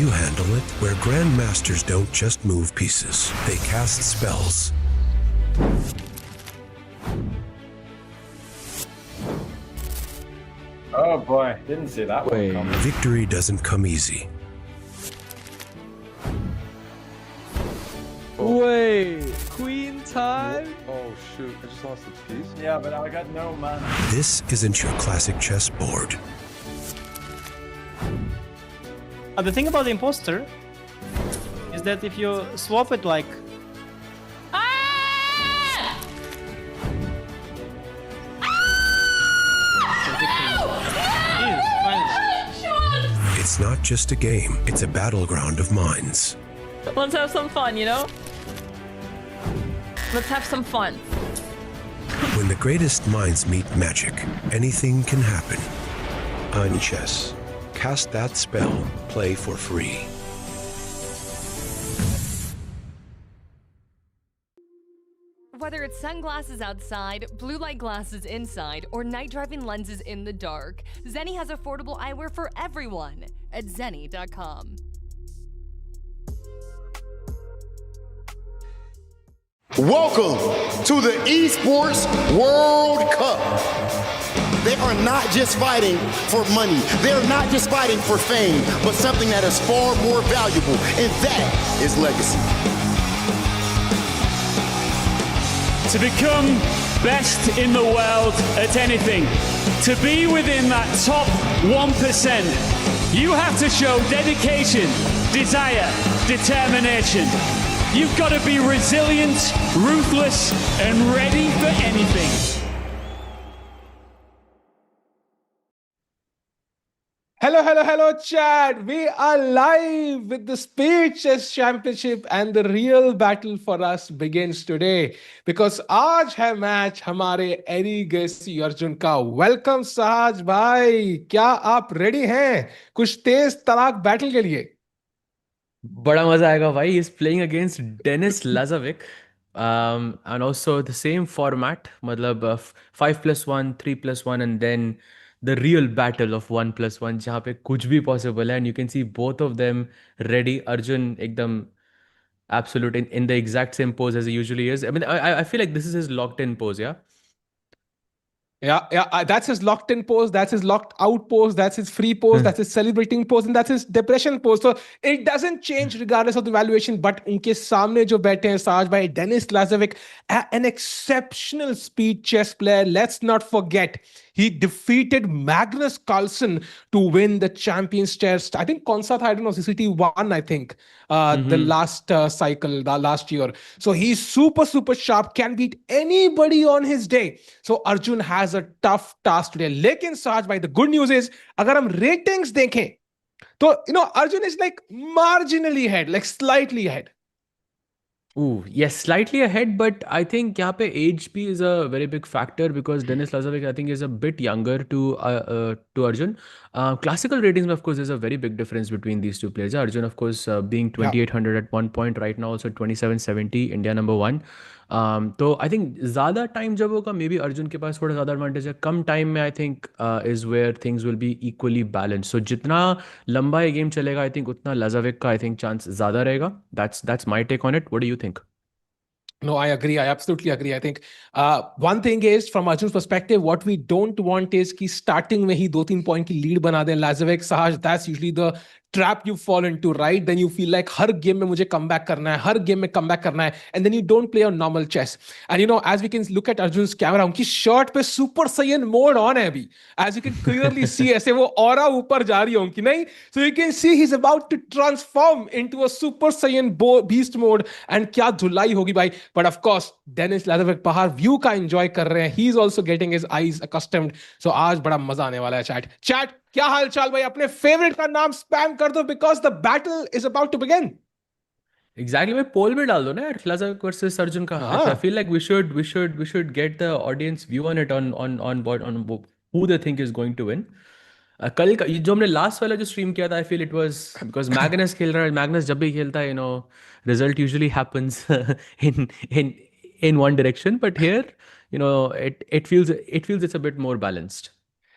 you handle it, where grandmasters don't just move pieces, they cast spells. Oh boy, didn't see that one coming. Victory doesn't come easy. Wait, queen time? Oh shoot, I just lost the piece. Yeah, but I got no mana. This isn't your classic chessboard. The thing about the imposter is that if you swap it like It's not just a game, it's a battleground of minds. Let's have some fun, you know? Let's have some fun. When the greatest minds meet magic, anything can happen. On chess, cast that spell, play for free. Whether it's sunglasses outside, blue light glasses inside, or night-driving lenses in the dark, Zenni has affordable eyewear for everyone at zenni.com. Welcome to the Esports World Cup. They are not just fighting for money. They are not just fighting for fame, but something that is far more valuable, and that is legacy. To become best in the world at anything, to be within that top 1%, you have to show dedication, desire, determination. You've got to be resilient, ruthless, and ready for anything. Hello, chat. We are live with the Speed Chess Championship and the real battle for us begins today. Because आज है match हमारे एरिगेसी अर्जुन का. Welcome सहज भाई, क्या आप ready हैं कुछ तेज तराक बैटल के लिए? बड़ा मजा आएगा भाई. He's playing against Denis Lazavik. And also the same format, मतलब 5+1, 3+1, and then the real battle of 1+1, जहाँ पे कुछ भी possible है. And you can see both of them ready. Arjun एकदम absolute in the exact same pose as he usually is. I mean, I feel like this is his locked in pose, yeah? Yeah, that's his locked in pose, that's his locked out pose, that's his free pose, that's his celebrating pose, and that's his depression pose. So it doesn't change regardless of the valuation. But उनके सामने जो बैठे हैं साज भाई, Denis Lazavik, an exceptional speed chess player. Let's not forget, he defeated Magnus Carlsen to win the Champions Chess. I think कौन सा था? I don't know, CCT 1, I think, the last cycle, the last year. So he's super sharp, can beat anybody on his day. So Arjun has a tough task today. लेकिन साज भाई, the good news is, अगर हम ratings देखें, तो Arjun is like marginally ahead, like slightly ahead. Ooh, yes, slightly ahead, but I think यहाँ पे age भी is a very big factor because Denis Lazavik, I think, is a bit younger to Arjun. Classical ratings, of course, there's a very big difference between these two players. Arjun, of course, being 2800 at one point, right now also 2770, India number 1. तो I think ज़्यादा time जब होगा, maybe Arjun के पास थोड़ा ज़्यादा advantage है. कम time में I think is where things will be equally balanced. So जितना लंबा ये game चलेगा, I think उतना Lazavik का I think chance ज़्यादा रहेगा. That's my take on it. What do you think? No, I agree. I absolutely agree. I think one thing is, from Arjun's perspective, what we don't want is कि starting में ही 2-3 point की lead बना दें Lazavik. Sahaj, that's usually the trap you fall into, right? Then you feel like her game में मुझे comeback करना है, हर game में comeback करना है, and then you don't play on normal chess. And as we can look at Arjun's camera, उनकी shirt पे Super Saiyan mode on है अभी. As you can clearly see, ऐसे वो aura ऊपर जा रही है उनकी, नहीं? So you can see he's about to transform into a Super Saiyan beast mode, and क्या धुलाई होगी भाई. But of course, Denis Lazavik बाहर view का enjoy कर रहे हैं. He's also getting his eyes accustomed. So आज बड़ा मजा आने वाला है chat. क्या हाल चाल भाई? अपने फेवरेट का नाम स्पैम कर दो because the battle is about to begin. Exactly, मैं पोल में डाल दो ना यार, Lazavik versus Arjun का. I feel like we should get the audience view on it on who they think is going to win. कल का जो हमने लास्ट वाला जो स्ट्रीम किया था, I feel it was because Magnus खेल रहा है. Magnus जब भी खेलता है, result usually happens in one direction, but here it feels it's a bit more balanced.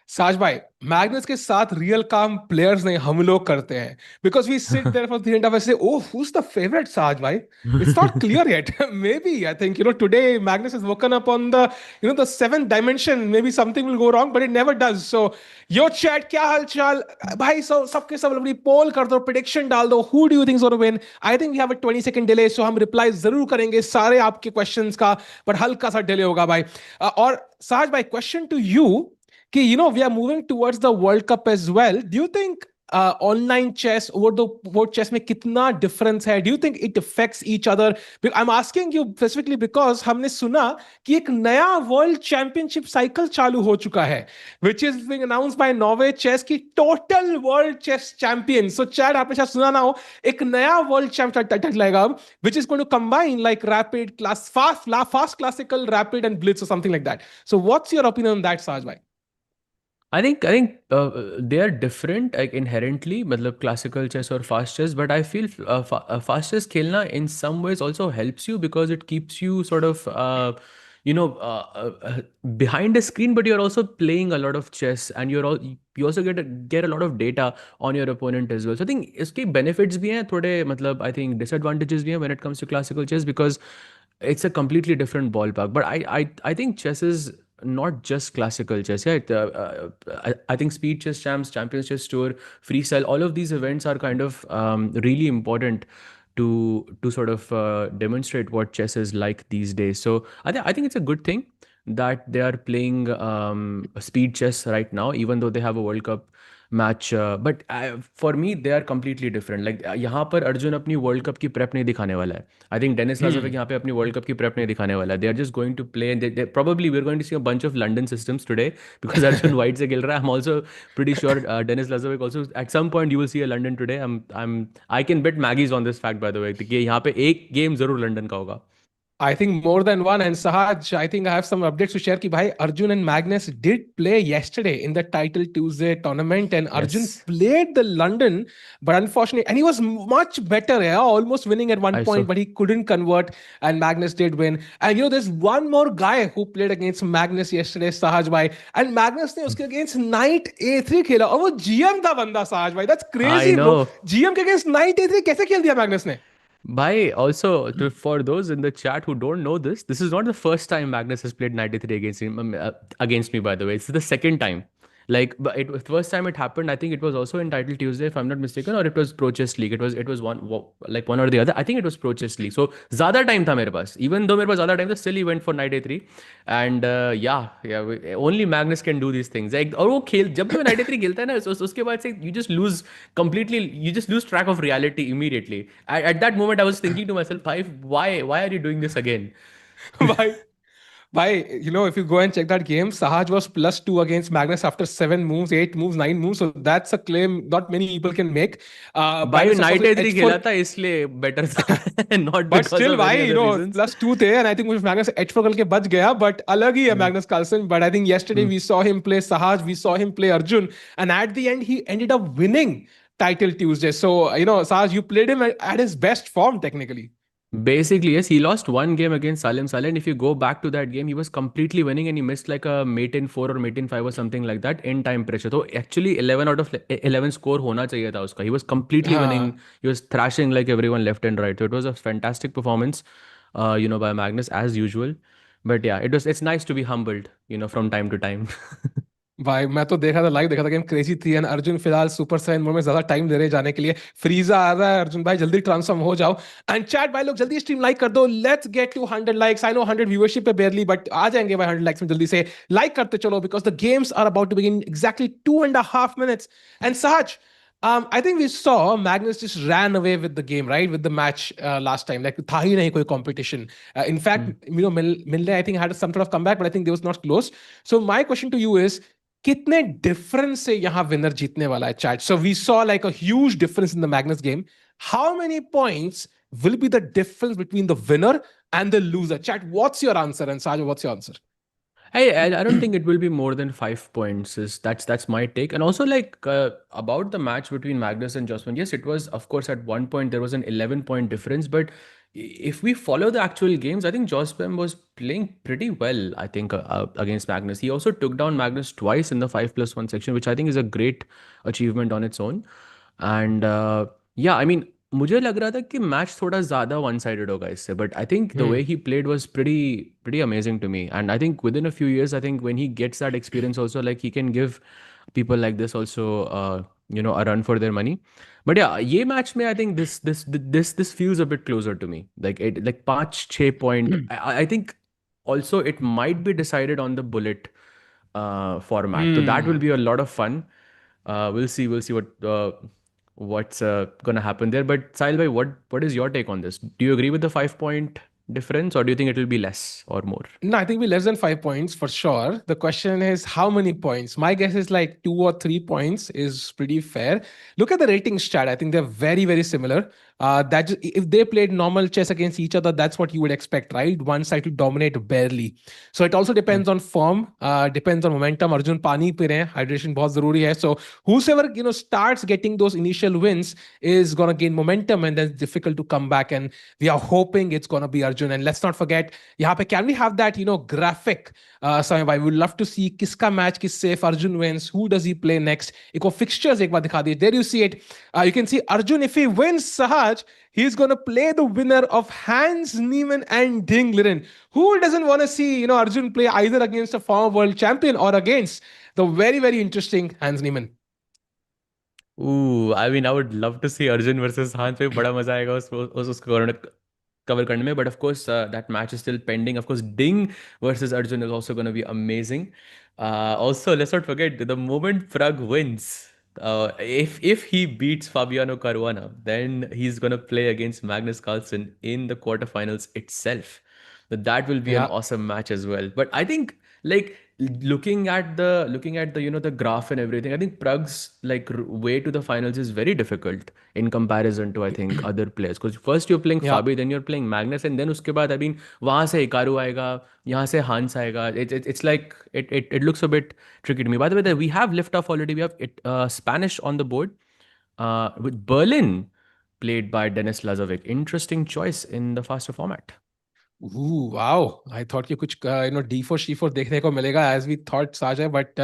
साज भाई, मैग्नस के साथ रियल काम प्लेयर्स नहीं हम लोग करते हैं, because we sit there for 3.5 hours and say, oh, who's the favorite, Saj bhai? It's not clear yet. Maybe I think today Magnus has woken up on the the seventh dimension. Maybe something will go wrong, but it never does. So yo chat, क्या हाल चाल भाई? So सबके सब अपनी पोल कर दो, prediction डाल दो. Who do you think is going to win? I think we have a 20-second delay, so हम reply जरूर करेंगे सारे आपके questions का, but हल्का सा delay होगा भाई. और साज भाई, question to you. कि we are moving towards the World Cup as well. Do you think online chess over the board chess में कितना difference है? Do you think it affects each other? I'm asking you specifically because हमने सुना कि एक नया World Championship cycle चालू हो चुका है, which is being announced by Norway Chess की total World Chess Champion. So Chad, आपने शायद सुना ना हो, एक नया World Champion title आएगा, which is going to combine like rapid, fast classical, rapid and blitz or something like that. So what's your opinion on that, Saj bhai? I think they are different like inherently, मतलब classical chess or fast chess. But I feel fast chess खेलना in some ways also helps you because it keeps you sort of behind a screen, but you're also playing a lot of chess, and you also get a lot of data on your opponent as well. So I think इसके benefits भी हैं थोड़े, मतलब I think disadvantages भी हैं when it comes to classical chess because it's a completely different ballpark. But I think chess is not just classical chess. Yeah, I think Speed Chess Champs, Champions Chess Tour, Freestyle, all of these events are kind of really important to sort of demonstrate what chess is like these days. So I think it's a good thing that they are playing speed chess right now, even though they have a World Cup match. But for me, they are completely different. Like यहाँ पर अर्जुन अपनी world cup की prep नहीं दिखाने वाला है. I think Denis Lazavik यहाँ पे अपनी वर्ल्ड कप की प्रेप नहीं दिखाने वाला है. They are just going to play, and probably we're going to see a bunch of London systems today because Arjun White से खेल रहा है. I'm also pretty sure Denis Lazavik also at some point you will see a London today. I can bet Maggie's on this fact, by the way, कि यहाँ पे एक game जरूर London का होगा. I think more than one. And Sahaj, I think I have some updates to share. Ki bhai, Arjun and Magnus did play yesterday in the Title Tuesday tournament, and Arjun Yes. played the London, but unfortunately, and he was much better, yeah, almost winning at one I point, saw. but he couldn't convert, and Magnus did win. And there's one more guy who played against Magnus yesterday, Sahaj bhai, and Magnus ne uske against Knight A3 खेला, और वो GM था बंदा, Sahaj bhai. That's I crazy, bro. know. GM के against Knight A3 कैसे खेल दिया Magnus ने? Bhai, also for those in the chat who don't know this is not the first time Magnus has played 93 against him, against me, by the way. It's the second time. Like, but the first time it happened, I think it was also in Title Tuesday, if I'm not mistaken, or it was Pro Chess League. It was one or the other. I think it was Pro Chess League. So ज़्यादा time था मेरे पास. Even though मेरे पास ज़्यादा time था, still he went for Knight A3. And only Magnus can do these things. Like, और वो खेल जब भी Knight A3 खेलता है ना, उसके बाद से you just lose completely. You just lose track of reality immediately. At that moment, I was thinking to myself, why are you doing this again? Bhai, if you go and check that game, Sahaj was +2 against Magnus after 7 moves, 8 moves, 9 moves. So that's a claim not many people can make. Bhai, Knight A3 खेला था इसलिए better था. Not but because still, of any other reasons. +2 थे, and I think Magnus H4 करके बच गया. But अलग ही है Magnus Carlsen. But I think yesterday we saw him play Sahaj, we saw him play Arjun, and at the end he ended up winning Title Tuesday. So Sahaj, you played him at his best form technically. Basically, yes, he lost one game against Salim Saleh, and if you go back to that game, he was completely winning, and he missed like a mate in 4 or mate in 5 or something like that in time pressure. So actually 11 out of 11 score होना चाहिए था उसका. He was completely winning. He was thrashing like everyone left and right. So it was a fantastic performance, by Magnus as usual. But yeah, it's nice to be humbled, from time to time. भाई मैं तो live देखा था game, crazy थी. And Arjun फिलहाल super 7 mode में ज्यादा time दे रहे जाने के लिए. फ्रीजा आ रहा है, अर्जुन भाई जल्दी ट्रांसफॉर्म हो जाओ. एंड चैट भाई लोग जल्दी स्ट्रीम लाइक कर दो. Let's get to 100 likes. I know 100 viewership पे बेयरली, बट आ जाएंगे भाई 100 लाइक्स में. जल्दी से लाइक करते चलो because the games are about to begin exactly 2.5 minutes. And Sahaj, I think we saw Magnus just ran away with the game, right? With the match last time. Like, tha hi nahi koi competition. In fact, Milne, I think, had some sort of comeback, but I think they was not close. So my question to you is, कितने difference से यहाँ winner जीतने वाला है chat? So we saw like a huge difference in the Magnus game. How many points will be the difference between the winner and the loser? Chat, what's your answer? And Sajo, what's your answer? Hey, I don't think it will be more than 5 points. That's my take. And also, like, about the match between Magnus and Josman, yes, it was, of course, at one point there was an 11-point difference, but if we follow the actual games, I think Jospem was playing pretty well, I think, against Magnus. He also took down Magnus twice in the 5+1 section, which I think is a great achievement on its own. And yeah, I mean, मुझे लग रहा था कि match थोड़ा ज़्यादा one sided होगा इससे, but I think the way he played was pretty amazing to me. And I think within a few years, I think when he gets that experience also, like he can give people like this also a run for their money. But yeah, ये match में I think this feels a bit closer to me. Like it, like 5-6 point. I think also it might be decided on the bullet format. So that will be a lot of fun. We'll see what's gonna happen there. But Sahil bhai, what is your take on this? Do you agree with the 5 point difference, or do you think it will be less or more? No, I think we're less than 5 points for sure. The question is how many points? My guess is like 2 or 3 points is pretty fair. Look at the ratings chart. I think they're very, very similar. If they played normal chess against each other, that's what you would expect, right? One side to dominate barely. So it also depends on form, depends on momentum. Arjun pani pe rahe hain, hydration bahut zaruri hai. So whosoever starts getting those initial wins is gonna gain momentum, and then it's difficult to come back. And we are hoping it's gonna be Arjun. And let's not forget, can we have that graphic? Samay bhai, we would love to see kiska match kisse, if Arjun wins, who does he play next? Ek wo fixtures ek baar dikha diye. There you see it. You can see Arjun, if he wins Sahaj, he's going to play the winner of Hans Niemann and Ding Liren. Who doesn't want to see Arjun play either against a former world champion or against the very, very interesting Hans Niemann? Ooh, I mean, I would love to see Arjun versus Hans. पे बड़ा मजा आएगा उसको cover करने में. But of course, that match is still pending. Of course, Ding versus Arjun is also going to be amazing. Also, let's not forget, the moment Prag wins, if he beats Fabiano Caruana, then he's going to play against Magnus Carlsen in the quarterfinals itself. That will be an awesome match as well. But I think, like, looking at the the graph and everything, I think Prag's way to the finals is very difficult in comparison to, I think, other players. Because first you're playing Fabi, then you're playing Magnus, and then uske baad, I mean, वहाँ से Hikaru आएगा, यहाँ से Hans आएगा. It's like it looks a bit tricky to me. By the way, we have liftoff already. We have Spanish on the board with Berlin played by Denis Lazavik. Interesting choice in the faster format. Ooh, wow. I thought you कुछ D4 C4 देखने को मिलेगा as we thought, Sajay, but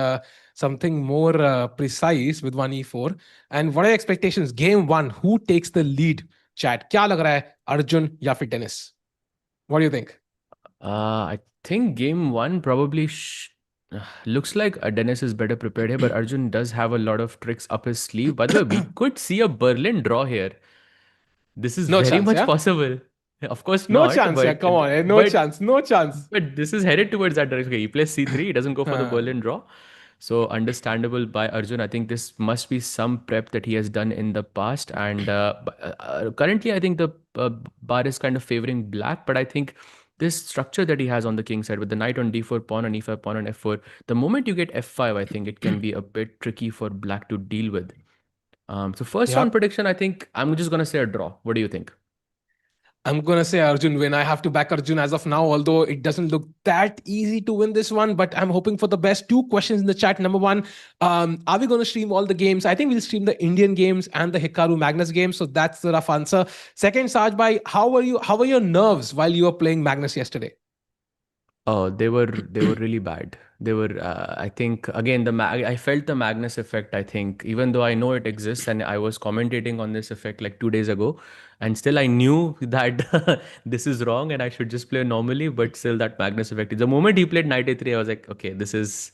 something more precise with 1E4. And what are your expectations? Game 1, who takes the lead? Chat, क्या लग रहा है, Arjun या फिर Dennis? What do you think? I think game 1 probably looks like Dennis is better prepared here, but Arjun does have a lot of tricks up his sleeve. By the way, we could see a Berlin draw here. This is very much possible. Of course no not. Chance, yeah, come on. No chance. But this is headed towards that direction. Okay, he plays C3. He doesn't go for the Berlin draw. So understandable by Arjun. I think this must be some prep that he has done in the past. And currently, I think the bar is kind of favoring black. But I think this structure that he has on the king side with the knight on d4, pawn on e5, pawn on f4, the moment you get f5, I think it can be a bit tricky for black to deal with. So first round prediction, I think I'm just going to say a draw. What do you think? I'm going to say Arjun win. I have to back Arjun as of now, although it doesn't look that easy to win this one, but I'm hoping for the best. 2 questions in the chat. Number 1, are we going to stream all the games? I think we'll stream the Indian games and the Hikaru Magnus games. So that's the rough answer. Second, Saj bhai, how were your nerves while you were playing Magnus yesterday? Oh, they were really bad. They were, I think, again, I felt the Magnus effect, I think, even though I know it exists, and I was commentating on this effect like 2 days ago, and still I knew that this is wrong and I should just play normally, but still that Magnus effect. The moment he played knight a3, I was like, okay, this is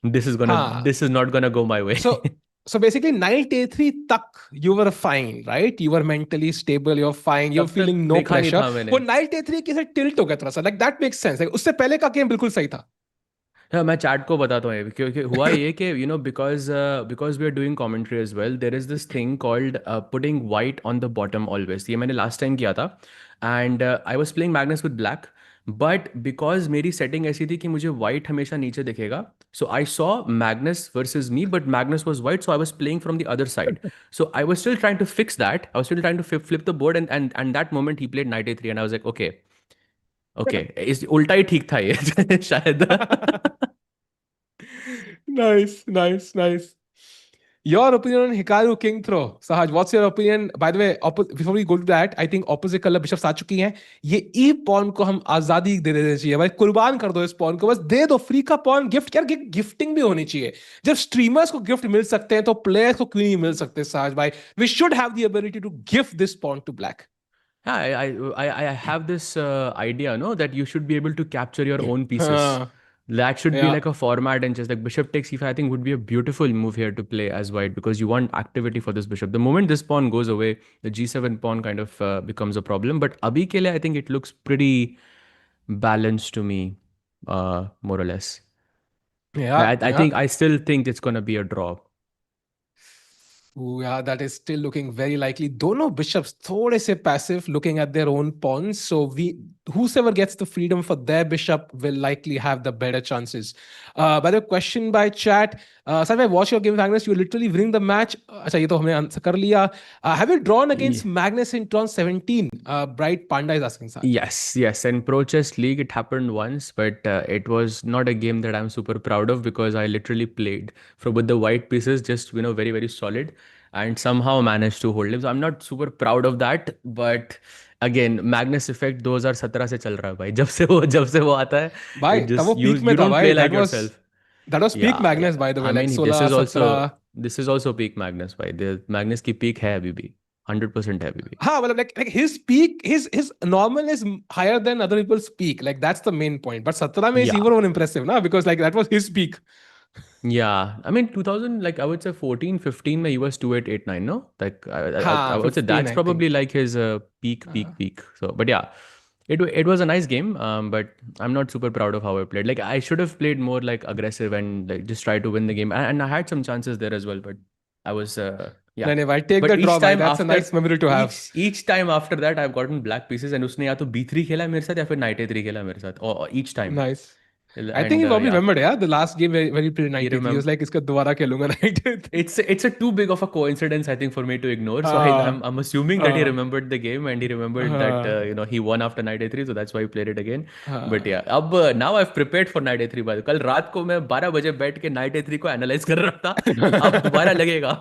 not gonna go my way. So basically, knight a3 tak, you were fine, right? You were mentally stable, you're fine, you're feeling no pressure. But knight a3 के साथ tilt हो गया थोड़ा सा, like that makes sense. Like उससे पहले का game बिल्कुल सही था. हाँ, मैं चैट को बताता हूँ क्योंकि हुआ ये कि because we are doing commentary as well, there is this thing called putting white on the bottom always. ये मैंने last time किया था, and I was playing Magnus with black, but because मेरी setting ऐसी थी कि मुझे white हमेशा नीचे दिखेगा, so I saw Magnus versus me, but Magnus was white, so I was playing from the other side. So I was still trying to fix that. I was still trying to flip the board, and that moment he played knight a3, and I was like, okay, इस उल्टा ही ठीक था ये शायद. Nice. Your opinion on Hikaru king throw, Sahaj? What's your opinion? By the way, before we go to that, I think opposite color bishops आ चुकी हैं. ये e pawn को हम आजादी दे देना चाहिए भाई. कुर्बान कर दो इस pawn को, बस दे दो free का pawn gift. यार गिफ्टिंग भी होनी चाहिए. जब streamers को gift मिल सकते हैं तो players को क्यों नहीं मिल सकते Sahaj भाई? We should have the ability to gift this pawn to black. Yeah, I have this idea, no, that you should be able to capture your own pieces. That should be Yeah. like a format, and just like bishop takes e5, I think would be a beautiful move here to play as white, because you want activity for this bishop. The moment this pawn goes away, the g7 pawn kind of becomes a problem. But abhi ke liye, I think it looks pretty balanced to me, more or less. Yeah, I still think it's gonna be a draw. Ooh, yeah, that is still looking very likely. Dono bishops थोड़े से passive, looking at their own pawns. So whosoever gets the freedom for their bishop will likely have the better chances. By the way, question by chat. Sir, I watch your game, Magnus. You're literally winning the match. अच्छा, ये तो हमने answer कर लिया. Have you drawn against Magnus in turn 17? Bright Panda is asking, sir. Yes. In Pro Chess League, it happened once, but it was not a game that I'm super proud of, because I literally played with the white pieces, just very, very solid, and somehow managed to hold him. So I'm not super proud of that, but again, Magnus effect 2017 से चल रहा है भाई. जब से वो आता है, भाई, it तब just वो you peak में था don't भाई. play like yourself. That was peak Magnus, by the way. I Like mean, 16, this is also peak Magnus भाई. The Magnus की peak है अभी भी. 100% है अभी भी. हाँ, मतलब like his peak, his normal is higher than other people's peak. Like that's the main point. But 17 में is even more impressive, na? Because like that was his peak. Yeah, I mean 2000, like I would say 14, 15 he was 2889, no? Like I would say 15, that's I probably think. like his peak. So, but yeah, it was a nice game. But I'm not super proud of how I played. Like I should have played more like aggressive and like just try to win the game. And I had some chances there as well, but I was yeah. Then if I take But the each draw, time that's a after- nice memory to have. Each time after that, I've gotten black pieces, and उसने या तो b3 खेला मेरे साथ या फिर knight a3 खेला मेरे साथ, or each time. Nice. I And, think he probably yeah. remembered, yeah, the last game where he played knight He a3. He was like, "Iska dobara khelunga knight a3." It's a too big of a coincidence, I think, for me to ignore. So I'm assuming that he remembered the game, and he remembered that he won after knight a3, so that's why he played it again. But yeah, now I've prepared for knight a3. By the way, कल रात को मैं 12 बजे बैठ के knight a3 को analyze कर रहा था. अब दोबारा लगेगा.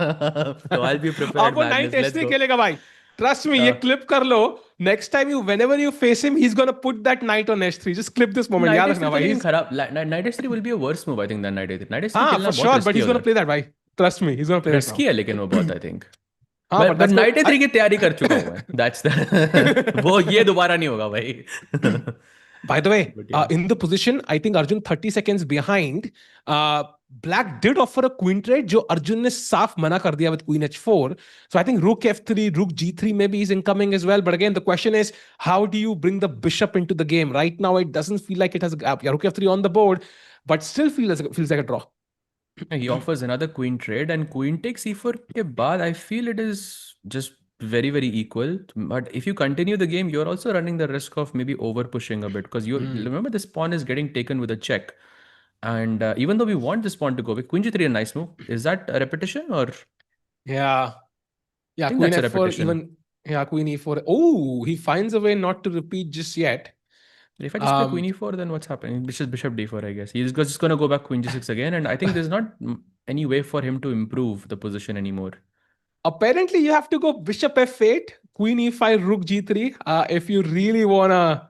So I'll be prepared. अब वो knight h3 खेलेगा भाई. Trust me, ये clip कर लो. Next time whenever you face him, he's gonna put that knight on h3. Just clip this moment. याद रखना भाई. Knight h3 will be a worse move, I think, than knight a3. Knight h3 हाँ, खेलना for बहुत sure, risky but he's gonna होता play that भाई. Trust me, he's gonna play है. that now. Risky है लेकिन वो बहुत, I think. हाँ, but that's knight a3 की तैयारी कर चुका हूँ मैं. That's the वो ये दोबारा नहीं होगा भाई. By the way, yeah. in the position, I think Arjun 30 seconds behind. Black did offer a queen trade, जो Arjun ने साफ मना कर दिया with queen h4. So I think rook f3, rook g3 maybe is incoming as well. But again, the question is, how do you bring the bishop into the game? Right now, it doesn't feel like it has a gap. Yeah, rook f3 on the board, but still feels like a draw. He offers another queen trade, and queen takes e4 के बाद I feel it is just very, very equal. But if you continue the game, you're also running the risk of maybe over pushing a bit, because you remember this pawn is getting taken with a check. And even though we want this pawn to go with queen g3, a nice move. Is that a repetition or? Yeah, I think queen that's a f4 repetition. even. Queen e4. Oh, he finds a way not to repeat just yet. If I just play queen e4, then what's happening? Bishop d4, I guess. He's just going to go back queen g6 again, and I think there's not any way for him to improve the position anymore. Apparently, you have to go bishop f8, queen e5, rook g3. If you really wanna,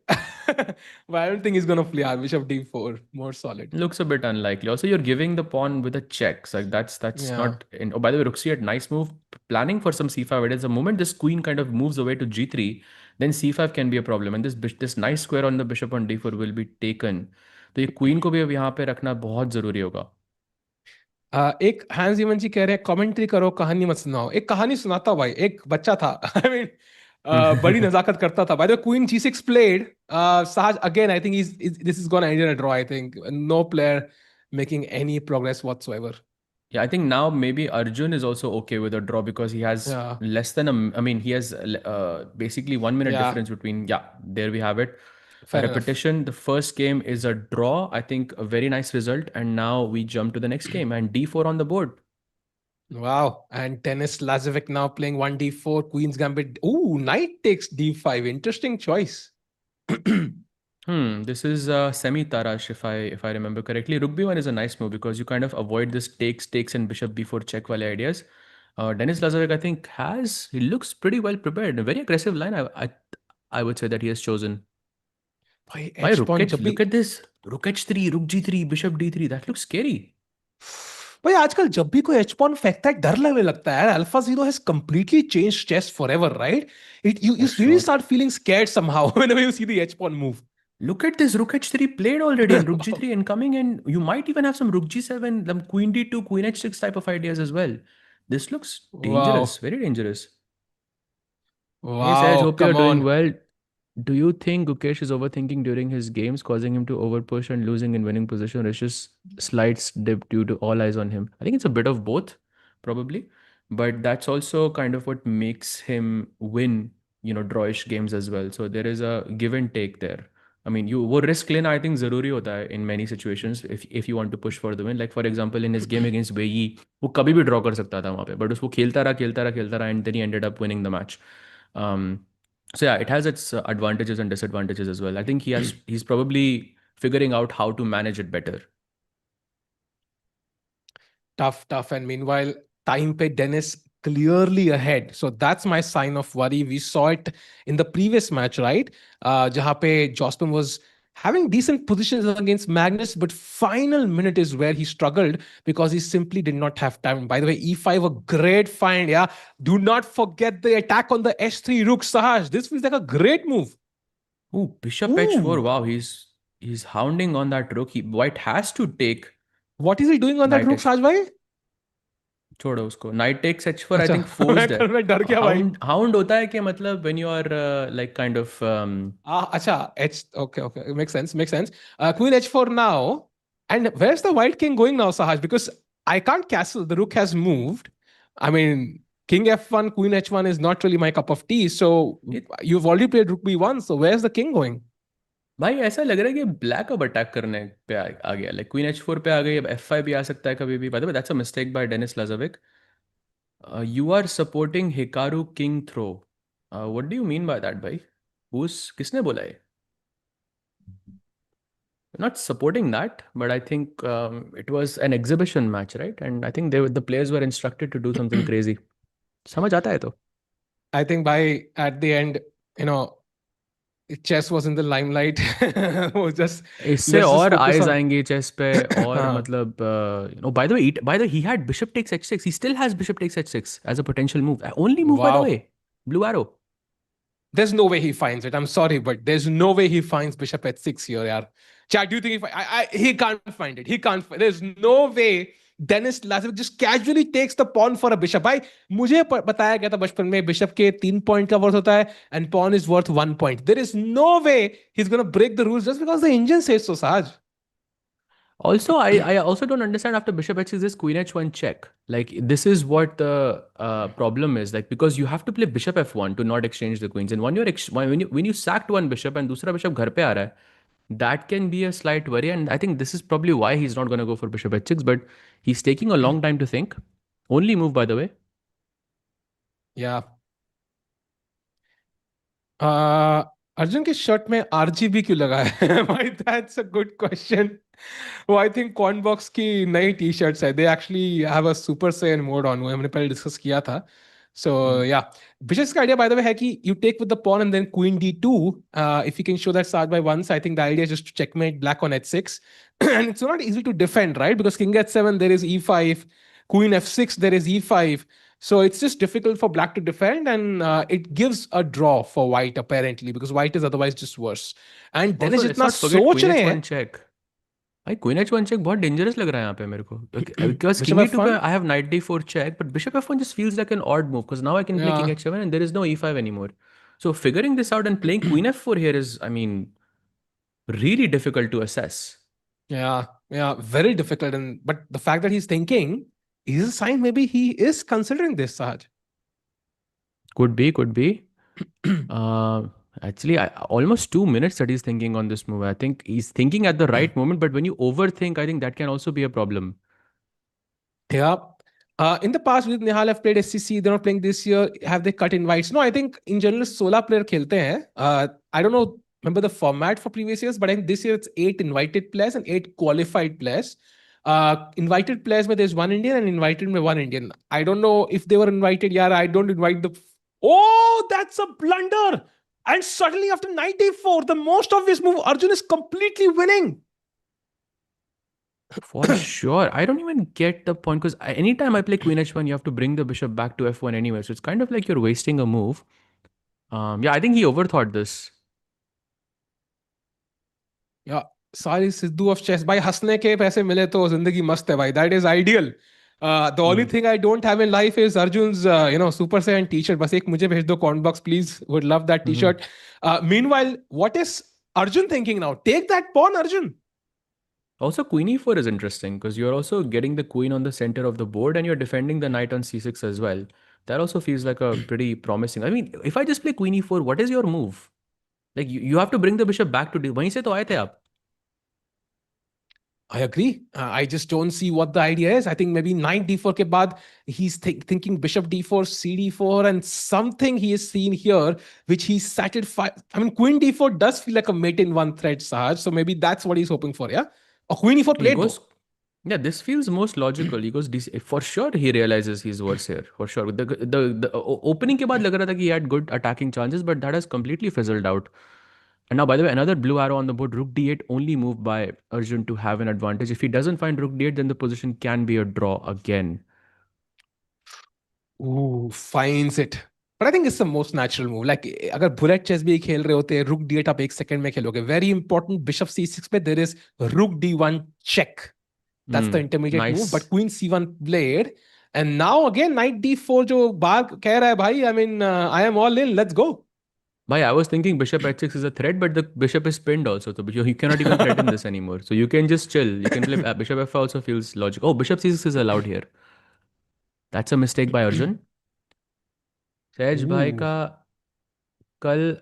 but I don't think he's gonna play bishop d4. More solid. Looks a bit unlikely. Also, you're giving the pawn with a check. So that's not. Oh, by the way, rook c8, nice move. Planning for some c5. It is the moment this queen kind of moves away to g3, then c5 can be a problem, and this nice square on the bishop on d4 will be taken. तो ये queen को भी अब यहाँ पे रखना बहुत जरूरी होगा. एक हैंस जीवन जी कह रहे हैं कमेंट्री करो, कहानी मत सुनाओ. एक कहानी सुनाता भाई. एक बच्चा था. I mean, बड़ी नजाकत करता था. By the way, queen g6 played. Sahaj again, I think this is gonna end in a draw. I think no player making any progress whatsoever. Yeah, I think now maybe Arjun is also okay with a draw, because he has less than he has basically 1 minute difference between. Yeah, there we have it. Fair repetition. The first game is a draw. I think a very nice result. And now we jump to the next game, and d4 on the board. Wow. And Denis Lazavik now playing 1d4, Queen's Gambit. Ooh, knight takes d5. Interesting choice. This is semi Tarash if I remember correctly. Rook b1 is a nice move because you kind of avoid this takes and bishop b4 check wale ideas. Denis Lazarek I think he looks pretty well prepared. A very aggressive line I would say that he has chosen. भाई Why H Rook point H? जब भी Look at this. Rook h3, Rook g3, Bishop d3. That looks scary. भाई आजकल जब भी कोई H point फेंकता है डर लगने लगता है यार. AlphaZero has completely changed chess forever, right? It you For really sure. Start feeling scared somehow whenever you see the H point move. Look at this. Rook h3 played already and Rook g3 incoming, and you might even have some Rook g7, some Queen d2, Queen h6 type of ideas as well. This looks dangerous, Wow. very dangerous. Hey Saj, Wow, hope you're come doing on. well. Do you think Gukesh is overthinking during his games, causing him to overpush and losing in winning position, or it's just slight dip due to all eyes on him? I think it's a bit of both, probably. But that's also kind of what makes him win, drawish games as well. So there is a give and take there. I mean, वो risk लेना I think ज़रूरी होता है in many situations if you want to push for the win. Like for example in his game against Wei, वो कभी भी draw कर सकता था वहाँ पे, but उसको खेलता रहा, and then he ended up winning the match. So yeah, it has its advantages and disadvantages as well. I think he's probably figuring out how to manage it better. Tough. And meanwhile, time pe Dennis clearly ahead. So that's my sign of worry. We saw it in the previous match, right? Jahan pe Jospin was having decent positions against Magnus, but final minute is where he struggled because he simply did not have time. By the way, E5, a great find. Yeah. Do not forget the attack on the H3 rook, Sahaj. This feels like a great move. Ooh, Bishop h4. Wow, he's hounding on that rook. White has to take. What is he doing on that Knight rook, H- Sahaj bhai? छोड़ो उसको. Knight takes h4 I अच्छा, think forced है. मैं डर गया भाई. Hound होता है कि मतलब when you are like kind of अच्छा, okay, makes sense. Queen h4 now, and where's the white king going now, Sahaj? Because I can't castle. The rook has moved. I mean, king f1, queen h1 is not really my cup of tea. So you've already played rook b1. So where's the king going? भाई ऐसा लग रहा है कि black अब attack करने पे आ गया. लाइक क्वीन h4 पे आ गई. अब f5 भी आ सकता है कभी भी. By the way that's a mistake by Dennis Lajovic. You are supporting Hikaru king throw. What do you mean by that, भाई? किसने बोला है? Not supporting that, but I think it was an exhibition match, right? And I think the players were instructed to do something crazy. समझ आता है तो. I think at the end, chess was in the limelight. इससे let's just और focus eyes on. आएंगे chess पे और मतलब by the way he had bishop takes h6. He still has bishop takes h6 as a potential move. Only move by the Wow. way. Blue arrow. There's no way he finds it. I'm sorry, but there's no way he finds bishop h6 here, yaar. Chad, do you think he can't find it? He can't. There's no way Denis Lazavik just casually takes the pawn for a bishop. भाई मुझे बताया गया था बचपन में bishop के 3 point का worth होता है and pawn is worth 1 point. There is no way he's gonna break the rules just because the engine says so, Sahaj. Also, I also don't understand after bishop h6 this queen h1 check. Like this is what the problem is. Like because you have to play bishop f1 to not exchange the queens, and when you sacked one bishop and दूसरा bishop घर पे आ रहा है, that can be a slight worry. And I think this is probably why he's not going to go for bishop h6. But he's taking a long time to think. Only move by the way. Yeah. Arjun की shirt में RGB क्यों लगा है? भाई that's a good question. वो I think coin box की नई T shirts है. They actually have a super Sen mode on. वो हमने पहले डिस्कस किया था. So yeah, Bishop's idea by the way है कि you take with the pawn and then queen d2. If you can show that side by once, I think the idea is just to checkmate black on h6. And it's not easy to defend, right? Because king h7 there is e5, queen f6 there is e5. So it's just difficult for black to defend, and it gives a draw for white apparently because white is otherwise just worse. And Dennis Also, let's जितना not forget सोच queen रहे हैं. h1 check. भाई queen h1 check बहुत dangerous लग रहा है यहाँ पे मेरे को. Because Bishop king e2 f1? पे I have knight d4 check, but bishop f1 just feels like an odd move because now I can play king Yeah. h7 and there is no e5 anymore. So figuring this out and playing queen f4 here is, I mean, really difficult to assess. Yeah, very difficult. But the fact that he's thinking is a sign maybe he is considering this, Sahaj. Could be. Actually, almost 2 minutes that he's thinking on this move. I think he's thinking at the right moment, but when you overthink, I think that can also be a problem. Yeah. In the past, with Nihal have played SCC. They're not playing this year. Have they cut invites? No, I think in general, 16 player खेलते हैं. I don't know. remember the format for previous years, but I think this year it's 8 invited players and 8 qualified players. Invited players where there's one Indian and invited में one Indian. I don't know if they were invited. Yeah, I don't invite the. Oh, that's a blunder! And suddenly after 94, the most obvious move, Arjun is completely winning. For sure. I don't even get the point because anytime I play Queen H1, you have to bring the bishop back to F1 anyway. So it's kind of like you're wasting a move. Yeah, I think he overthought this. Yeah, सारी Sidhu of chess भाई हंसने के पैसे मिले तो जिंदगी मस्त है भाई. That is ideal. The only thing I don't have in life is Arjun's Super Saiyan t-shirt. बस एक मुझे भेज दो comment box please. Would love that t-shirt. Meanwhile, what is Arjun thinking now? Take that pawn, Arjun. Also, Queen E4 is interesting because you're also getting the queen on the center of the board and you're defending the knight on C6 as well. That also feels like a pretty promising. I mean, if I just play Queen E4, what is your move? Like you have to bring the bishop back to D. वहीं से तो आए थे आप. I agree. I just don't see what the idea is. I think maybe knight d4 के बाद he's thinking bishop d4, cd4, and something he has seen here which he's satisfied. I mean, queen d4 does feel like a mate in one thread, Sahaj. So maybe that's what he's hoping for, yeah? Or queen e4 played though. Yeah, this feels most logical. He goes for sure. He realizes he's worse here for sure. The opening के बाद लग रहा था कि he had good attacking chances, but that has completely fizzled out. And now, by the way, another blue arrow on the board, rook d8, only move by Arjun to have an advantage. If he doesn't find rook d8, then the position can be a draw again. Ooh, finds it. But I think it's the most natural move. Like, अगर bullet chess भी खेल रहे होते, rook d8 आप एक second में खेलोगे. Very important, bishop c6 पे there is rook d1 check. That's the intermediate move. But queen c1 played. And now again, knight d4 जो बाग कह रहा है भाई, I mean, I am all in, let's go. Bhai, I was thinking bishop h6 is a threat, but the bishop is pinned also. So you cannot even threaten this anymore. So you can just chill. You can play bishop f5 also feels logical. Oh, bishop c6 is allowed here. That's a mistake by Arjun. सहज भाई का कल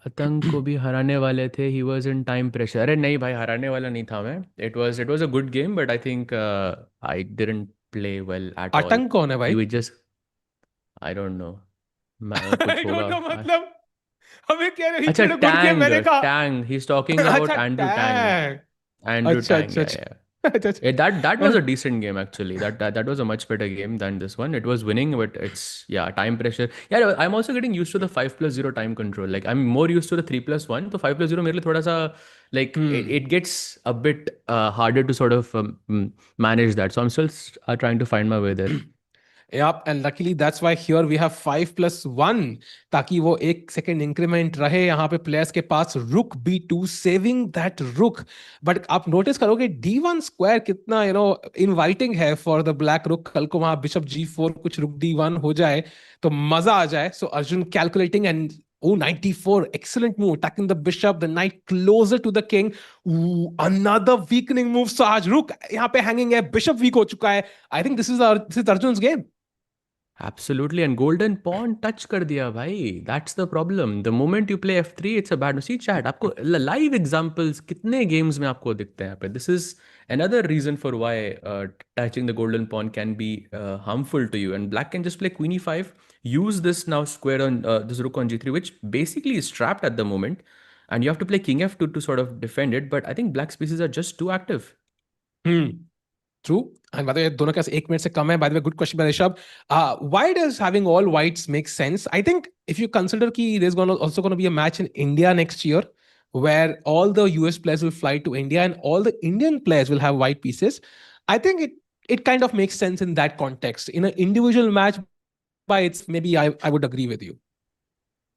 आतंक को भी हराने वाले थे. He was in time pressure. अरे नहीं भाई, हराने वाला नहीं था मैं. It was a good game, but I think I didn't play well at all. आतंक कौन है भाई? You just I don't know. I don't know मतलब हमें क्या रही अच्छा good game मैंने कहा. Tang. He's talking about Andrew Tang. Andrew Tang. Yeah. That was a decent game actually. That was a much better game than this one. It was winning, but it's time pressure. Yeah, I'm also getting used to the 5+0 time control. Like I'm more used to the 3+1. So 5+0 मेरे लिए थोड़ा सा like it gets a bit harder to sort of manage that. So I'm still trying to find my way there. Yep, and luckily that's why here we have 5+1 ताकि वो 1 second increment रहे यहाँ पे players के पास rook b2 saving that rook. But आप notice करोगे d1 square कितना inviting है for the black rook. कल को वहाँ bishop g4 कुछ rook d1 हो जाए तो मजा आ जाए. So Arjun calculating and oh, knight d4, excellent move, attacking the bishop, the knight closer to the king. Ooh, another weakening move, Sahaj. Rook यहाँ पे hanging है, bishop weak हो चुका है. I think this is Arjun's game. Absolutely, and golden pawn touch कर दिया भाई. That's the problem. The moment you play f3, it's a bad. See chat, आपको live examples कितने games में आपको दिखते हैं यहाँ पे. This is another reason for why touching the golden pawn can be harmful to you. And black can just play queen e5, use this now square on this rook on g3, which basically is trapped at the moment. And you have to play king f2 to sort of defend it. But I think black's pieces are just too active. True. And by the way, दोनों के पास 1 minute से कम है. By the way, good question by Rishabh. Why does having all whites make sense? I think if you consider कि there's also going to be a match in India next year where all the US players will fly to India and all the Indian players will have white pieces. I think it kind of makes sense in that context. In an individual match, maybe I would agree with you.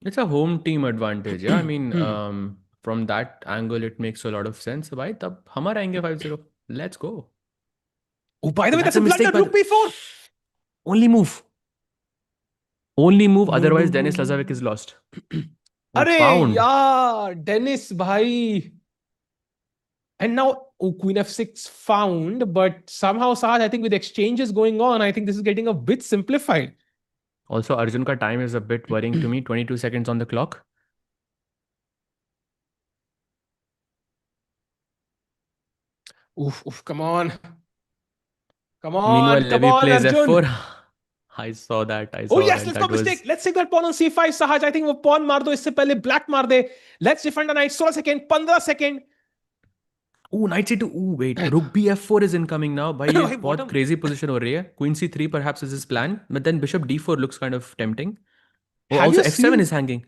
It's a home team advantage. Yeah, I mean, from that angle, it makes a lot of sense. भाई तब हमारा आएंगे 5-0. Let's go. Oh, by the way, that's a blunder. Rook b4. Only move. Otherwise, Denis Lazavik is lost. अरे यार, Denis भाई. And now queen f6 found, but somehow Sahaj, I think with exchanges going on, I think this is getting a bit simplified. Also, Arjun ka time is a bit worrying to me. 22 seconds on the clock. Oof, come on. Meanwhile, Levy plays Arjun. f4. I saw that. I Oh saw yes, that. let's That not was. mistake. Let's take that pawn on c5, Sahaj. I think वो pawn मार दो इससे पहले black मार दे. Let's defend the knight. 16 second, 15 second. Ooh, knight c2. Ooh, wait. Rook b f4 is incoming now. भाई ये Hey, बहुत bottom. crazy position हो रही है. Queen c3 perhaps is his plan, but then bishop d4 looks kind of tempting. Oh, Have also you f7 seen? is hanging.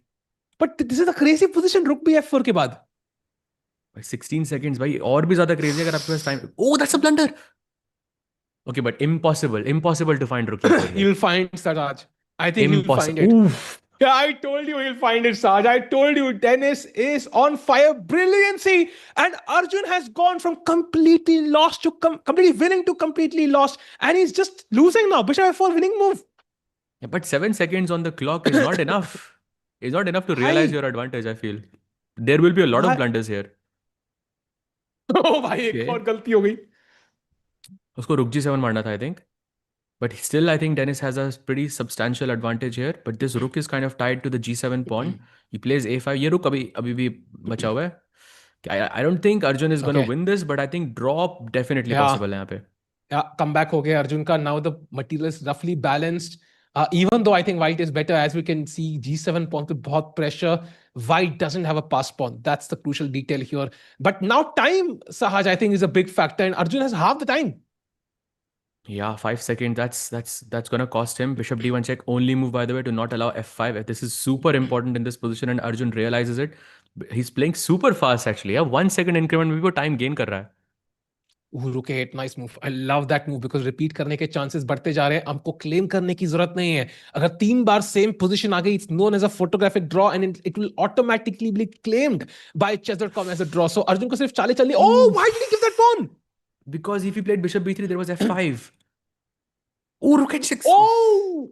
But this is a crazy position. Rook b f4 के बाद. भाई 16 seconds भाई और भी ज्यादा crazy अगर आपके पास time. Oh, that's a blunder. Okay, but impossible to find rook e4 here. He'll find Sahaj. I think he'll find Impossible. it. Oof. Yeah, I told you he'll find it, Saj. I told you Dennis is on fire. Brilliancy. And Arjun has gone from completely lost to completely winning to completely lost. And he's just losing now. Bishop f4 winning move. Yeah, but 7 seconds on the clock is not enough. It's not enough to realize your advantage, I feel. There will be a lot of blunders here. Oh, भाई एक Okay. और गलती हो गई. उसको rook g7 मारना था, I think. But still, I think Dennis has a pretty substantial advantage here. But this rook is kind of tied to the g7 pawn. He plays a5. ये rook अभी भी बचा हुआ है. I don't think Arjun is going to Okay. win this, but I think draw definitely Yeah. possible है यहाँ पे. Yeah, comeback हो गया Arjun का. Now the material is roughly balanced. Even though I think white is better, as we can see, g7 pawn पे बहुत pressure. White doesn't have a pass pawn. That's the crucial detail here. But now time, Sahaj, I think is a big factor, and Arjun has half the time. Yeah, 5 seconds. That's gonna cost him. Bishop d1 check. Only move, by the way, to not allow f5. This is super important in this position, and Arjun realizes it. He's playing super fast actually. Yeah, 1 second increment में भी वो time gain कर रहा है. Ooh, rook a8, nice move. I love that move because repeat करने के chances बढ़ते जा रहे हैं. हमको claim करने की जरूरत नहीं है. अगर 3 बार same position आ गई, it's known as a photographic draw and it will automatically be claimed by Chesscom as a draw. So Arjun को सिर्फ चाले चलनी. Oh, why did he give that pawn? Because if he played bishop b3, there was f5. Oh, rook h6. Oh,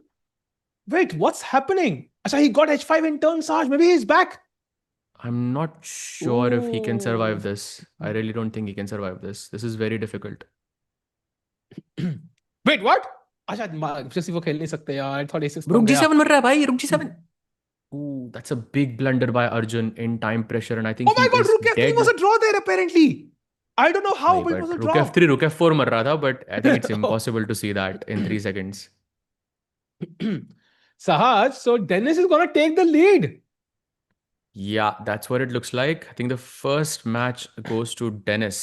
wait, what's happening? Achha, he got h5 in turn, Saj. Maybe he's back. I'm not sure if he can survive this. I really don't think he can survive this. This is very difficult. Wait, what? अच्छा जैसे वो खेल नहीं सकते यार. I thought a6 Rook g7 मर रहा है भाई. Rook g7. Ooh, that's a big blunder by Arjun in time pressure, and I think Oh my he God, is rook f3 dead. was a draw there apparently. I don't know how, नहीं, but it but was a rook draw. f3, rook f4 मर रहा था, but I think it's impossible to see that in 3 seconds. Sahaj, so Dennis is gonna take the lead. Yeah, that's what it looks like. I think the first match goes to Denis.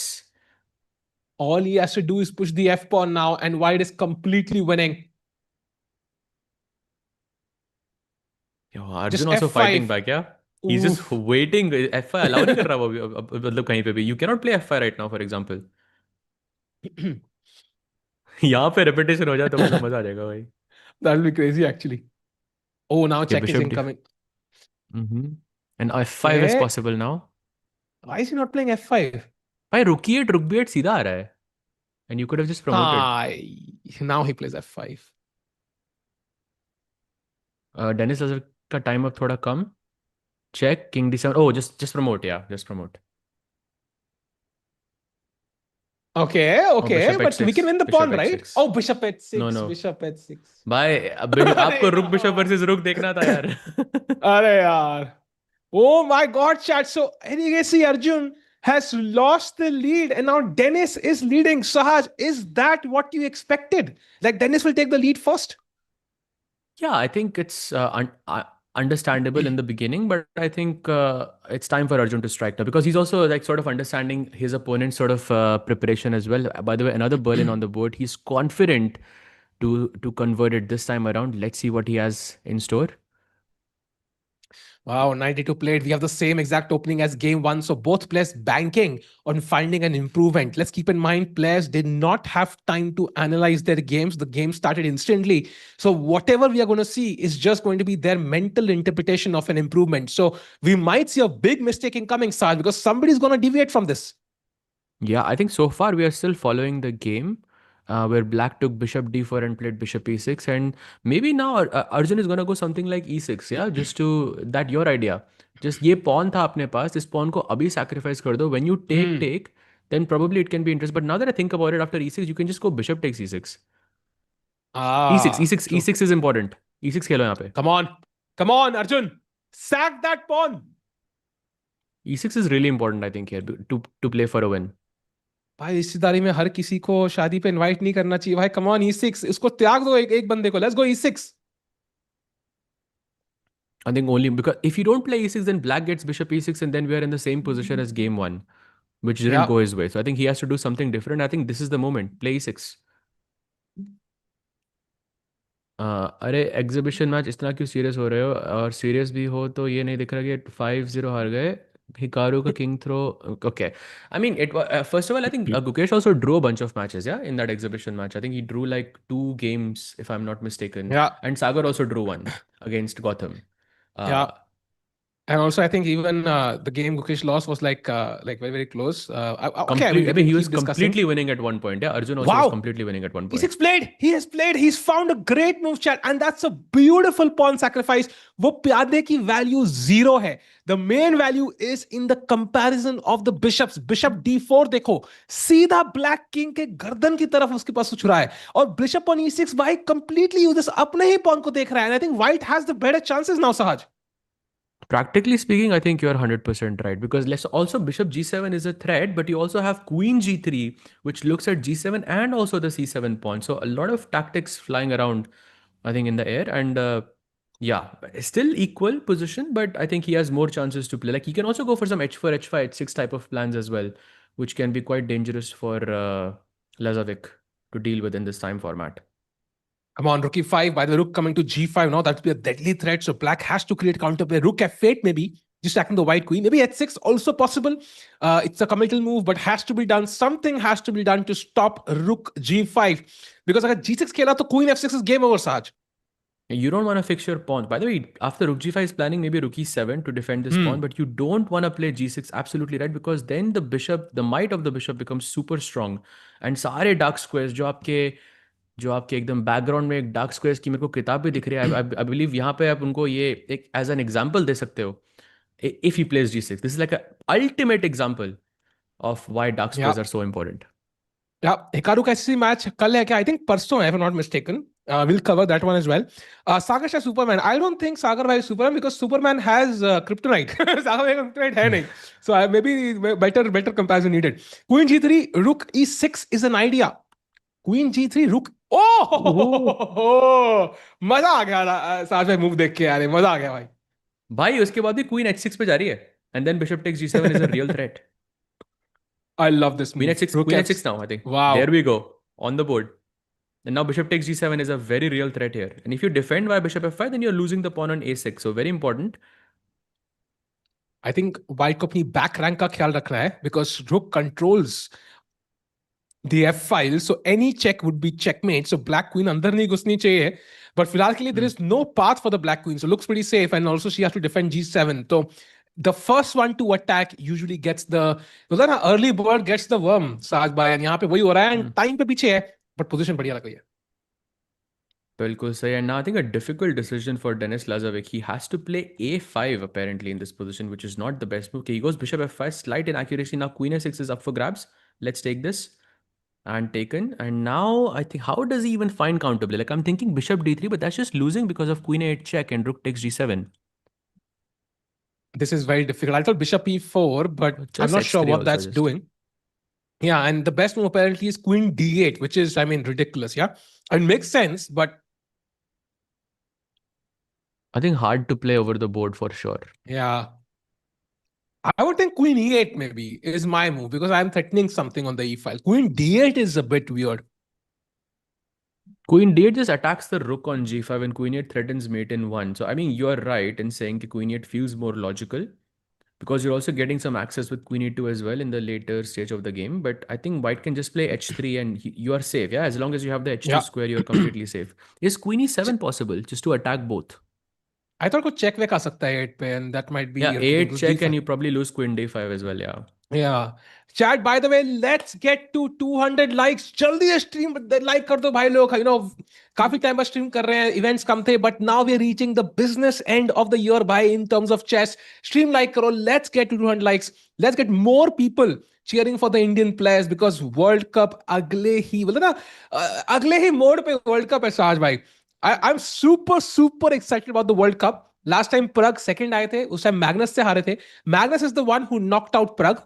All he has to do is push the f pawn now, and white is completely winning. Yo, Just Arjun also f5. fighting back, yeah? He's just waiting. f5 allow नहीं कर रहा वो अभी मतलब कहीं पे भी. You cannot play f5 right now, for example. यहाँ पे repetition हो जाए तो मतलब मजा आ जाएगा भाई. That will be crazy actually. Oh, now Okay, check is bishop incoming. And f5 is Okay. possible now. Why is he not playing f5? भाई rook e8, rook b8 सीधा आ रहा है. And you could have just promoted. Now he plays f5. Denis Lazavik का time up थोड़ा कम. Check, king d7. Oh, just promote, yeah. Just promote. Okay, bishop but we h6, can win the bishop pawn, right? h6. Oh, bishop h6, No. bishop h6. भाई आपको rook bishop versus rook देखना था यार. अरे यार. Oh my God, chat. So Erigaisi Arjun has lost the lead and now Dennis is leading. Sahaj, is that what you expected? Like Dennis will take the lead first? Yeah, I think it's understandable in the beginning, but I think it's time for Arjun to strike now because he's also like sort of understanding his opponent's sort of preparation as well. By the way, another Berlin on the board. He's confident to convert it this time around. Let's see what he has in store. Wow, 92 played. We have the same exact opening as game one. So both players banking on finding an improvement. Let's keep in mind, players did not have time to analyze their games. The game started instantly. So whatever we are going to see is just going to be their mental interpretation of an improvement. So we might see a big mistake incoming, Saj, because somebody's going to deviate from this. Yeah, I think so far we are still following the game. Where black took bishop d4 and played bishop e6, and maybe now Arjun is gonna go something like e6, yeah, just to that your idea. Just ये pawn था अपने पास, this pawn को अभी sacrifice कर दो. When you take, then probably it can be interesting. But now that I think about it, after e6, you can just go bishop takes e6. E6 is important. E6 खेलो यहाँ पे. Come on, Arjun, sack that pawn. E6 is really important, I think, here to play for a win. भाई रिश्तेदारी में हर किसी को शादी पे invite नहीं करना चाहिए भाई. कम ऑन E6, इसको त्याग दो एक एक बंदे को. Let's go E6. I think only because if you don't play e6, then black gets bishop e6, and then we are in the same position as game one, which didn't Yeah. go his way. So I think he has to do something different. I think this is the moment. Play e6. अरे exhibition match इतना क्यों serious हो रहे हो? और serious भी हो तो ये नहीं दिख रहा कि 5-0 हार गए. Hikaru का king throw. Okay. I mean, first of all, I think Gukesh also drew a bunch of matches, yeah, in that exhibition match. I think he drew like 2 games, if I'm not mistaken. Yeah. And Sagar also drew one against Gotham. Yeah. And also, I think even the game Gukesh lost was like very, very close. Okay, I mean, we can he was keep discussing. completely winning at one point. Yeah, Arjun also Wow. was completely winning at one point. E6 played. He has played. He's found a great move, chat, and that's a beautiful pawn sacrifice. वो प्यादे की value 0 है. The main value is in the comparison of the bishops. Bishop D4 देखो, सीधा black king के गर्दन की तरफ उसके पास उछ रहा है. और bishop on E6 भाई completely uses अपने ही pawn को देख रहा है. And I think white has the better chances now, Sahaj. Practically speaking, I think you're 100% right, because let's also bishop g7 is a threat, but you also have queen g3, which looks at g7 and also the c7 pawn. So a lot of tactics flying around, I think, in the air. And yeah, still equal position, but I think he has more chances to play. Like he can also go for some h4, h5, h6 type of plans as well, which can be quite dangerous for Lazavik to deal with in this time format. Come on, rook e5. By the way, rook coming to g5 now, that would be a deadly threat. So black has to create counterplay. Rook f8 maybe, just attacking the white queen. Maybe h6 also possible. It's a committal move, but has to be done. Something has to be done to stop rook g5. Because if g6 खेला तो queen f6 is game over, Saj. You don't want to fix your pawn. By the way, after rook g5 is planning maybe rook e7 to defend this pawn, but you don't want to play g6. Absolutely right, because then the bishop, the might of the bishop becomes super strong. And सारे dark squares जो आपके एकदम background में एक dark squares की मेरे को किताब भी दिख रही है. आई बिलीव यहाँ पे आप उनको ये एक एज एन एग्जांपल दे सकते हो. If he plays g6, this is like a ultimate example of why dark squares are so important. Yeah, Hikaru का ऐसी मैच कल है क्या? I think परसों है, if I'm not mistaken. We'll cover that one as well. Sagar Shah Superman. I don't think Sagar Bhai is Superman because Superman has kryptonite. Sagar Bhai kryptonite है नहीं. So maybe better comparison needed. Queen g3, rook e6 is an idea. Queen g3, rook. Oh! मजा आ गया साज भाई move देख के यार, मजा आ गया भाई. भाई उसके बाद भी क्वीन h6 पे जा रही है, and then bishop takes g7 is a real threat. I love this move. Queen h6 now, I think. Wow. There we go. On the board. And now bishop takes g7 is a very real threat here. And if you defend by bishop f5, then you're losing the pawn on a6. So very important. I think white को अपनी back rank का ख्याल रखना है because rook controls the f file. So any check would be checkmate. So black queen अंदर नहीं घुसनी चाहिए. But फिलहाल के लिए there is no path for the black queen. So looks pretty safe. And also she has to defend g7. So the first one to attack usually gets the early bird gets the worm. साज भाई यहाँ पे वही हो रहा है. And time पे पीछे है. But position बढ़िया लग रही है. बिल्कुल सही. And now I think a difficult decision for Denis Lazavik. He has to play a5 apparently in this position, which is not the best move. Okay, he goes bishop f5, slight inaccuracy. Now queen a6 is up for grabs. Let's take this. And taken. And now I think, how does he even find counterplay? Like I'm thinking bishop d3, but that's just losing because of queen a8 check and rook takes g7. This is very difficult. I thought bishop e4, but Just I'm not sure h3 what also that's just. doing. Yeah, and the best move apparently is queen d8, which is, I mean, ridiculous. Yeah, it makes sense, but I think hard to play over the board for sure. yeah. I would think queen e8 maybe is my move because I'm threatening something on the e file. Queen d8 is a bit weird. Queen d8 just attacks the rook on g5 and queen 8 threatens mate in 1. So I mean, you're right in saying that queen 8 feels more logical because you're also getting some access with queen e2 as well in the later stage of the game. But I think white can just play h3 and you are safe. Yeah, as long as you have the h2 square, you're completely safe. Is queen e7 possible just to attack both? I thought could check आ सकता है 8 पे, and that might be Yeah, 8 check and you probably lose queen d5 as well. Yeah. Yeah. Chat, by the way, let's get to 200 likes. जल्दी stream like कर दो भाई लोग. You know, काफी time बाद stream कर रहे हैं. Events कम थे, but now we're reaching the business end of the year by in terms of chess. Stream like करो. Let's get to 200 likes. Let's get more people cheering for the Indian players because World Cup अगले ही बोलते ना अगले ही mode पे World Cup है साज भाई. I'm super excited about the World Cup. Last time Prague second आए थे, उस time Magnus से हारे थे. Magnus is the one who knocked out Prague.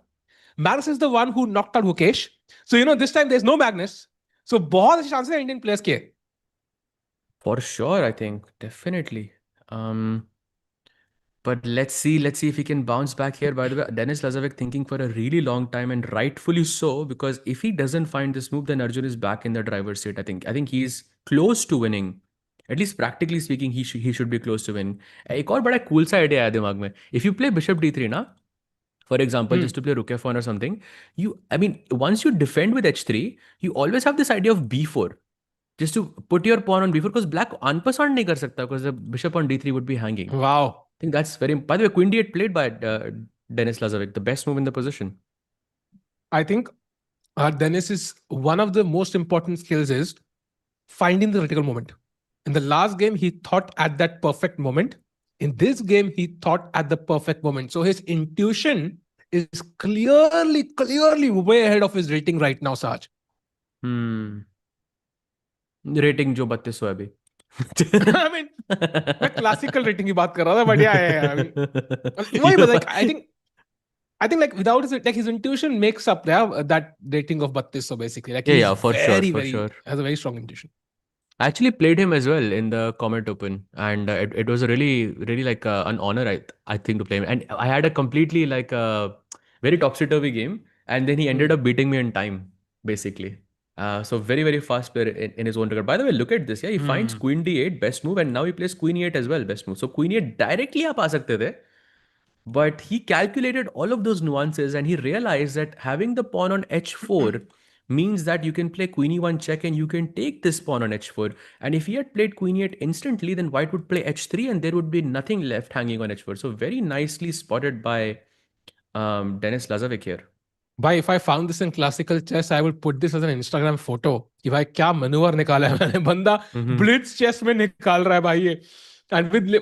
Magnus is the one who knocked out Mukesh. So, this time there's no Magnus. So, बहुत अच्छे chances हैं Indian players के. For sure, I think. Definitely. But let's see if he can bounce back here. By the way, Denis Lazavik thinking for a really long time, and rightfully so, because if he doesn't find this move, then Arjun is back in the driver's seat. I think he's close to winning. At least practically speaking, he should be close to winning. एक और बड़ा cool सा idea आया दिमाग में. If you play Bishop D3 ना, for example, just to play Rook F1 or something, once you defend with H3, you always have this idea of B4. Just to put your pawn on B4, because black unpassant नहीं कर सकता, because the bishop on D3 would be hanging. Wow. I think that's very... By the way, Queen D8 played by Denis Lazavik, the best move in the position. I think Denis is one of the most important skills is finding the critical moment. In the last game, he thought at that perfect moment. In this game, he thought at the perfect moment. So his intuition is clearly way ahead of his rating right now, Saj. Rating जो 3200 है अभी. I mean, मैं classical rating की बात कर रहा था, बढ़िया है. I mean, I think like without his intuition makes up that rating of 3200 basically. Like Yeah, for sure. Has a very strong intuition. I actually played him as well in the Comet Open, and it was a really like an honor, I think, to play him. And I had a completely like a very topsy-turvy game, and then he ended up beating me in time, basically. So very fast player in his own regard. By the way, look at this. Yeah, he finds Queen D8, best move, and now he plays Queen E8 as well, best move. So Queen E8 directly आप आ सकते थे, but he calculated all of those nuances, and he realized that having the pawn on H4 means that you can play Queen E1 check, and you can take this pawn on H4. And if he had played Queen E8 instantly, then White would play H3, and there would be nothing left hanging on H4. So very nicely spotted by Denis Lazavik here. Bhai, if I found this in classical chess, I would put this as an Instagram photo. कि भाई क्या maneuver निकाला है मैंने, बंदा blitz chess में निकाल रहा है भाई ये. And with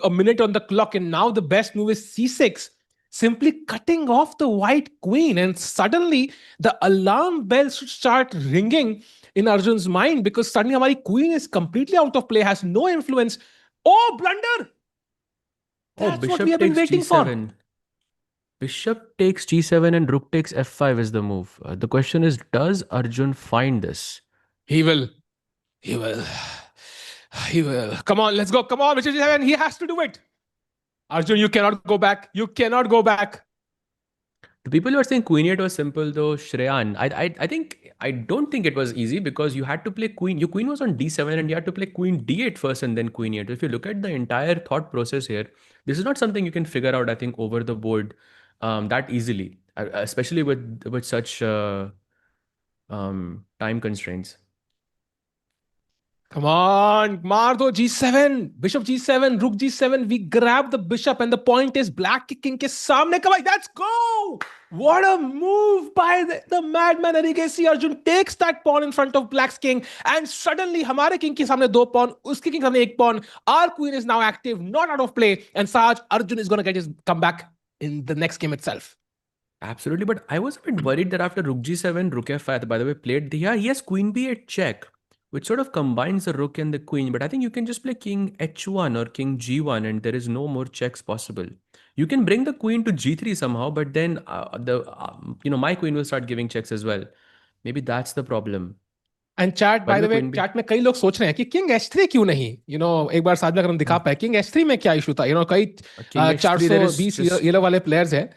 a minute on the clock, and now the best move is C6, simply cutting off the white queen, and suddenly the alarm bell should start ringing in Arjun's mind, because suddenly हमारी queen is completely out of play, has no influence. Oh, blunder! That's what we have been waiting for. Bishop takes G7 and Rook takes F5 is the move. The question is, does Arjun find this? He will. Come on, let's go. Come on, Bishop G7. He has to do it. Arjun, you cannot go back. The people who are saying Queen 8 was simple, though, Shreyan, I don't think it was easy, because you had to play Queen. Your Queen was on D7, and you had to play Queen D8 first and then Queen 8. If you look at the entire thought process here, this is not something you can figure out, I think, over the board that easily, especially with such time constraints. Come on, Mardo G7, Bishop G7, Rook G7. We grab the bishop, and the point is black king ke samne. Come on, let's go! What a move by the madman Erigaisi. Arjun takes that pawn in front of black's king, and suddenly हमारे king के सामने दो pawn, उसके king के सामने एक pawn. Our queen is now active, not out of play, and Saj, Arjun is going to get his comeback in the next game itself. Absolutely, but I was a bit worried that after Rook G7, Rook F5, by the way, played he has Queen B8 check, which sort of combines the rook and the queen. But I think you can just play King H1 or King G1, and there is no more checks possible. You can bring the queen to G3 somehow, but then my queen will start giving checks as well. Maybe that's the problem. And chat, by the way, chat में कई लोग सोच रहे हैं कि King H3 क्यों नहीं? एक बार साथ में अगर हम दिखा पाए King H3 में क्या इशू था? कई 420 ये वाले players हैं.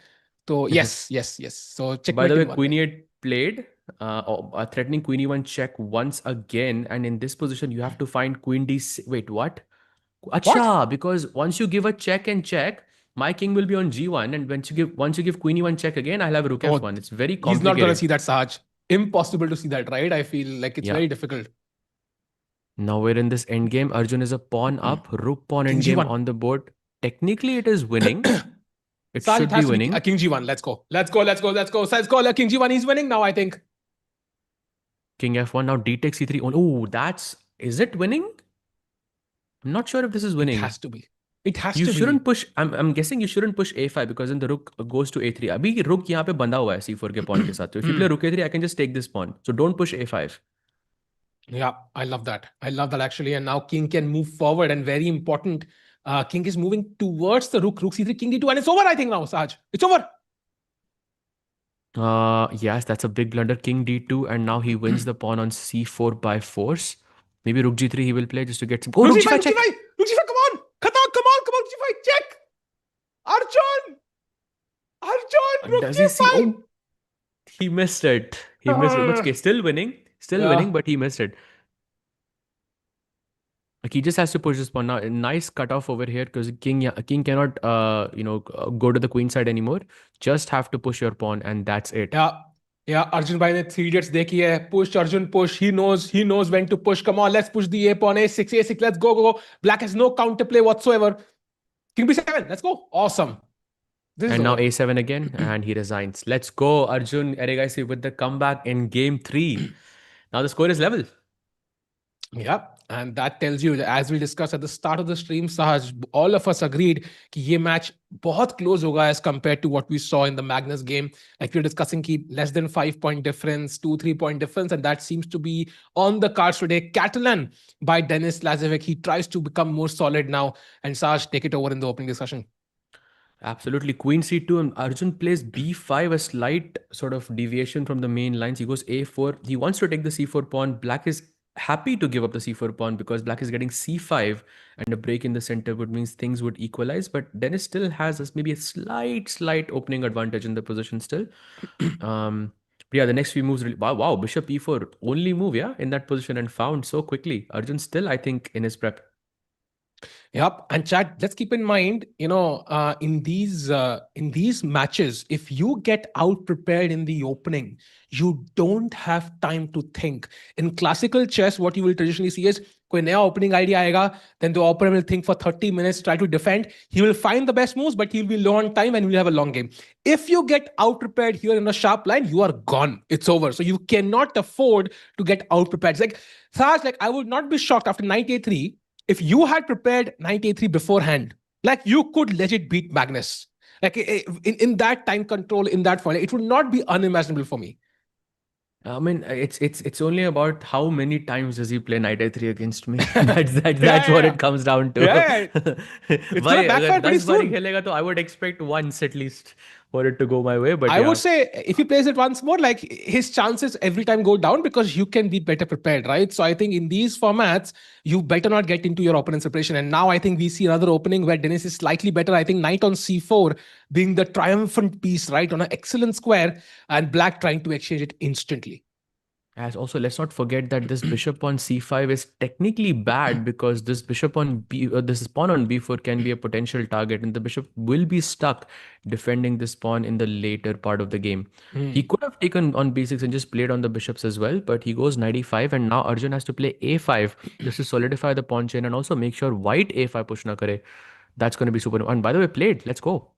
तो yes. So check. By the way, Queen E8 played. Threatening Queen E1 check once again, and in this position you have to find Queen D. Wait, what? Acha, because once you give a check and check, my king will be on G1, and once you give Queen E1 check again, I'll have Rook F1. It's very complicated. He's not going to see that, Saj. Impossible to see that, right? I feel like it's very difficult. Now we're in this end game. Arjun is a pawn up, Rook pawn end game on the board. Technically, it is winning. It should be winning. King G1. Let's go. King G1. He's winning now, I think. King F1, now D takes C3. Oh, is it winning? I'm not sure if this is winning. It has to be. You shouldn't push. I'm guessing you shouldn't push A5, because then the rook goes to A3. Abhi rook यहाँ पे बंधा हुआ है C4 के pawn के साथ. So if you play rook A3, I can just take this pawn. So don't push A5. Yeah, I love that actually. And now king can move forward, and very important, king is moving towards the rook C3, King D2, and it's over, I think now, Saj. It's over. Yes, that's a big blunder. King d2, and now he wins the pawn on c4 by force. Maybe rook g3 he will play just to get some. Oh, Rook rook g5, g5 rook check. g5, rook g5, come on! Come on, rook g5, check! Arjun! Rook Does he see? g5! Oh, he missed it. He missed it. But okay, still winning. Still Yeah. winning, but he missed it. Like he just has to push this pawn now. A nice cutoff over here because king cannot go to the queen side anymore. Just have to push your pawn, and that's it. Yeah, Arjun bhai ne 3 idiots dekhi hai. Push, Arjun, push. He knows when to push. Come on, let's push the A pawn. A6, let's go. Black has no counterplay whatsoever. King B7, let's go. Awesome. This is And now over. a7 again, and he resigns. Let's go, Arjun Erigaisi with the comeback in game 3. Now the score is level. Yeah, and that tells you, as we discussed at the start of the stream, Sahaj, all of us agreed कि ये match बहुत close होगा as compared to what we saw in the Magnus game. Like we were discussing, कि less than 5-point difference, 2-3 point difference, and that seems to be on the cards today. Catalan by Denis Lazavik. He tries to become more solid now, and Sahaj, take it over in the opening discussion. Absolutely. Queen c2, and Arjun plays b5, a slight sort of deviation from the main lines. He goes a4. He wants to take the c4 pawn. Black is happy to give up the c4 pawn because Black is getting c5, and a break in the center would means things would equalize. But Dennis still has maybe a slight opening advantage in the position still. But yeah, the next few moves really, wow, bishop e4, only move, yeah, in that position and found so quickly. Arjun still, I think, in his prep. Yep, and Chad, let's keep in mind, in these matches, if you get out prepared in the opening, you don't have time to think. In classical chess, what you will traditionally see is कोई नया opening idea आएगा, then the opponent will think for 30 minutes, try to defend. He will find the best moves, but he'll be low on time and we'll have a long game. If you get out prepared here in a sharp line, you are gone. It's over. So you cannot afford to get out prepared. It's like, Saj, like I would not be shocked after knight a3 if you had prepared knight a3 beforehand. Like you could legit beat Magnus. Like in that time control, in that format, it would not be unimaginable for me. I mean, it's only about how many times does he play knight a3 against me. That's what it comes down to. Yeah. It's gonna backfire pretty soon. खेलेगा तो I would expect once at least for it to go my way. But I would say if he plays it once more, like his chances every time go down because you can be better prepared, right? So I think in these formats, you better not get into your opponent's preparation. And now I think we see another opening where Denis is slightly better. I think knight on c4 being the triumphant piece, right? On an excellent square, and Black trying to exchange it instantly. As also, let's not forget that this bishop on c5 is technically bad because this bishop on this pawn on b4 can be a potential target, and the bishop will be stuck defending this pawn in the later part of the game. He could have taken on b6 and just played on the bishops as well, but he goes knight e5, and now Arjun has to play a5 just to solidify the pawn chain and also make sure white a5 push na kare. That's going to be super. And by the way, played. Let's go.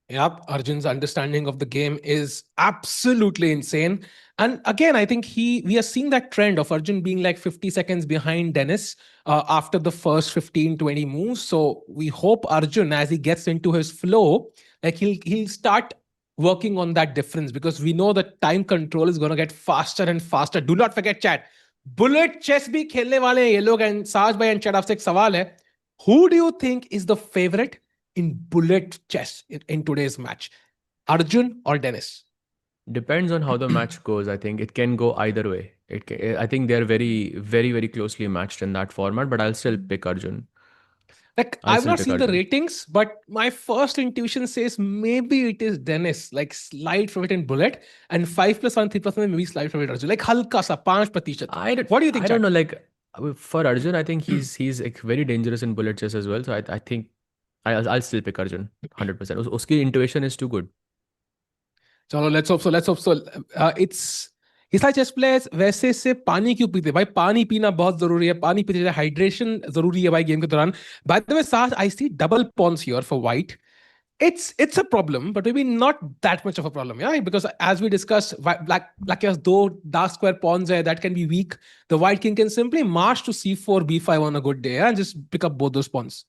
Yep, Arjun's understanding of the game is absolutely insane. And again, I think we are seeing that trend of Arjun being like 50 seconds behind Denis after the first 15-20 moves. So we hope Arjun, as he gets into his flow, like he'll start working on that difference, because we know that time control is going to get faster and faster. Do not forget, chat, bullet chess bhi khelne wale hain ye log. And Saj bhai and chat, aapse ek sawal hai. Who do you think is the favorite in bullet chess in today's match? Arjun or Denis? Depends on how the match goes. I think it can go either way. I think they're very closely matched in that format, but I'll still pick Arjun. Like I'll I've still not pick seen the Arjun. ratings, but my first intuition says maybe it is Denis, like slight favorite in bullet, and 5+1, 3+1 maybe slight favorite Arjun, like halka sa 5%. What do you think? I don't know. Like for Arjun, I think he's like very dangerous in bullet chess as well. So I think I'll still pick Arjun 100%. Uski intuition is too good. चलो let's hope so. It's like chess players वैसे से पानी क्यों पीते भाई? पानी पीना बहुत जरूरी है. पानी पीते जाए, हाइड्रेशन जरूरी है भाई गेम के दौरान. By the way, Saj, I see double pawns here for white. It's a problem, but maybe not that much of a problem, yeah? Because as we discussed, black has two dark square pawns there that can be weak. The white king can simply march to c4, b5 on a good day, and just pick up both those pawns.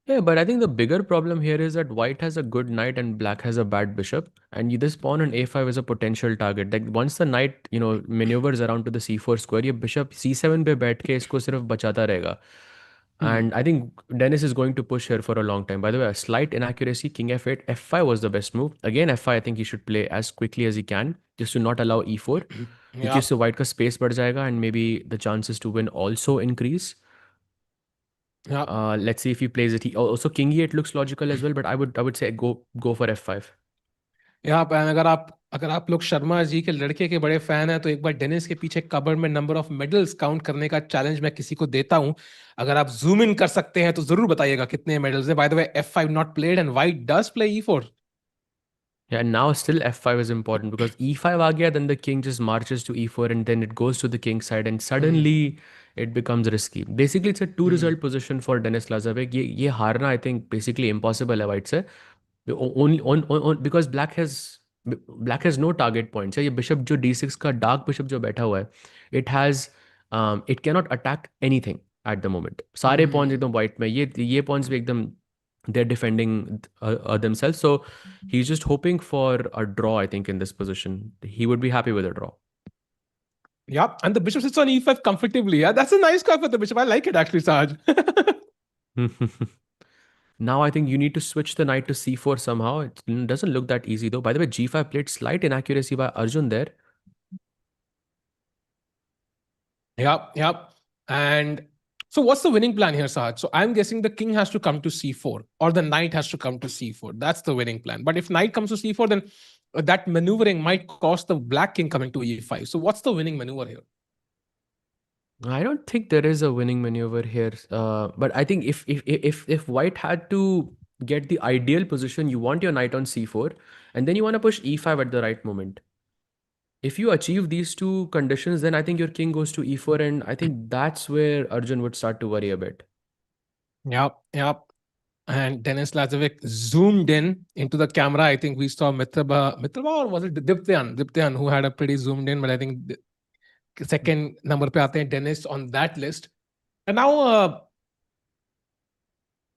Yeah, but I think the bigger problem here is that white has a good knight and black has a bad bishop, and this pawn on a5 is a potential target. Like once the knight maneuvers around to the c4 square, ये bishop c7 पे बैठ के इसको सिर्फ बचाता रहेगा. And I think Dennis is going to push here for a long time. By the way, a slight inaccuracy, king f8, f5 was the best move. Again, f5, I think he should play as quickly as he can, just to not allow e4. Because so white ka space बढ़ जाएगा, and maybe the chances to win also increase. Let's see if he plays it. He also king e8 looks logical as well, but I would say go for f5. अगर आप लोग शर्मा जी के लड़के के बड़े fan हैं तो एक बार डेनिस के पीछे कबर्ड में नंबर ऑफ मेडल्स काउंट करने का चैलेंज मैं किसी को देता हूं. अगर आप जूम इन कर सकते हैं तो जरूर बताइएगा कितने मेडल्स हैं. Bye the way f5 not played and white does play e4. Yeah, now still f5 is important because e5 aa gaya, then the king just marches to e4 and then it goes to the king side and suddenly it becomes risky. Basically, it's a two result position for Denis Lazavik. ये हारना I think basically impossible है white से. Only on because black has no target points. ये bishop जो d6 का dark bishop जो बैठा हुआ है, it cannot attack anything at the moment. सारे pawns एकदम white में, ये pawns भी एकदम they're defending themselves. So he's just hoping for a draw, I think, in this position. He would be happy with a draw. Yeah, and the bishop sits on e5 comfortably. Yeah, that's a nice card for the bishop. I like it actually, Saj. Now I think you need to switch the knight to c4 somehow. It doesn't look that easy though. By the way, g5 played, slight inaccuracy by Arjun there. Yeah. And so what's the winning plan here, Saj? So I'm guessing the king has to come to c4 or the knight has to come to c4. That's the winning plan. But if knight comes to c4, then that maneuvering might cost the black king coming to e5. So what's the winning maneuver here? I don't think there is a winning maneuver here. But I think if white had to get the ideal position, you want your knight on c4 and then you want to push e5 at the right moment. If you achieve these two conditions, then I think your king goes to e4, and I think that's where Arjun would start to worry a bit. Yep. And Denis Lazavik zoomed into the camera. I think we saw Mitraba or was it Diptyan who had a pretty zoomed in, but I think the second number pe aate hain Denis on that list. And now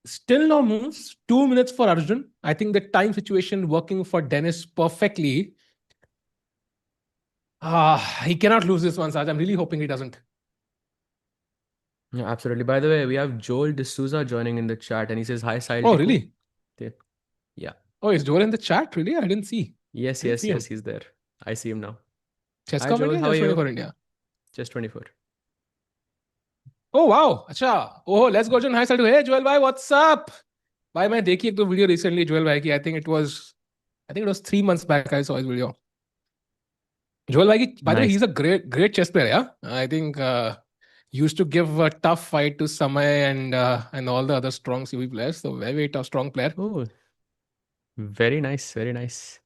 still no moves, 2 minutes for Arjun. I think the time situation working for Denis perfectly. He cannot lose this one, Saj. I'm really hoping he doesn't. Yeah, absolutely. By the way, we have Joel D'Souza joining in the chat, and he says, "Hi, Sahil." Oh, really? Yeah. Oh, is Joel in the chat? Really? I didn't see. Yes, he's there. I see him now. Chesscom Joel, India, how are you? for India. Just 24. Oh, wow. Acha. Oh, let's go, Arjun. Hi, Sadu. Hey, Joel bhai, what's up? Bhai, I देखी एक दो video recently, Joel bhai की. I think it was 3 months back I saw his video. Joel bhai, by the way, he's a great chess player, yeah? I think used to give a tough fight to Samay and all the other strong CV players. So very tough, strong player. Oh, very nice, very nice.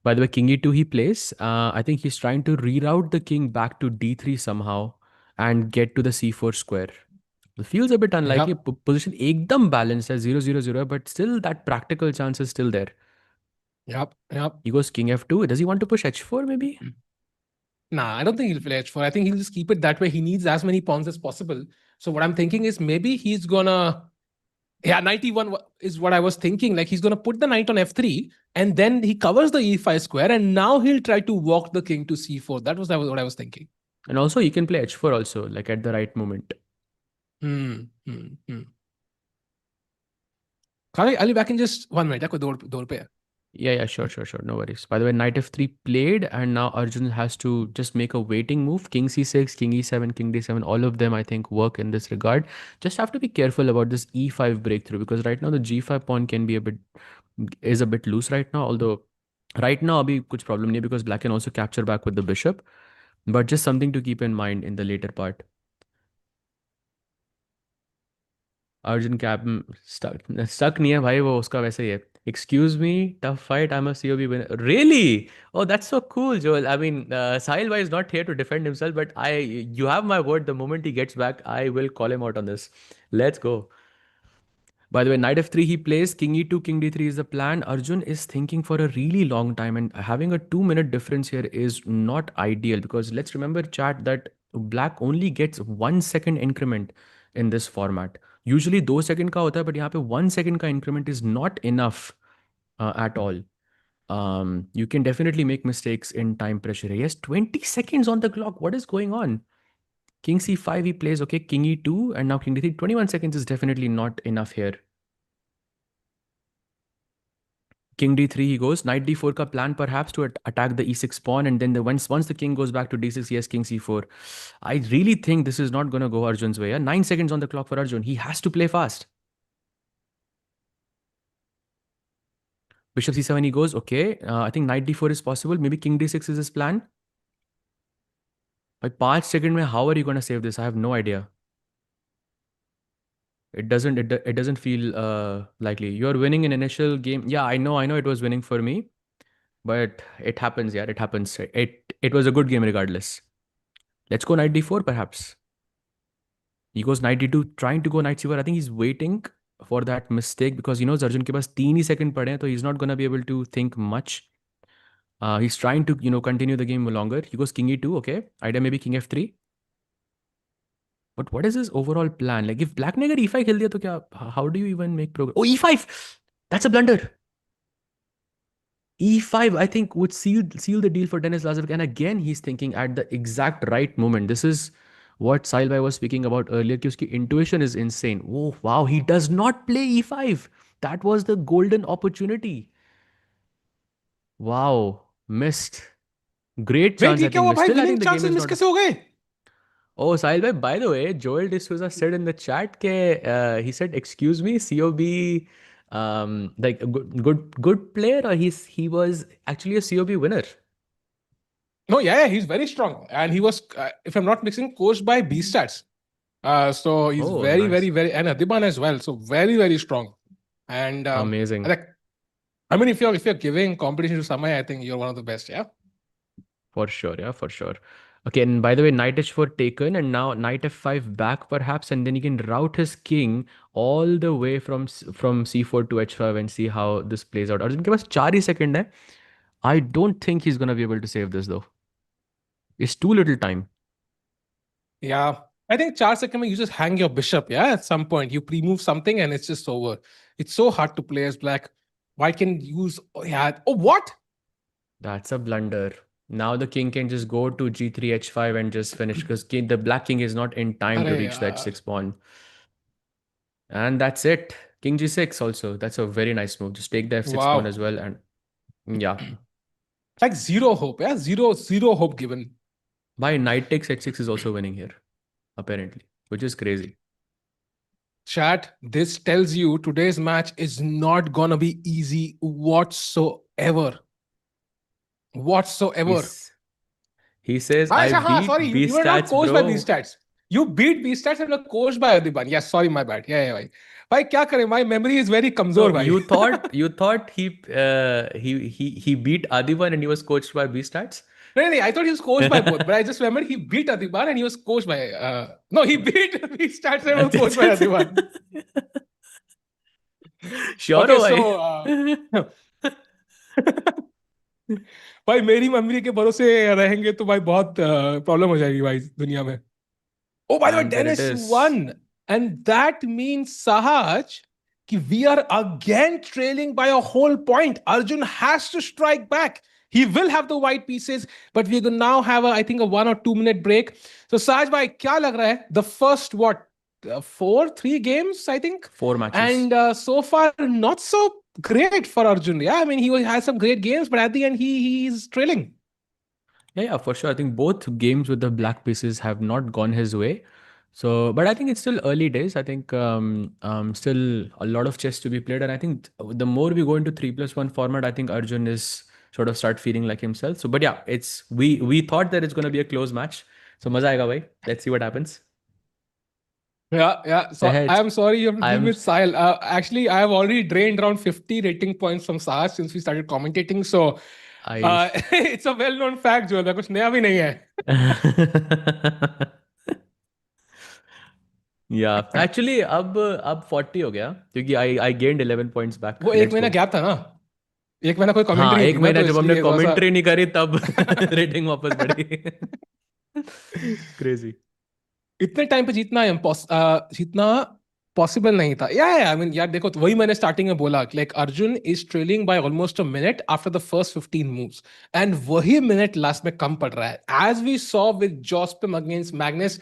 By the way, king e2 he plays. I think he's trying to reroute the king back to d3 somehow and get to the c4 square. It feels a bit unlikely. Position ekdam balanced as 0-0-0, but still that practical chance is still there. Yep. He goes king f2. Does he want to push h4 maybe? Nah, I don't think he'll play h4. I think he'll just keep it that way. He needs as many pawns as possible. So what I'm thinking is maybe he's gonna... Yeah, knight e1 is what I was thinking. Like he's gonna put the knight on f3 and then he covers the e5 square and now he'll try to walk the king to c4. That was what I was thinking. And also he can play h4 also, like at the right moment. I'll be back in just 1 minute. Yeah, sure. No worries. By the way, knight f3 played, and now Arjun has to just make a waiting move. King c6, king e7, king d7, all of them I think work in this regard. Just have to be careful about this e5 breakthrough because right now the g5 pawn can be a bit loose right now. Although right now abhi kuch problem nahi because black can also capture back with the bishop. But just something to keep in mind in the later part. Arjun cap stuck नहीं है भाई वो उसका वैसे ही है. Excuse me, tough fight. I'm a COB winner. Really? Oh, that's so cool, Joel. I mean, Sahil bhai is not here to defend himself, but you have my word. The moment he gets back, I will call him out on this. Let's go. By the way, knight f3 he plays, king e2, king d3 is the plan. Arjun is thinking for a really long time and having a 2-minute difference here is not ideal because let's remember chat that black only gets 1 second increment in this format. Usually 2 second का होता है, but यहाँ पे 1 second का increment is not enough at all. You can definitely make mistakes in time pressure. Yes, 20 seconds on the clock. What is going on? King c5 he plays, okay, king e2 and now king d3. 21 seconds is definitely not enough here. King d3 he goes, knight d4 ka plan perhaps to attack the e6 pawn, and then once the king goes back to d6, he has king c4. I really think this is not going to go Arjun's way. 9 seconds on the clock for Arjun. He has to play fast. Bishop c7 he goes, okay. I think knight d4 is possible. Maybe king d6 is his plan. By 5 seconds, how are you going to save this? I have no idea. It doesn't feel likely. You're winning an initial game. Yeah, I know it was winning for me, but it happens. Yeah, it happens. It was a good game regardless. Let's go knight d4 perhaps. He goes knight d2, trying to go knight c4. I think he's waiting for that mistake because he knows Arjun ke paas 3 he second पड़े हैं, so he's not gonna be able to think much. He's trying to continue the game longer. He goes king e2. Okay, idea maybe king f3. But what is his overall plan? Like if black ने अगर e5 खेल दिया तो क्या? How do you even make progress? Oh, e5. That's a blunder. E5, I think, would seal the deal for Denis Lazavik. And again, he's thinking at the exact right moment. This is what Sahil Bhai was speaking about earlier. Ki uski intuition is insane. Oh, wow. He does not play E5. That was the golden opportunity. Wow. Missed. Great chance. Wait, I think. bhai, Still, I winning think the game chances is miss not. कैसे हो गए? Oh, Sahil Bhai, by the way, Joel D'Souza said in the chat he said, excuse me, COB, like a good player, or he was actually a COB winner. No, yeah, he's very strong, and he was, if I'm not mixing, coached by B-Stats. So he's very, nice. very, and Adiban as well. So very, very strong. And amazing. I mean, if you're giving competition to Samay, I think you're one of the best. Yeah. For sure, yeah, for sure. Okay, and by the way, knight h4 taken, and now knight f5 back perhaps, and then he can route his king all the way from c4 to h5 and see how this plays out. Arjun ke paas 4 he second hai. I don't think he's gonna be able to save this though. It's too little time. Yeah, I think 4 seconds you just hang your bishop. Yeah, at some point you pre-move something and it's just over. It's so hard to play as black. White can use. Oh, yeah. Oh, what? That's a blunder. Now the king can just go to g3 h5 and just finish because the black king is not in time to reach the h6 pawn. And that's it. King g6 also. That's a very nice move. Just take the f6 pawn as well, and yeah. Like zero hope. Yeah, zero hope given. By knight takes h6 is also winning here, apparently, which is crazy. Chat, this tells you today's match is not gonna be easy whatsoever. He says, I beat B you were not stats, coached bro. by B stats. You beat B stats and were coached by Adiban. Yes, sorry, my bad. Yeah, bhai. Bhai, kya kare? My memory is very kamzor, bhai. You thought he beat Adiban and he was coached by B stats? No, I thought he was coached by both, but I just remembered he beat Adiban and he was coached by. No, he beat B stats and was coached by Adiban. Sure, okay, so. भाई मेरी mummy के भरोसे रहेंगे तो भाई बहुत problem हो जाएगी भाई दुनिया में. Oh, by the way, Denis won, and that means Sahaj, we are again trailing by a whole point. Arjun has to strike back. He will have the white pieces, but we're going to now have I think a 1 or 2 minute break. So Sahaj bhai, kya lag raha hai? The first 3 games, I think. 4 matches. And so far, not so great for Arjun. Yeah, I mean, he has some great games, but at the end, he's trailing. Yeah, for sure. I think both games with the black pieces have not gone his way. So, but I think it's still early days. I think still a lot of chess to be played. And I think the more we go into 3+1 format, I think Arjun is sort of start feeling like himself. So, but yeah, we thought that it's going to be a close match. So, maza aega bhai. Let's see what happens. Yeah. So I'm sorry you have to deal with Sahil. Actually, I have already drained around 50 rating points from Sahaj since we started commentating. So it's a well-known fact, जो है कुछ नया भी नहीं है. Yeah, actually अब 40 हो गया क्योंकि I gained 11 points back. वो एक महीना गैप था ना. एक महीना कोई कमेंट्री नहीं. एक महीना जब हमने कमेंट्री नहीं करी तब रेटिंग वापस बढ़ी. Crazy. इतने टाइम पे जीतना पॉसिबल नहीं था. आई मीन यार देखो, वही मैंने स्टार्टिंग में बोला, like Arjun is trailing by almost a minute after the first 15 moves, and वही मिनट लास्ट में कम पड़ रहा है. As we saw with Jospim against Magnus,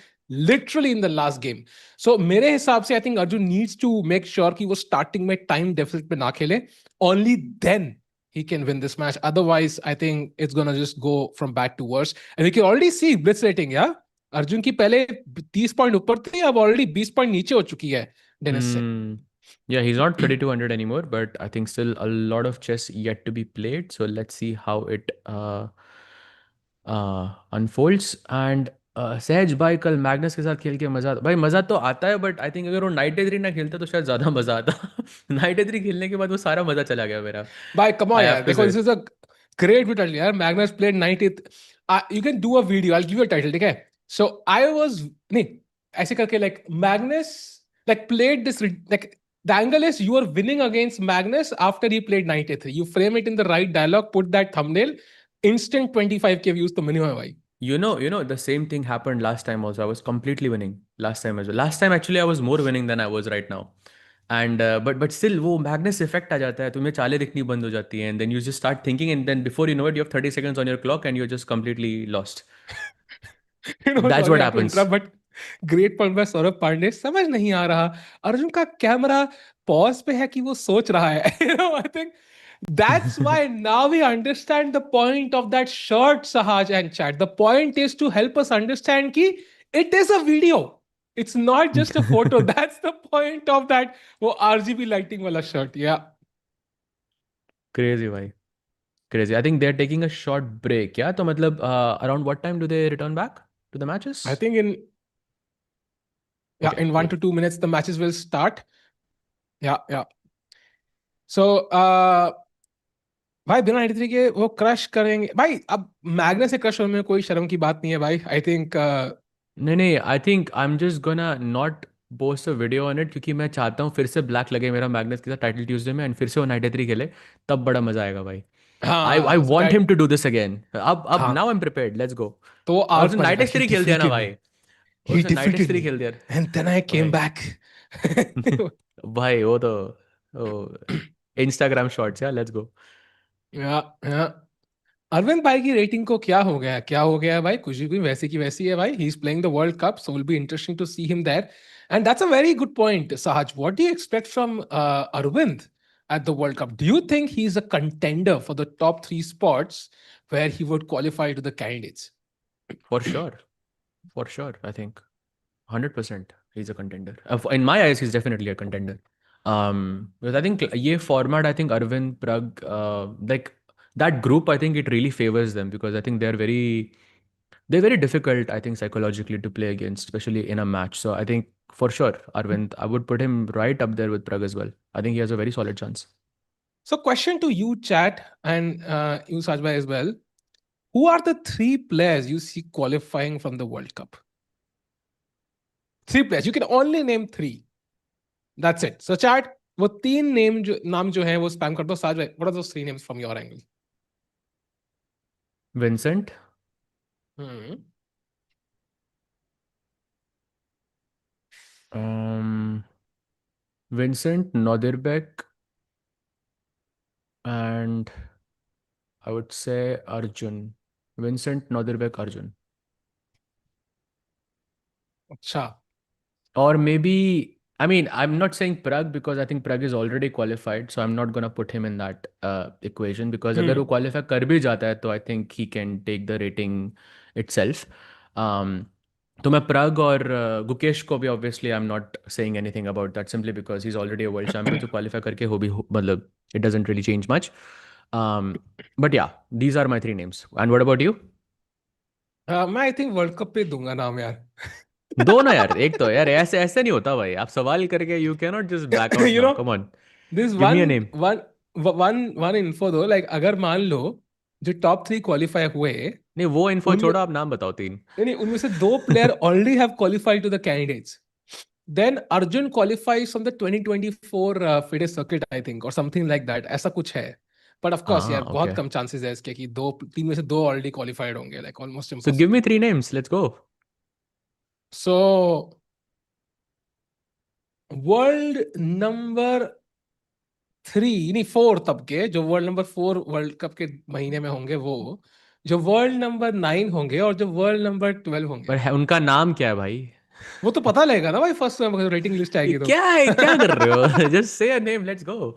literally in the last game. So मेरे हिसाब से I think Arjun needs to make sure कि वो starting में time deficit पे ना खेले. Only then he can win this match. Otherwise, I think it's gonna just go from bad to worse. And we can already see blitz rating, yeah. Arjun की पहले 30 point ऊपर थी, अब ऑलरेडी 20 पॉइंट नीचे हो चुकी है डेनिस से. Yeah, he's not 3200 anymore, but I think still a lot of chess yet to be played. So let's see how it unfolds. And सहज भाई कल मैग्नस के साथ खेल के मजा तो आता है, बट आई थिंक अगर वो नाइट ए 3 ना खेलता तो शायद ज्यादा मजा आता. नाइट ए 3 खेलने के बाद वो सारा मजा चला गया मेरा. भाई कम ऑन I यार, have to देखो say. This is a great vital यार. Magnus played 90th. You can do a video, I will give you a title, ठीक है. सो आई वाज नहीं ऐसे करके like Magnus like played this like the angle is you are winning against Magnus after he played 93. You frame it in the right dialogue, put that thumbnail, instant 25k views to minimum bhai. You know, the same thing happened last time also. I was completely winning last time as well. Last time actually I was more winning than I was right now. And but still वो Magnus effect आ जाता है, तुम्हें चालें दिखनी बंद हो जाती हैं, and then you just start thinking, and then before you know it, you have 30 seconds on your clock and you're just completely lost. You know, That's sorry, what I have to happens. interrupt, but great point by Saurabh Pandey. समझ नहीं आ रहा अर्जुन का camera pause पे है कि वो सोच रहा है. You know, I think that's why now we understand the point of that shirt, Sahaj and chat. The point is to help us understand कि it is a video. It's not just a photo. That's the point of that वो RGB lighting वाला shirt. Yeah. Crazy भाई. Crazy. I think they're taking a short break. Yeah, तो मतलब around what time do they return back to the matches? I think in Okay, in 1 to 2 minutes the matches will start. Yeah. So भाई बिना 93 के वो crush करेंगे भाई. अब Magnus से क्रश होने में कोई शर्म की बात नहीं है भाई. आई थिंक नहीं, I think I am just gonna not post a video on it, क्योंकि मैं चाहता हूँ फिर से ब्लैक लगे मेरा मैग्नस के साथ टाइटल ट्यूसडे में, एंड फिर से वो 93 खेले, तब बड़ा मजा आएगा भाई. I want him to do this again. अब now I am prepared. Let's go. तो और उसने 93 खेल दिया ना भाई. He उसने defeated 93 me. खेल दिया And then I came back. भाई. वो तो इंस्टाग्राम शॉट्स. या लेट्स गो. या अरविंद भाई की रेटिंग को क्या हो गया है भाई. कुछ भी वैसे की वैसी है भाई. He is playing the world cup, so will be interesting to see him there. And that's a very good point, Sahaj. What do you expect from Arvind at the World Cup? Do you think he's a contender for the top 3 spots where he would qualify to the candidates? For sure, I think 100% he's a contender. In my eyes, he's definitely a contender. Because I think ये format, I think Arvind, Prag, like that group, I think it really favors them, because I think they're very difficult, I think, psychologically to play against, especially in a match. So I think for sure, Arvind, I would put him right up there with Prag as well. I think he has a very solid chance. So question to you, chat, and you, Sajbhai, as well. Who are the 3 players you see qualifying from the World Cup? 3 players. You can only name 3. That's it. So chat, वो 3 नाम जो हैं वो spam कर दो. Sajbhai, what are those 3 names from your angle? Vincent. Vincent, Nodirbek, and I would say Arjun. Vincent, Nodirbek, Arjun. अच्छा. Or maybe, I mean, I'm not saying Prag, because I think Prag is already qualified, so I'm not gonna put him in that equation, because अगर वो qualify कर भी जाता है, तो I think he can take the rating itself. तो मैं Prag और गुकेश को भी, obviously I'm not saying anything about that, simply because he's already a world champion, तो qualify करके मतलब it doesn't really change much. But yeah, these are my 3 names. And what about you? मैं I think world cup पे दूंगा नाम यार. दो ना यार, एक तो यार, ऐसे नहीं होता भाई. आप सवाल करके you cannot just back out now. Come on. This Give me a name. one info though, like अगर मान लो जो टॉप 3 क्वालिफाई हुए, नहीं वो इन्फो छोड़ो, आप नाम बताओ 3. नहीं उनमें से 2 player already have qualified to the candidates. Then Arjun qualifies from the 2024 FIDE circuit, I think, or something like that. ऐसा कुछ है. But of course, यार बहुत कम chances है इसके कि 3 में से 2 already qualified होंगे, like almost impossible. So give me 3 names. Let's go. So world number 3 नहीं 4 तब के, जो वर्ल्ड नंबर 4 वर्ल्ड कप के महीने में होंगे, वो जो वर्ल्ड नंबर 9 होंगे और जो वर्ल्ड नंबर 12 होंगे. पर उनका नाम क्या है भाई? वो तो पता लगेगा ना भाई फर्स्ट में रेटिंग लिस्ट ये आएगी तो। क्या कर रहे हो? Just say a name, let's go.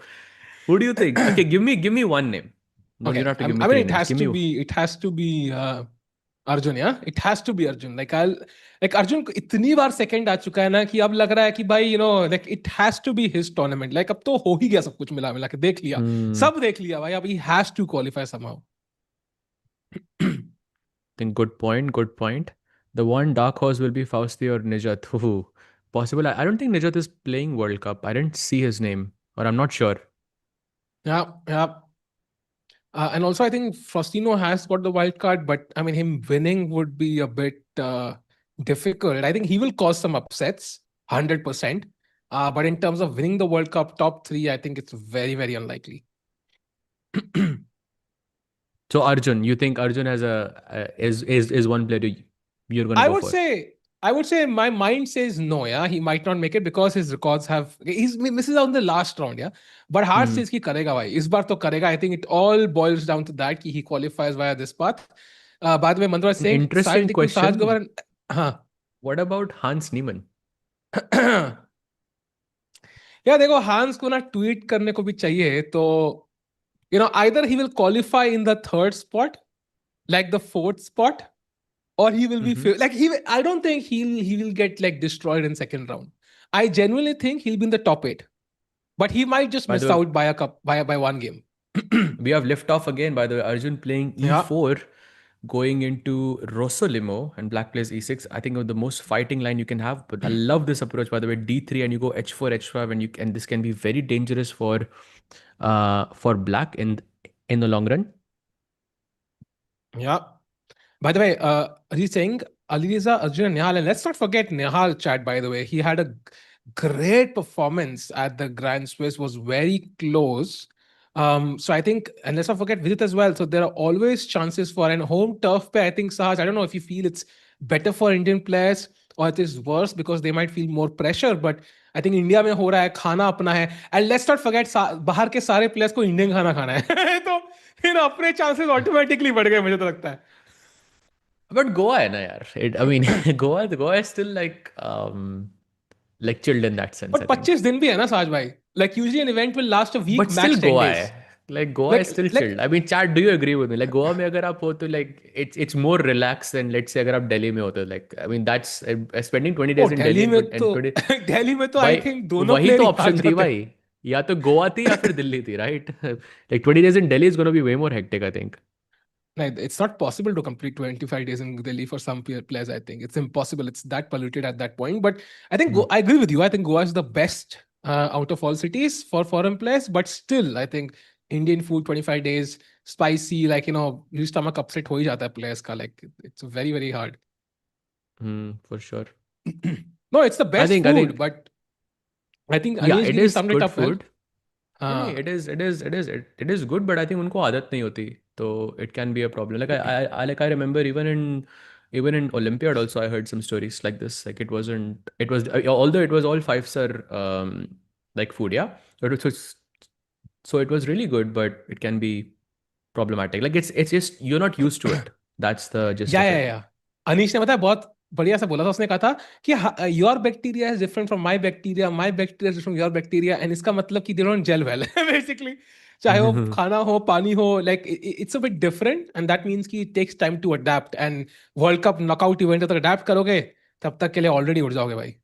Who do you think? Okay, give me one name. No, you Okay, don't have to give me I mean three names. Give me it has to be Arjun, yeah, it has to be Arjun. Like Arjun को इतनी बार second आ चुका है ना कि अब लग रहा है कि भाई like it has to be his tournament. Like अब तो हो ही गया सब कुछ मिला मिला के देख लिया, सब देख लिया भाई, अब he has to qualify somehow. think good point, good point. The one dark horse will be Fausti or Nijat. Ooh, possible. I don't think Nijat is playing World Cup. I didn't see his name, or I'm not sure. Yeah, yeah. And also, I think Faustino has got the wild card, but I mean, him winning would be a bit difficult. I think he will cause some upsets, 100%. But in terms of winning the World Cup top three, I think it's very, very unlikely. So Arjun, you think Arjun has is one player you're gonna I go would for? say, I would say my mind says no, yeah. He might not make it because his records have he misses out in the last round, yeah. But heart says कि करेगा भाई, इस बार तो करेगा. I think it all boils down to that कि he qualifies via this path. बाद में Mandra was An saying interesting Sahaj question. Govern, हाँ. What about Hans Niemann? या देखो हांस को ना ट्वीट करने को भी चाहिए तो either he will qualify in the third spot, like the fourth spot, or he will be like I don't think he will get like destroyed in second round. I genuinely think he'll be in the top 8, but he might just By miss the way, out by by one game. we have lift off again. By the way, Arjun playing E4, going into Rosso Limo, and Black plays E6. I think of the most fighting line you can have. But I love this approach. By the way, D3 and you go H4, H5, and this can be very dangerous for Black in the long run. Yeah. By the way, he's saying Alireza, Arjun, and Nihal. And let's not forget Nihal, chat, by the way. He had a great performance at the Grand Swiss, was very close. So I think, and let's not forget Vidit as well. So there are always chances for an home turf play. I think, Sahaj, I don't know if you feel it's better for Indian players or it is worse because they might feel more pressure. But I think India में हो रहा है, खाना अपना है. And let's not forget, बाहर के सारे players को Indian खाना खाना है. तो अपने chances automatically बढ़ गए मुझे तो लगता है. But Goa है ना यार. I mean, Goa is still like chilled in that sense. But 25 दिन भी है ना साज भाई. Like usually an event will last a week, but max still 10 Goa days. है. Like Goa is still chilled. I mean, chat, do you agree with me? Like Goa में अगर आप हो तो like it's more relaxed than let's say अगर आप Delhi में हो तो like I mean that's spending 20 days in Delhi में and तो 20 दिल्ली में तो I think दोनों वही player तो ही option आ थी जाते भाई. या तो गोवा थी या फिर दिल्ली थी, right? Like 20 days in Delhi is going to be way more hectic, I think. Like, it's not possible to complete 25 days in Delhi for some players. I think it's impossible. It's that polluted at that point. But I think I agree with you. I think Goa is the best out of all cities for foreign players. But still, I think Indian food 25 days spicy, like your stomach upset हो ही जाता है players का. Like it's very very hard. For sure. No, it's the best food, but I think yeah, Anish it Giri is summed it good up well. food. नहीं, it is good, but I think उनको आदत नहीं होती, so it can be a problem. Like I remember even in Olympiad also I heard some stories like this. Like it was although it was all 5-star like food, yeah. So it was really good, but it can be problematic. Like it's just you're not used to it. That's the gist of it. Yeah. Anish ने बताया बहुत बढ़िया से बोला था. उसने कहा था कि your bacteria is different from my bacteria is different from your bacteria. And इसका मतलब कि they don't gel well basically. चाहे वो खाना हो पानी हो, like it's a bit different and that means कि it takes time to adapt. And world cup knockout event तक अडैप्ट करोगे तब तक के लिए ऑलरेडी उड़ जाओगे भाई.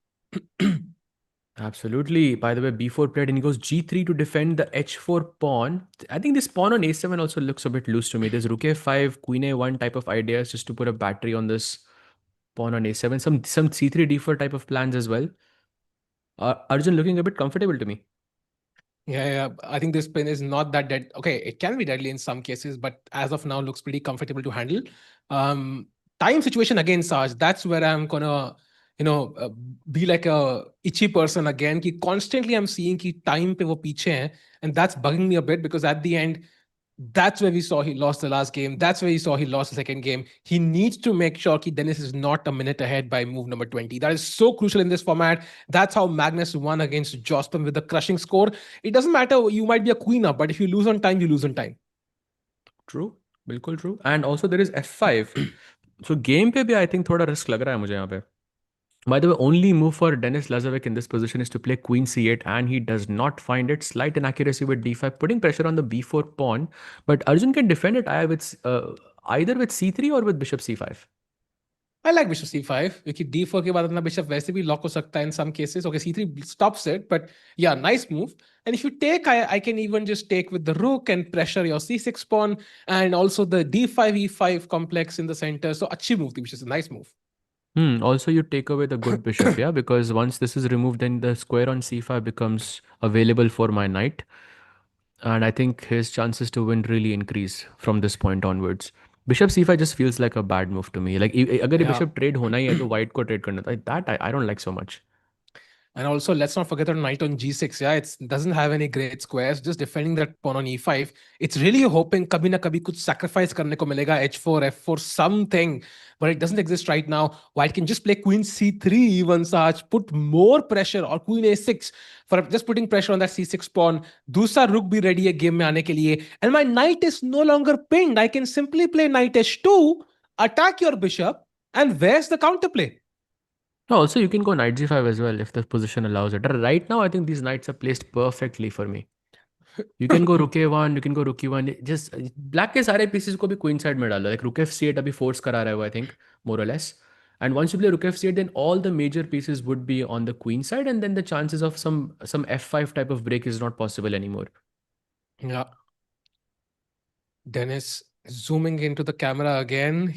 Absolutely. By the way, b4 played and he goes g3 to defend the h4 pawn. I think this pawn on a7 also looks a bit loose to me. There's rook a5, queen a1 type of ideas just to put a battery on this pawn on a7. Some c3 d4 type of plans as well. Arjun looking a bit comfortable to me. Yeah. I think this pin is not that dead. Okay, it can be deadly in some cases, but as of now looks pretty comfortable to handle. Time situation again, Saj. That's where I'm gonna be like a itchy person again. Ki constantly I'm seeing ki time pe wo piche hai, and that's bugging me a bit because at the end, that's where we saw he lost the last game. That's where he saw he lost the second game. He needs to make sure that Denis is not a minute ahead by move number 20. That is so crucial in this format. That's how Magnus won against Jospin with a crushing score. It doesn't matter, you might be a queen up, but if you lose on time, you lose on time. True. बिल्कुल true. And also there is f5. So game पे भी I think थोड़ा risk लग रहा है मुझे यहाँ पे. By the way, only move for Denis Lazavik in this position is to play queen c8, and he does not find it. Slight inaccuracy with d5, putting pressure on the b4 pawn. But Arjun can defend it either with c3 or with bishop c5. I like bishop c5 क्योंकि d4 के बाद अपना bishop वैसे भी lock हो सकता है in some cases. Okay, c3 stops it, but yeah, nice move. And if you take, I can even just take with the rook and pressure your c6 pawn and also the d5 e5 complex in the center. So अच्छी move थी, which is a nice move. Also, you take away the good bishop, yeah, because once this is removed, then the square on c5 becomes available for my knight. And I think his chances to win really increase from this point onwards. Bishop c5 just feels like a bad move to me. Like, अगर ये Yeah. bishop trade होना ही है तो white को trade करना था. That I don't like so much. And also, let's not forget the knight on g6. Yeah, it doesn't have any great squares. Just defending that pawn on e5. It's really hoping kabhi na kabhi kuch sacrifice karne ko milega, h4, f4, something. But it doesn't exist right now. White can just play queen c3 even, Saj. Put more pressure, or queen a6 for just putting pressure on that c6 pawn. Dusra rook bhi ready hai game mein aane ke liye. And my knight is no longer pinned. I can simply play knight h2, attack your bishop, and where's the counterplay? No, also you can go knight g5 as well if the position allows it. Right now, I think these knights are placed perfectly for me. You can go rook a1, you can go rook e1. Just black के सारे pieces को भी queen side में डालो. Like rook f c8 अभी force करा रहा है वो, I think, more or less. And once you play rook f c8, then all the major pieces would be on the queen side, and then the chances of some f5 type of break is not possible anymore. Yeah. Dennis zooming into the camera again.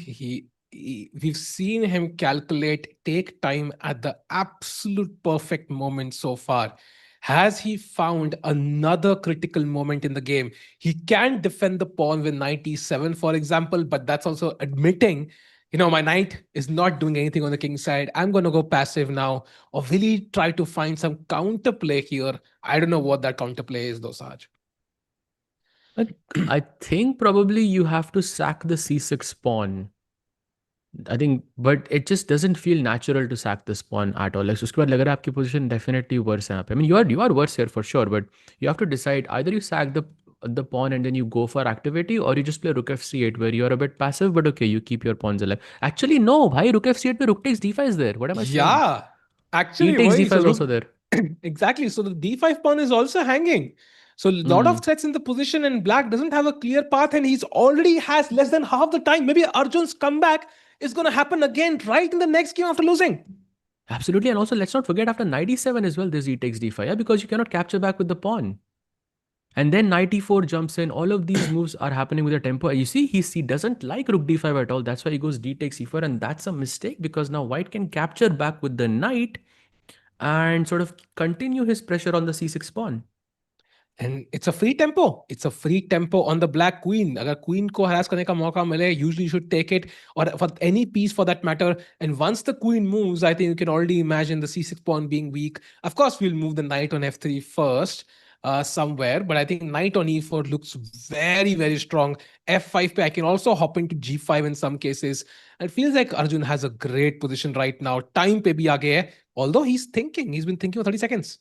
We've seen him calculate, take time at the absolute perfect moment so far. Has he found another critical moment in the game? He can defend the pawn with knight e7, for example, but that's also admitting, my knight is not doing anything on the king side. I'm going to go passive now. Or will he try to find some counterplay here? I don't know what that counterplay is, though, Saj. I think probably you have to sack the c6 pawn. I think, but it just doesn't feel natural to sack this pawn at all. Like, उसके बाद लग रहा है आपकी position definitely worse है यहाँ पे. I mean, you are worse here for sure, but you have to decide either you sack the pawn and then you go for activity, or you just play rook f c8 where you're a bit passive, but okay, you keep your pawns alive. Actually, no, bhai, rook f c8 पे rook takes d5 is there. What am I saying? Yeah, actually, E takes वही, d5 is so also there. exactly. So the d5 pawn is also hanging. So a lot of threats in the position, and black doesn't have a clear path, and he's already has less than half the time. Maybe Arjun's comeback is going to happen again right in the next game after losing. Absolutely, and also let's not forget after knight e7 as well, there's e takes d5, yeah, because you cannot capture back with the pawn. And then knight e4 jumps in. All of these moves are happening with a tempo. You see, he doesn't like rook d5 at all. That's why he goes d takes e4, and that's a mistake because now white can capture back with the knight and sort of continue his pressure on the c6 pawn. And it's a free tempo. It's a free tempo on the black queen. अगर queen को harass करने का मौका मिले, usually you should take it, or for any piece for that matter. And once the queen moves, I think you can already imagine the c6 pawn being weak. Of course, we'll move the knight on f3 first. Somewhere, but I think knight on e4 looks very, very strong. f5 I can also hop into g5 in some cases. It feels like Arjun has a great position right now. Time pe bhi aage hai, although he's been thinking for 30 seconds.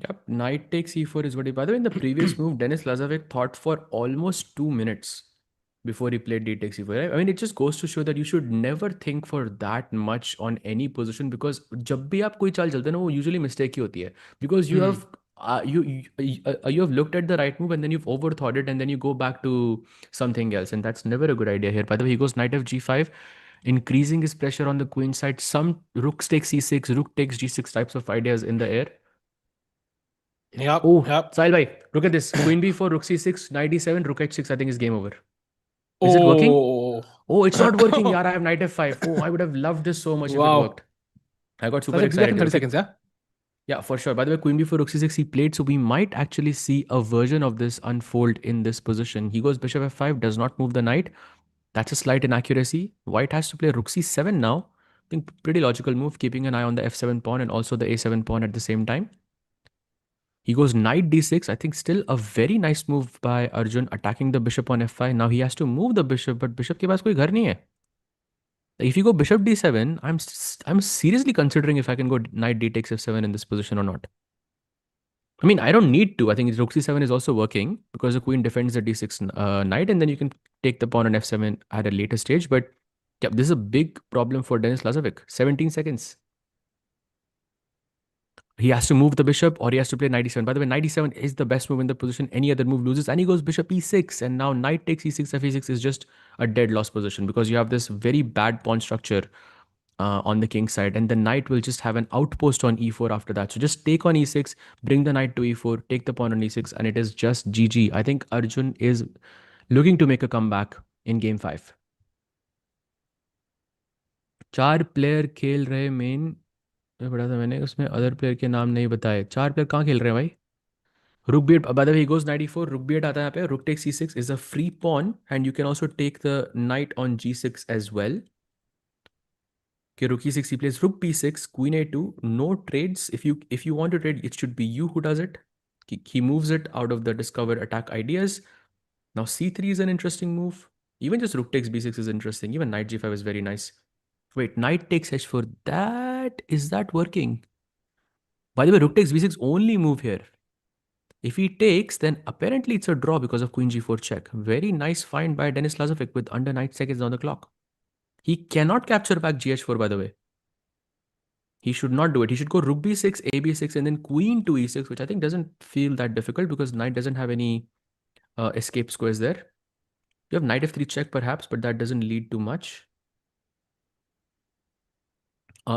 Yep, knight takes e4 is what he. By the way, in the previous move, Denis Lazavik thought for almost 2 minutes before he played d takes e4. I mean, it just goes to show that you should never think for that much on any position, because जब भी आप कोई चाल चलते हैं ना, वो usually mistake ही होती है, because you have you have looked at the right move and then you've overthought it and then you go back to something else, and that's never a good idea here. By the way, he goes knight f g5, increasing his pressure on the queen side. Some rook takes c6, rook takes g6 types of ideas in the air. Yep. Oh, yep. Sahil bhai, look at this. Queen b4, rook c6, knight d7, rook h6. I think is game over. Is it working? Oh, it's not working. Yaar, I have knight f5. Oh, I would have loved this so much if it worked. I got super excited. 30 seconds, yeah? Yeah, for sure. By the way, queen b4, rook c6 he played, so we might actually see a version of this unfold in this position. He goes bishop f5, does not move the knight. That's a slight inaccuracy. White has to play rook c7 now. I think pretty logical move, keeping an eye on the f7 pawn and also the a7 pawn at the same time. He goes knight d6. I think still a very nice move by Arjun, attacking the bishop on f5. Now he has to move the bishop, but bishop के पास कोई घर नहीं है. If you go bishop d7, I'm seriously considering if I can go knight d takes f7 in this position or not. I mean, I don't need to. I think rook c7 is also working because the queen defends the d6 knight, and then you can take the pawn on f7 at a later stage. But yeah, this is a big problem for Denis Lazavik. 17 seconds. He has to move the bishop or he has to play knight e7. By the way, knight e7 is the best move in the position. Any other move loses. And he goes bishop e6. And now knight takes e6, f6 is just a dead loss position because you have this very bad pawn structure on the king side. And the knight will just have an outpost on e4 after that. So just take on e6, bring the knight to e4, take the pawn on e6, and it is just GG. I think Arjun is looking to make a comeback in game 5. 4 player खेल रहे main में पढ़ा था मैंने उसमें other player के नाम नहीं बताए 4 प्लेयर कहाँ खेल रहे हैं भाई rook b8 by the way he goes knight e4 rook b8 आता है यहाँ पे rook takes c6 is a free pawn and you can also take the knight on g6 as well okay rook e6 he plays rook b6 queen a2 no trades if you want to trade it should be you who does it he moves it out of the discover attack ideas now c3 is an interesting move even just rook takes b6 is interesting even knight g5 is very nice wait knight takes h4 that is that working by the way rook takes b6 only move here. If he takes, then apparently it's a draw because of queen g4 check. Very nice find by Denis Lazavik with under 9 seconds on the clock. He cannot capture back gh4, by the way. He should not do it. He should go rook b6, a b6, and then queen to e6, which I think doesn't feel that difficult because knight doesn't have any escape squares there. You have knight f3 check perhaps, but that doesn't lead to much.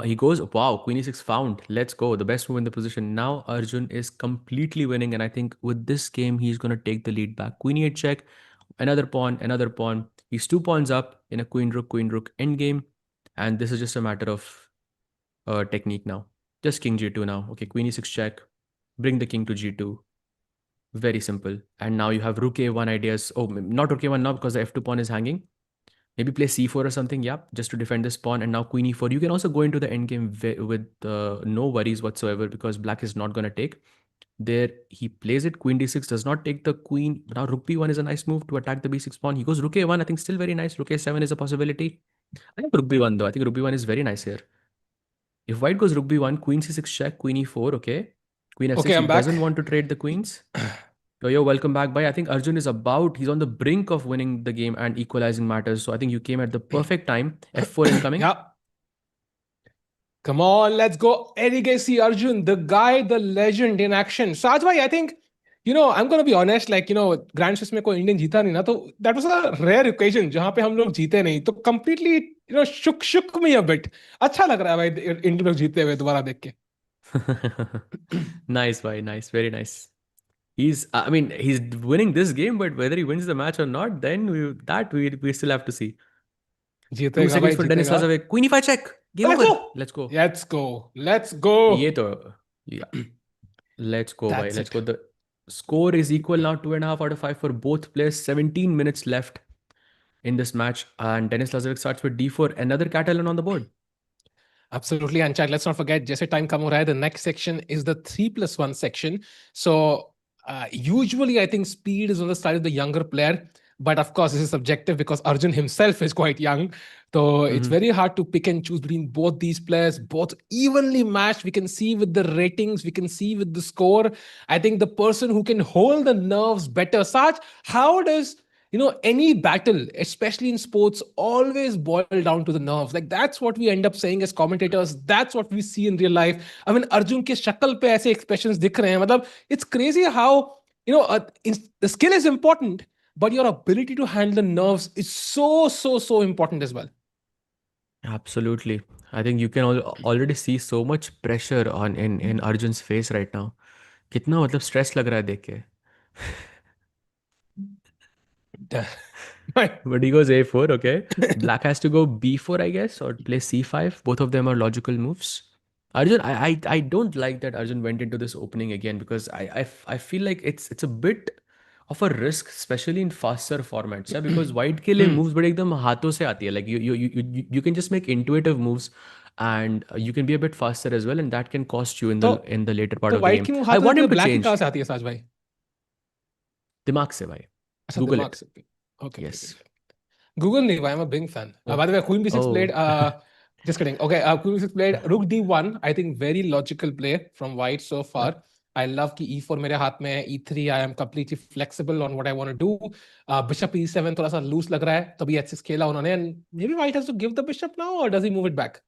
He goes, wow, queen e6 found. Let's go. The best move in the position. Now Arjun is completely winning. And I think with this game, he's going to take the lead back. Queen e8 check, another pawn, another pawn. He's 2 pawns up in a queen rook endgame. And this is just a matter of technique now. Just king g2 now. Okay, queen e6 check. Bring the king to g2. Very simple. And now you have rook a1 ideas. Oh, not rook a1 now because the f2 pawn is hanging. Maybe play c4 or something, yeah, just to defend this pawn. And now queen e4. You can also go into the endgame with no worries whatsoever because black is not going to take. There, he plays it. Queen d6 does not take the queen. Now rook b1 is a nice move to attack the b6 pawn. He goes rook a1. I think still very nice. Rook a7 is a possibility. I think rook b1 though. I think rook b1 is very nice here. If white goes rook b1, queen c6 check, queen e4, okay. Queen f6, okay, he doesn't want to trade the queens. Yo, welcome back, bhai. I think Arjun is he's on the brink of winning the game and equalizing matters. So I think you came at the perfect time. F4 incoming. Yeah. Come on, let's go. Erigaisi Arjun, the guy, the legend in action. Saj bhai, I think, I'm going to be honest, like, Grand Chess में कोई Indian जीता नहीं ना, तो that was a rare occasion जहाँ पे हम लोग जीते नहीं. तो completely, shook me a bit. अच्छा लग रहा है भाई, Indian लोग जीते हुए दोबारा देख के. Nice, bhai. Nice. Very nice. He's winning this game, but whether he wins the match or not, then we still have to see. 2 seconds for Denis Lazavik. Queen e5 check. Game over. Let's go. Let's go. Let's go. Yeah. Let's go, bhai. Let's go. The score is equal now, 2.5 out of 5 for both players. 17 minutes left in this match. And Denis Lazavik starts with d4. Another Catalan on the board. Absolutely. And chat, let's not forget, जैसे time कम हो रहा है, the next section is the 3+1 section. So usually I think speed is on the side of the younger player, but of course this is subjective because Arjun himself is quite young. So it's very hard to pick and choose between both these players, both evenly matched. We can see with the ratings, we can see with the score. I think the person who can hold the nerves better. Saj, how does any battle, especially in sports, always boil down to the nerves? Like that's what we end up saying as commentators. That's what we see in real life. I mean, Arjun ke shakal pe aise expressions dikh rahe hain. Matlab, it's crazy how, the skill is important, but your ability to handle the nerves is so important as well. Absolutely. I think you can already see so much pressure in Arjun's face right now. कितना मतलब stress लग रहा है देख के. But he goes a4, okay. Black has to go b4, I guess, or play c5. Both of them are logical moves. Arjun, I don't like that Arjun went into this opening again because I feel like it's a bit of a risk, especially in faster formats. Yeah, because white के लिए moves बड़े एकदम हाथों से आती है. Like you can just make intuitive moves and you can be a bit faster as well, and that can cost you in the later part of the game. I want him to change. कहाँ से आती है साज भाई? दिमाग से भाई. अच्छा, Google दिमाग it. से. Okay. Yes. Google नहीं भाई, I'm a big fan. By the way, Queen b6 played. Just kidding. Okay, Queen b6 played Rook d1. I think very logical play from white so far. I love कि e4 मेरे हाथ में है, e3 I am completely flexible on what I want to do. Bishop e7 थोड़ा सा loose लग रहा है, तभी h6 खेला उन्होंने. And maybe white has to give the bishop now, or does he move it back?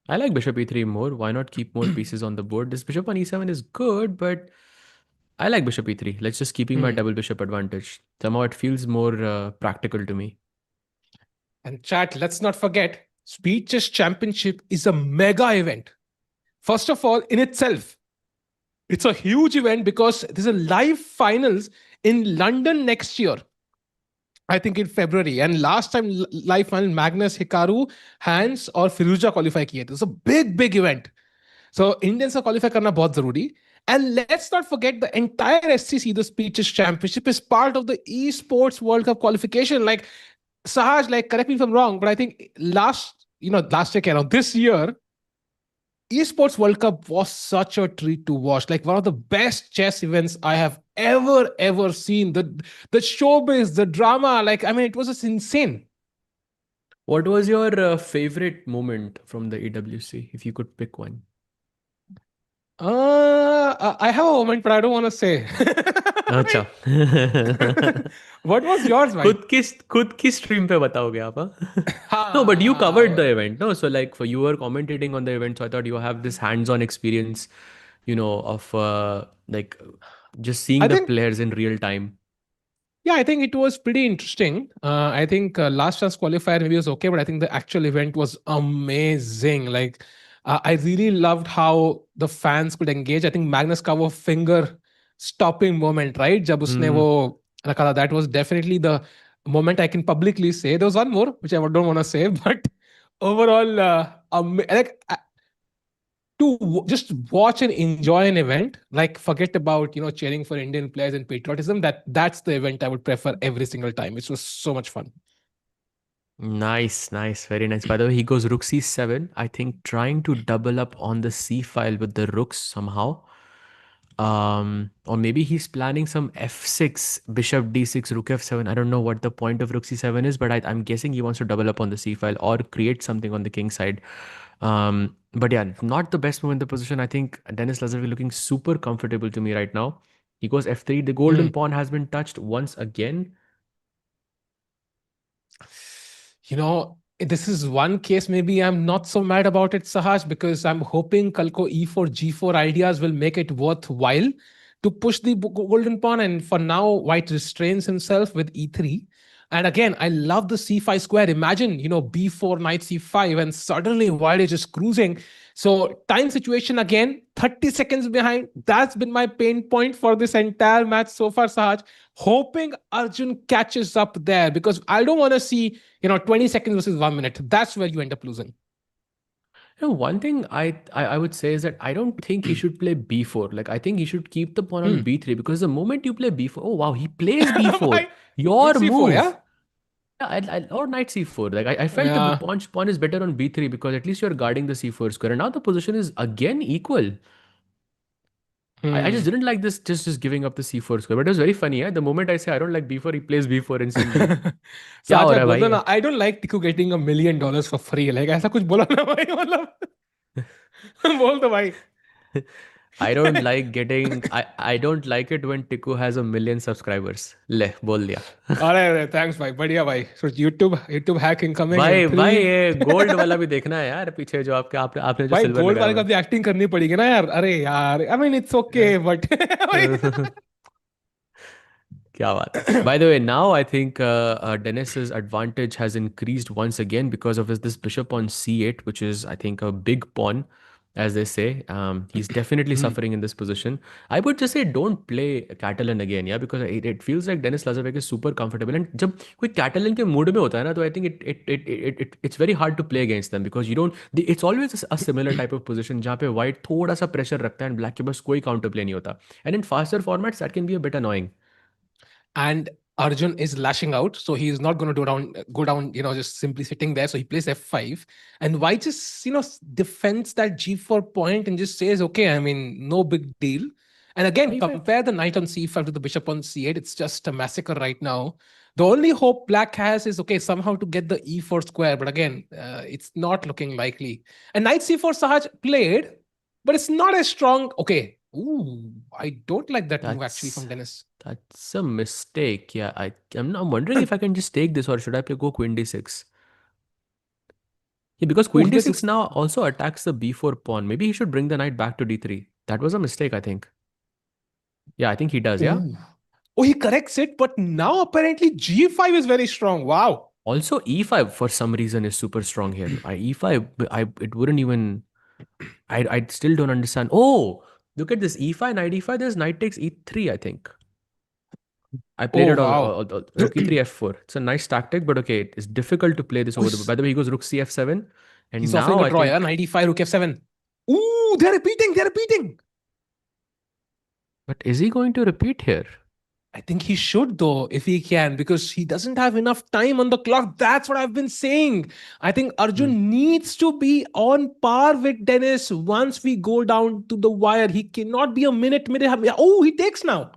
I like bishop e3 more. Why not keep more pieces on the board? This bishop on e7 is good, but I like bishop e3. Let's just keeping my double bishop advantage. Somehow it feels more practical to me. And chat, let's not forget, Speed Chess Championship is a mega event. First of all, in itself, it's a huge event because there's a live finals in London next year. I think in February. And last time live final, Magnus, Hikaru, Hans और Firuza qualify किए थे. It's a big, big event. So Indians का qualify करना बहुत जरूरी. And let's not forget the entire SCC, the Speeches Championship, is part of the Esports World Cup qualification. Like Sahaj, like correct me if I'm wrong, but I think last year, this year, Esports World Cup was such a treat to watch. Like one of the best chess events I have ever seen. The showbiz, the drama, like I mean, it was just insane. What was your favorite moment from the EWC, if you could pick one? I have a moment, but I don't want to say. अच्छा. What was yours, भाई? खुद की stream पे बताओगे आप, हाँ? No, but you covered the event, no? So like you were commentating on the event, so I thought you have this hands-on experience, of like just seeing the players in real time. Yeah, I think it was pretty interesting. I think last chance qualifier maybe was okay, but I think the actual event was amazing. Like, I really loved how the fans could engage. I think Magnus का वो finger stopping moment, right? जब उसने वो रखा था, that was definitely the moment I can publicly say. There was one more, which I don't want to say, but overall, to just watch and enjoy an event, like forget about cheering for Indian players and patriotism. That's the event I would prefer every single time. It was so much fun. Nice, very nice. By the way, he goes rook c7. I think trying to double up on the c file with the rooks somehow. Or maybe he's planning some f6, bishop d6, rook f7. I don't know what the point of rook c7 is, but I'm guessing he wants to double up on the c file or create something on the king side. But yeah, not the best move in the position. I think Denis Lazavik looking super comfortable to me right now. He goes f3. The golden pawn has been touched once again. This is one case maybe I'm not so mad about it, Sahaj, because I'm hoping Kalko e4, g4 ideas will make it worthwhile to push the golden pawn. And for now, White restrains himself with e3. And again, I love the c5 square. Imagine, b4, knight c5, and suddenly White is just cruising. So time situation again, 30 seconds behind. That's been my pain point for this entire match so far, Sahaj. Hoping Arjun catches up there because I don't want to see, 20 seconds versus 1 minute. That's where you end up losing. One thing I would say is that I don't think he should play b4. Like I think he should keep the pawn on b3 because the moment you play b4, oh wow, he plays b4. Your C4, move. yeah? Yeah, or knight c4. Like I felt the pawn is better on b3 because at least you're guarding the c4 square. And now the position is again equal. I just didn't like this just giving up the c4 square. But it was very funny. The moment I say I don't like b4, he plays b4 instantly. क्या हो रहा है भाई? बोलो ना, I don't like Tiku getting $1 million for free. Like ऐसा कुछ बोला ना भाई, मतलब बोल दो भाई. I don't like getting. I don't like it when Tiku has 1 million subscribers. ले बोल दिया. अरे thanks भाई, बढ़िया भाई. So YouTube hack incoming. भाई ये गोल्ड वाला भी देखना है यार पीछे जो आपने जो सिल्वर गोल्ड वाले का भी एक्टिंग करनी पड़ेगी ना यार. अरे यार, I mean it's okay, but क्या बात है. By the way, now I think Denis's advantage has increased once again because of this bishop on c8, which is I think a big pawn, as they say. He's definitely suffering in this position. I would just say don't play Catalan again, yeah, because it feels like Denis Lazavik is super comfortable. And जब कोई Catalan के mood में होता है ना, तो I think it's very hard to play against them because it's always a similar type of position जहाँ पे White थोड़ा सा pressure रखता है and Black के पास कोई counter play नहीं होता. And in faster formats that can be a bit annoying. And Arjun is lashing out, so he's not going to go down, just simply sitting there. So he plays f5, and White just, defends that g4 point and just says, okay, I mean, no big deal. And again, compare the knight on c5 to the bishop on c8. It's just a massacre right now. The only hope Black has is, okay, somehow to get the e4 square. But again, it's not looking likely. And knight c4 Sahaj played, but it's not as strong. Okay. Ooh, I don't like that move actually from Denis. That's a mistake. Yeah, I'm wondering if I can just take this or should I go queen d6? Yeah, because queen this d6 is now also attacks the b4 pawn. Maybe he should bring the knight back to d3. That was a mistake, I think. Yeah, I think he does, yeah? Ooh. Oh, he corrects it, but now apparently G5 is very strong. Wow. Also, e5 for some reason is super strong here. E5, it wouldn't even. I still don't understand. Oh, look at this e5, knight e5. There's knight takes e3, I think. I played Oh, it on wow. rook e3 f4. It's a nice tactic, but okay, it's difficult to play this over the. By the way, he goes rook cf7, and He's offering now a I draw, yeah? think. Knight e5, rook f7. Ooh, they're repeating. They're repeating. But is he going to repeat here? I think he should, though, if he can, because he doesn't have enough time on the clock. That's what I've been saying. I think Arjun needs to be on par with Dennis once we go down to the wire. He cannot be a minute. Oh, he takes now.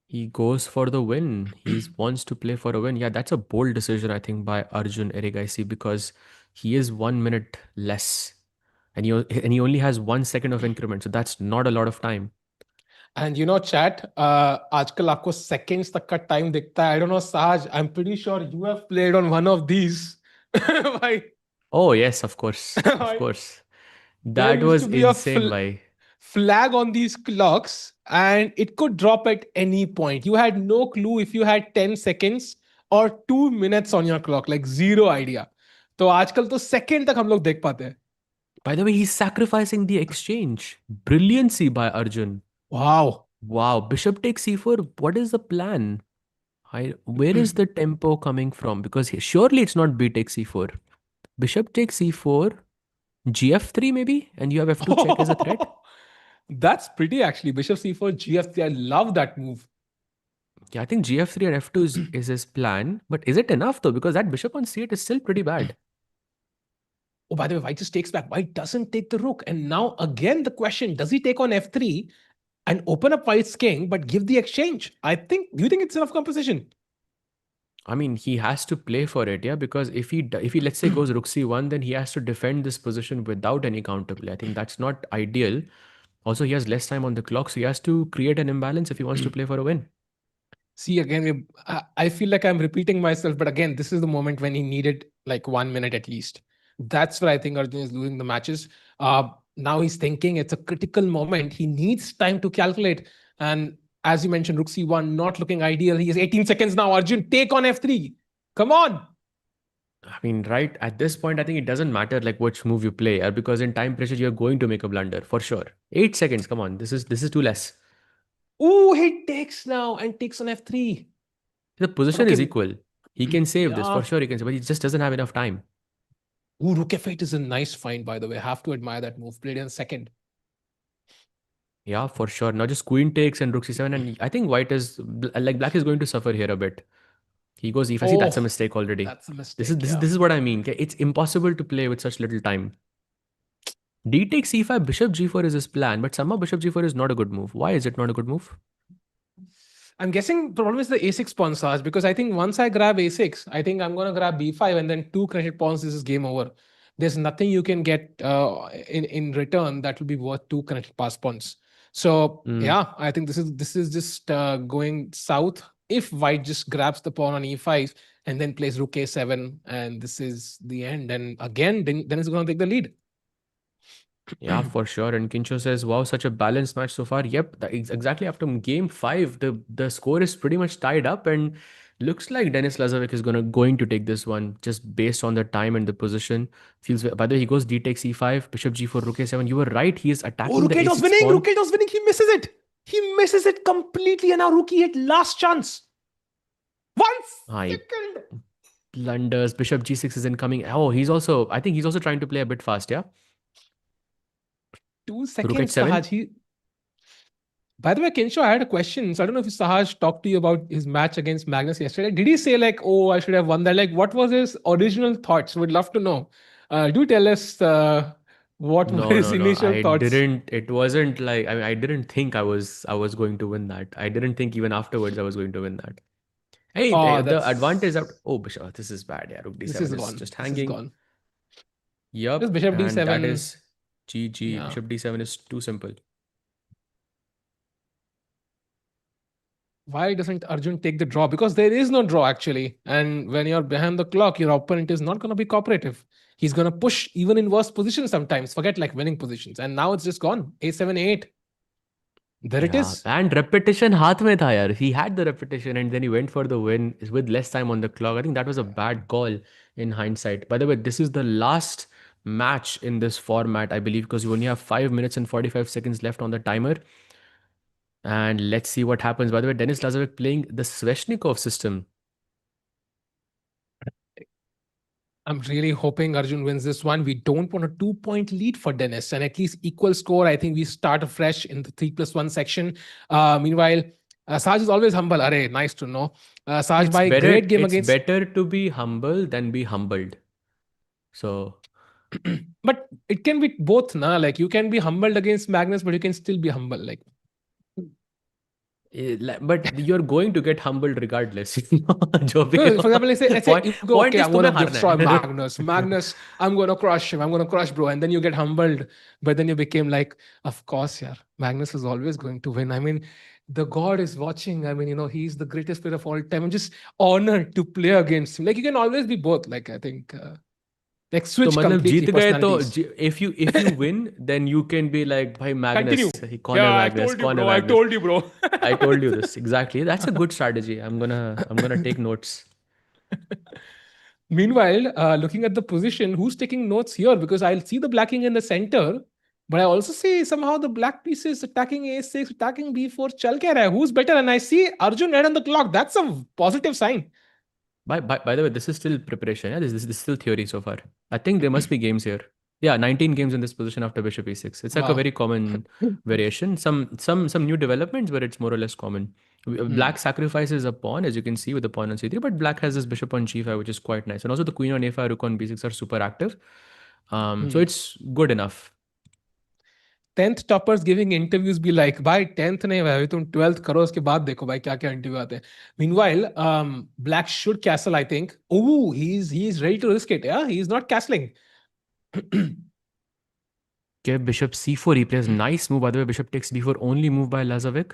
He goes for the win. He wants to play for a win. Yeah, that's a bold decision, I think, by Arjun Erigaisi because he is 1 minute less. And he only has 1 second of increment. So that's not a lot of time. And you know, chat, आजकल आपको seconds तक का time दिखता है. I don't know, Sahaj, I'm pretty sure you have played on one of these. Bhai, Oh, yes, of course. Of course. there That used was to be a insane, bhai. flag on these clocks and it could drop at any point. You had no clue if you had 10 seconds or 2 minutes on your clock, like zero idea. तो आजकल तो second तक हम लोग देख पाते हैं. By the way, he's sacrificing the exchange. Brilliancy by Arjun. Wow. Wow. Bishop takes c4. What is the plan? Where is the tempo coming from? Because surely it's not b takes c4. Bishop takes c4. gf3 maybe? And you have f2 check as a threat? That's pretty actually. Bishop c4, gf3. I love that move. Yeah, I think gf3 and f2 is his plan. But is it enough though? Because that bishop on c8 is still pretty bad. Oh, by the way, white just takes back. White doesn't take the rook. And now again the question, does he take on f3 and open up white's king but give the exchange? Do you think it's enough composition? I mean, he has to play for it, yeah, because if he let's say goes rook c1, then he has to defend this position without any counterplay. I think that's not ideal. Also, he has less time on the clock, so he has to create an imbalance if he wants to play for a win. See, again, I feel like I'm repeating myself, but again, this is the moment when he needed like 1 minute at least. That's where I think Arjun is losing the matches. Now he's thinking it's a critical moment. He needs time to calculate. And as you mentioned, rook c1 not looking ideal. He has 18 seconds now. Arjun, take on f3. Come on. I mean, right at this point, I think it doesn't matter like which move you play, because in time pressure, you're going to make a blunder for sure. 8 seconds, come on, this is too less. Oh, he takes now and takes on f3. The position okay. is equal. He can save this for Yeah. sure. He can save, but he just doesn't have enough time. Ooh, rook f8 is a nice find, by the way. Have to admire that move. Played in second. Yeah, for sure. Now just queen takes and rook c7, and I think white is like black is going to suffer here a bit. He goes e5. See, that's a mistake already. That's a mistake. This is what I mean. Okay? It's impossible to play with such little time. D takes c5, bishop g4 is his plan, but somehow bishop g4 is not a good move. Why is it not a good move? I'm guessing the problem is the a6 pawn, Saj, because I think once I grab a6, I think I'm going to grab b5 and then two connected pawns. This is game over. There's nothing you can get in return that will be worth two connected pass pawns. So yeah, I think this is just going south. If white just grabs the pawn on e5 and then plays rook a7, and this is the end. And again, then it's going to take the lead. Yeah, for sure. And Kincho says, wow, such a balanced match so far. Yep, exactly after game 5, the score is pretty much tied up, and looks like Denis Lazavik is going to take this one just based on the time and the position. Feels by the way, he goes d takes e5, bishop g4, rook a7. You were right, he is attacking the a6 winning. pawn. Rook was winning. He misses it. He misses it completely, and now rook e8 last chance. 1 second. Blunders. Bishop g6 is incoming. Oh, I think he's also trying to play a bit fast, yeah? 2 seconds, H7. Sahaj. By the way, Kensho, I had a question. So I don't know if Sahaj talked to you about his match against Magnus yesterday. Did he say like, oh, I should have won that? Like, what was his original thoughts? We'd love to know. Do tell us what were his initial thoughts. It wasn't like, I mean, I didn't think I was going to win that. I didn't think even afterwards I was going to win that. Hey, the advantage out. Oh, Bishop, this is bad. Yeah, rook d7 is just hanging. This is gone. Yup. Just Bishop and d7. That is GG. Yeah. Bishop d7 is too simple. why doesn't Arjun take the draw? Because there is no draw actually. And when you're behind the clock, your opponent is not going to be cooperative. He's going to push even in worse positions sometimes. Forget like winning positions. And now it's just gone. A7, A8. There it Yeah, is. and repetition हाथ में था यार. He had the repetition and then he went for the win with less time on the clock. I think that was a bad call in hindsight. By the way, this is the last match in this format, I believe, because you only have 5 minutes and 45 seconds left on the timer. And let's see what happens. By the way, Denis Lazavik playing the Sveshnikov system. I'm really hoping Arjun wins this one. We don't want a 2-point lead for Denis and at least equal score. I think we start afresh in the 3+1 section. Meanwhile, Saj is always humble. Arey, nice to know. Saj It's bhai, better, great game it's against. better to be humble than be humbled. So, But it can be both, na? Like you can be humbled against Magnus, but you can still be humble. Like, but you're going to get humbled regardless. जो भी no, हो. for example, let's say you go, Point okay, is I'm gonna तुम्हें हारना destroy है. Magnus. Magnus, I'm gonna crush him. I'm gonna crush, bro. And then you get humbled, but then you became like, of course, yeah, Magnus is always going to win. I mean, the God is watching. I mean, he's the greatest player of all time. I'm just honored to play against him. Like, you can always be both. Like, I think, like तो switch मतलब completely जीत गए तो personalities. if you win then you can be like भाई Magnus Continue. कौन है Yeah, I Magnus told you, कौन है bro. I Magnus told you, bro. I told you this exactly. That's a good strategy. I'm gonna take notes. Meanwhile, looking at the position, who's taking notes here? Because I'll see the blacking in the center, but I also see somehow the black pieces attacking A6, attacking B4. Chal kya raha hai? Who's better? And I see Arjun red on the clock. That's a positive sign. By the way, this is still preparation. Yeah, this is still theory so far. I think there must be games here. Yeah, 19 games in this position after bishop e6. It's like a Wow. very common variation. Some new developments, but it's more or less common. Black sacrifices a pawn, as you can see with the pawn on c3, but black has this bishop on g5, which is quite nice. And also the queen on a5, rook on b6 are super active. So it's good enough. 10th toppers giving interviews be like, भाई 10th नहीं भाई तुम 12th करो उसके बाद देखो भाई क्या क्या interview आते हैं. Meanwhile, black should castle, I think. Oh, he's ready to risk it. Yeah, he's not castling. Okay, bishop c4 replays. Nice move, by the way. Bishop takes b4, only move by Lazavik.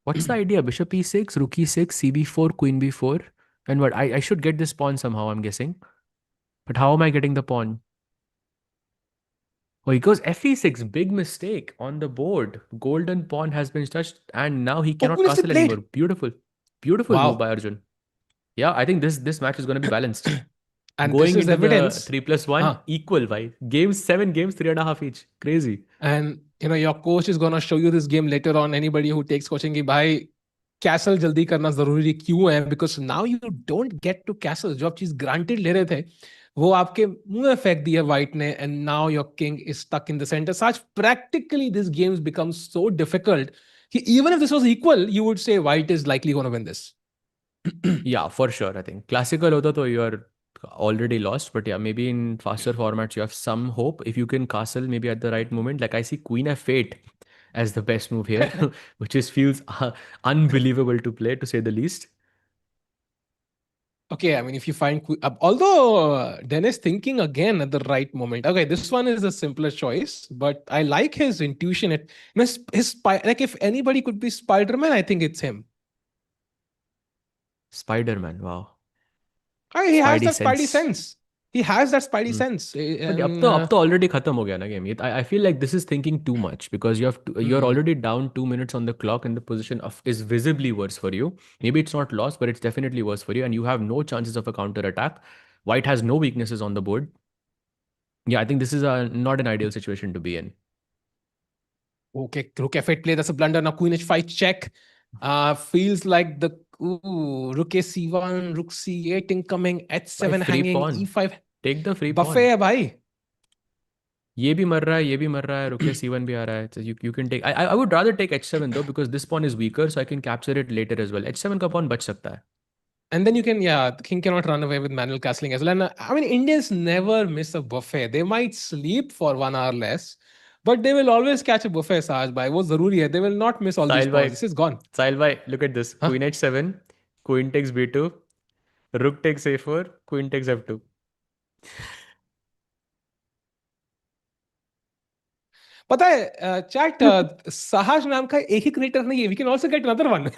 What's the idea? Bishop e6, rook e6, cb4, queen b4. And what? I should get this pawn somehow, I'm guessing. But how am I getting the pawn? Oh, he goes fe6. Big mistake on the board. Golden pawn has been touched and now he cannot beautifully castle played. anymore. Beautiful. Beautiful Wow. move by Arjun. Yeah, I think this match is going to be balanced. And Going this is into evidence. the 3+1, equal, right? Games, 7 games, 3.5 each. Crazy. And your coach is gonna show you this game later on. Anybody who takes coaching, कि भाई castle जल्दी करना जरूरी क्यों है? Because now you don't get to castle. जो आप चीज granted ले रहे थे, वो आपके मुंह में फेंक दिया white ने, and now your king is stuck in the center. Such practically this games becomes so difficult. Even if this was equal, you would say white is likely gonna win this. Yeah, for sure. I think classical hota to you're already lost, but yeah, maybe in faster formats you have some hope if you can castle maybe at the right moment. Like I see Queen f8 as the best move here, which is feels unbelievable to play, to say the least. Okay, I mean, if you find although Dennis thinking again at the right moment. Okay, this one is a simpler choice, but I like his intuition. Like if anybody could be Spider-Man, I think it's him. Spider-Man, wow. He has Spidey that Spidey sense. sense. He has that Spidey sense. But अब तो already खत्म हो गया ना game. I feel like this is thinking too much because you're already down 2 minutes on the clock and the position is visibly worse for you. Maybe it's not lost, but it's definitely worse for you and you have no chances of a counter attack. White has no weaknesses on the board. Yeah, I think this is not an ideal situation to be in. Okay, rook f8 play. That's a blunder. Now queen h5 check. Feels like the rook c1, rook c8 incoming, h7 hanging, pawn. e5. Take the free Buffet है भाई. ये भी मर रहा है, ये भी मर रहा है, rook c1 भी आ रहा है. So you can take. I would rather take h7 though because this pawn is weaker, so I can capture it later as well. h7 का pawn बच सकता है. And then you can, the king cannot run away with manual castling as well. And I mean, Indians never miss a buffet. They might sleep for 1 hour less, but they will always catch a buffet, Sahaj bhai. वो जरूरी है. They will not miss all these pawns. This is gone. Sahil bhai, look at this. Queen h7, queen takes b2, rook takes a4, queen takes f2. पता है chat साहज नाम का एक ही creator नहीं है, we can also get another one.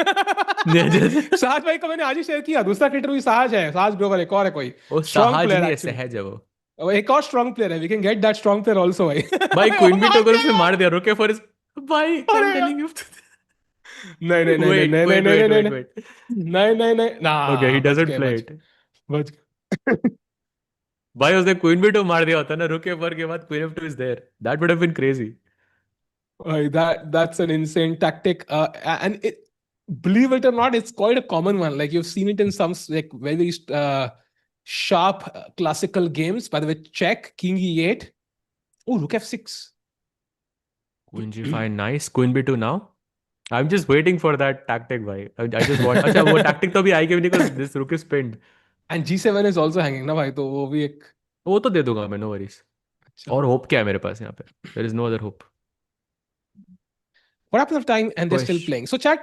Sahaj भाई का मैंने आज ही शेयर किया, दूसरा क्रिएटर भी साहज है, साहज ग्लोबल एक और है कोई वो स्ट्रॉन्ग साहज प्लेयर नहीं है, एक्चुअली, सहज है वो। एक और स्ट्रॉन्ग प्लेयर है, we can get that strong player also भाई। भाई भाई, क्वीन वो बीट मार अगर दिया उसने यार। मार दिया, रुके फॉर इज भाई, आई एम अरे यार, टेलिंग यू। नहीं नहीं नहीं नहीं Wait, नहीं नहीं wait, नहीं wait, नहीं wait, नहीं wait. नहीं नहीं नहीं ना, Okay, he बच doesn't गए play बच it. बच गए। भाई उसने क्वीन बी टू मार दिया होता ना, रुके फॉर के बाद queen F two is there, that would have been crazy. That's an insane tactic, and it, believe it or not, it's quite a common one. Like you've seen it in some like very sharp classical games. By the way, check King E8. Oh, Rook F6. Queen G5, nice. Queen B two now. I'm just waiting for that tactic भाई। I just want, अच्छा वो tactic तो अभी आएगी भी नहीं because this rook is pinned। And G7 is also hanging ना भाई, तो वो भी एक वो तो दे दूंगा मैं, no worries। अच्छा। और hope क्या है मेरे पास यहाँ पे? There is no other hope। What happens of time and they're still Question। playing? So chat,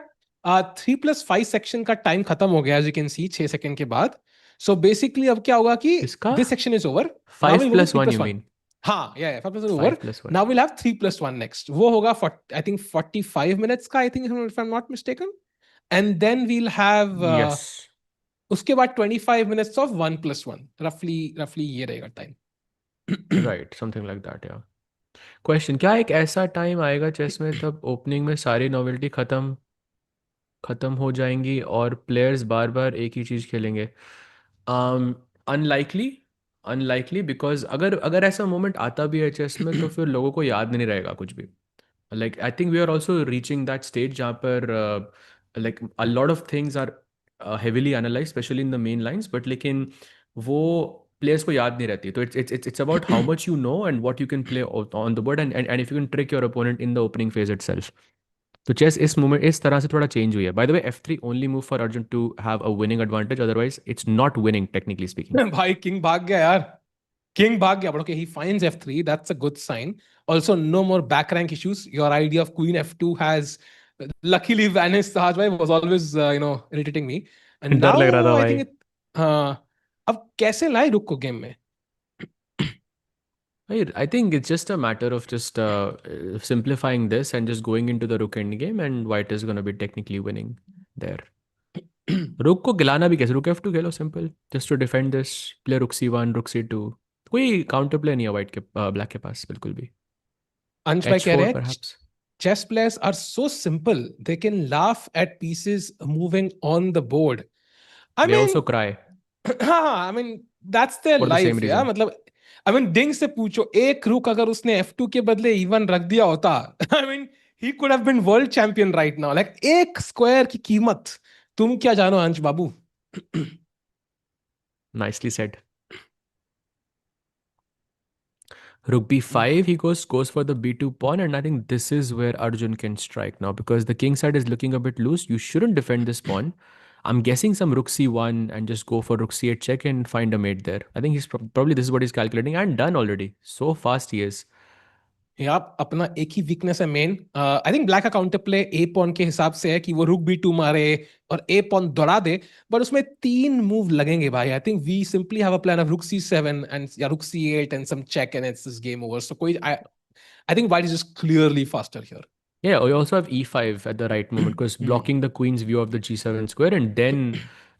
3+5 section का time खत्म हो गया, as you can see 6 second के बाद। So basically अब क्या होगा कि इसका this section is over. Now 5 we'll go to plus 1 you 3+1. mean? हाँ, yeah, 5+1 over. 5 plus 1। Now we'll have 3+1 next. वो होगा I think 45 minutes का, I think, if I'm not mistaken. And then we'll have Yes। उसके बाद 25 minutes of 1+1. Roughly ये रहेगा time. Right, something like that, yeah। Question, क्या एक ऐसा टाइम आएगा चेस में तब ओपनिंग में सारी नोवेल्टी खत्म हो जाएंगी और प्लेयर्स बार बार एक ही चीज़ खेलेंगे? अनलाइकली, अनलाइकली, बिकॉज अगर अगर ऐसा मोमेंट आता भी है चेस में तो फिर लोगों को याद नहीं रहेगा कुछ भी। Like I think we are also reaching that stage जहाँ पर like a lot of things are heavily analyse, specially in the main lines, but लेकिन वो प्लेयर्स को याद नहीं रहती। तो it's about how much you know and what you can play on the board and if you can trick your opponent in the opening phase itself. तो chess इस moment इस तरह से थोड़ा चेंज हुई है। By the way F3 only move for Arjun to have a winning advantage, otherwise it's not winning technically speaking. भाई king भाग गया यार, किंग भाग गया, but okay, he finds F3, that's a good sign. Also, no more back rank issues. Your idea of Queen F2 has luckily vanished, Sahaj bhai, was always irritating me. And डर now लग रहा था I भाई। think अब कैसे लाए रुक को गेम में? I think it's just a matter of just simplifying this and just going into the rook end game, and white is going to be technically winning there. रुक को गिलाना भी कैसे? रुक F2 खेलो simple, just to defend this, play rook C1, रुक C2। कोई counter play नहीं है white के ब्लैक के पास बिल्कुल भी। अंश भाई कह H4 रहे हैं perhaps। chess players are so simple, they can laugh at pieces moving on the board. I They mean, also cry हाँ, I mean that's their for the same life, yeah, reason। मतलब I mean डिंग से पूछो, एक रुक अगर उसने F2 के बदले E1 रख दिया होता, I mean he could have been world champion right now. Like एक स्क्वायर की कीमत तुम क्या जानो अंश बाबू। Nicely said। Rook B5, he goes for the B2 pawn, and I think this is where Arjun can strike now because the king side is looking a bit loose. You shouldn't defend this pawn। I'm guessing some Rook C1 and just go for Rook C8 check and find a mate there। I think he's probably this is what he's calculating and done already। So fast he is। यार अपना एक ही weakness है main, I think black का counter play ए pawn के हिसाब से है कि वो रुक B2 मारे और ए पॉन दौड़ा दे, बट उसमें 3 मूव लगेंगे भाई। I think we simply have a plan of rook C7 and या rook C8 and some check and it's this game over. So कोई I think white is just clearly faster here. Yeah, you also have E5 at the right moment because blocking the queen's view of the G7 square, and then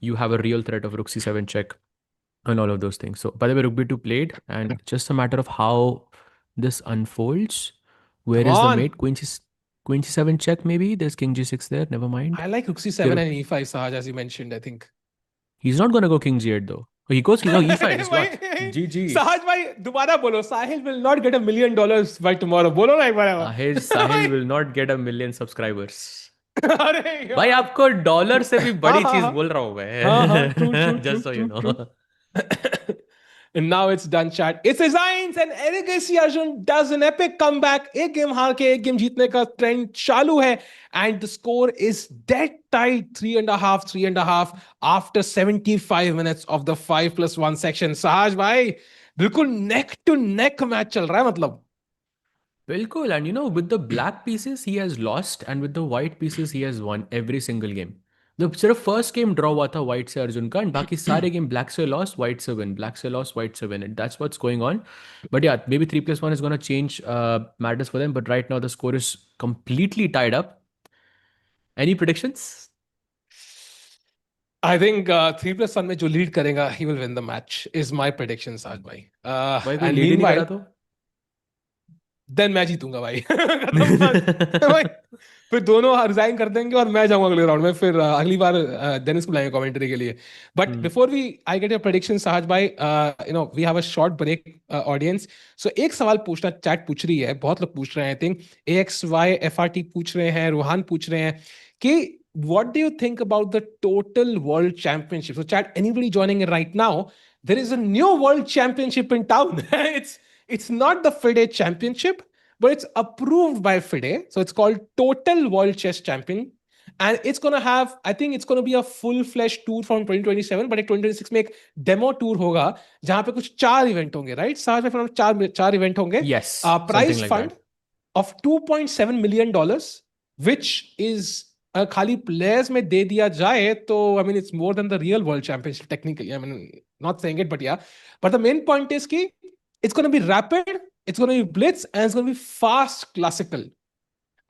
you have a real threat of Rook C7 check and all of those things. So, by the way, Rook B2 played, and just a matter of how this unfolds. Where Come is the on. mate? Queen C7 check maybe? There's King G6 there, never mind. I like rook C7 and E5, Sahaj, as you mentioned, I think. He's not going to go King G8 though. Oh, he goes E5. It's what? GG. Sahaj bhai, दोबारा बोलो, Sahil will not get $1 million by tomorrow. बोलो ना एक बार। Sahil will not get 1 million subscribers। अरे यार। भाई आपको dollar से भी बड़ी चीज बोल रहा हूँ मैं। Just so you know। And now it's done, chat. It's Resigns and Erigaisi Arjun does an epic comeback. एक गेम हार के एक गेम जीतने का ट्रेंड चालू है, and the score is dead tight, 3.5 after 75 minutes of the 5+1 section. Sahaj भाई बिल्कुल neck to neck मैच चल रहा है मतलब। बिल्कुल, and you know with the black pieces he has lost and with the white pieces he has won every single game। The सिर्फ first game draw हुआ था व्हाइट से अर्जुन का एंड बाकी सारे गेम ब्लैक से लॉस व्हाइट से win black से लॉस व्हाइट से win that's what's going on but या may be 3+1 is going to change matters for them but right now the score is completely tied up. Any predictions? I think 3+1 में जो lead करेगा he will win the match is my prediction साज भाई. भाई कोई And lead ही नहीं करा meanwhile, तो then मैं जीतूंगा भाई. खत्म बात. भाई फिर दोनों रिजाइन कर देंगे और मैं जाऊंगा अगले राउंड में फिर अगली बार डेनिस को लाएंगे कमेंट्री के लिए. But before we I get your prediction Sahaj भाई, you know we have a short break audience. So एक सवाल पूछना चैट पूछ रही है, बहुत लोग पूछ रहे हैं. आई थिंक AXYFRT पूछ रहे हैं, रोहान पूछ रहे हैं कि what do you think about the total world championship? So chat, anybody joining in right now, there is a new world championship in town. It's not the FIDE championship, but it's approved by FIDE. So it's called Total World Chess Champion. And it's going to have, I think it's going to be a full-fledged tour from 2027, but 2026 में एक demo tour होगा, जहाँ पे कुछ 4 event होंगे, right? साथ में चार event होंगे. Yes. Prize like fund that. of $2.7 million, which is खाली प्लेयर्स में दे दिया जाए तो I mean it's more than the real world championship technically. I mean not saying it but yeah, but the main point is कि it's gonna be rapid, it's gonna be blitz and it's gonna be fast classical.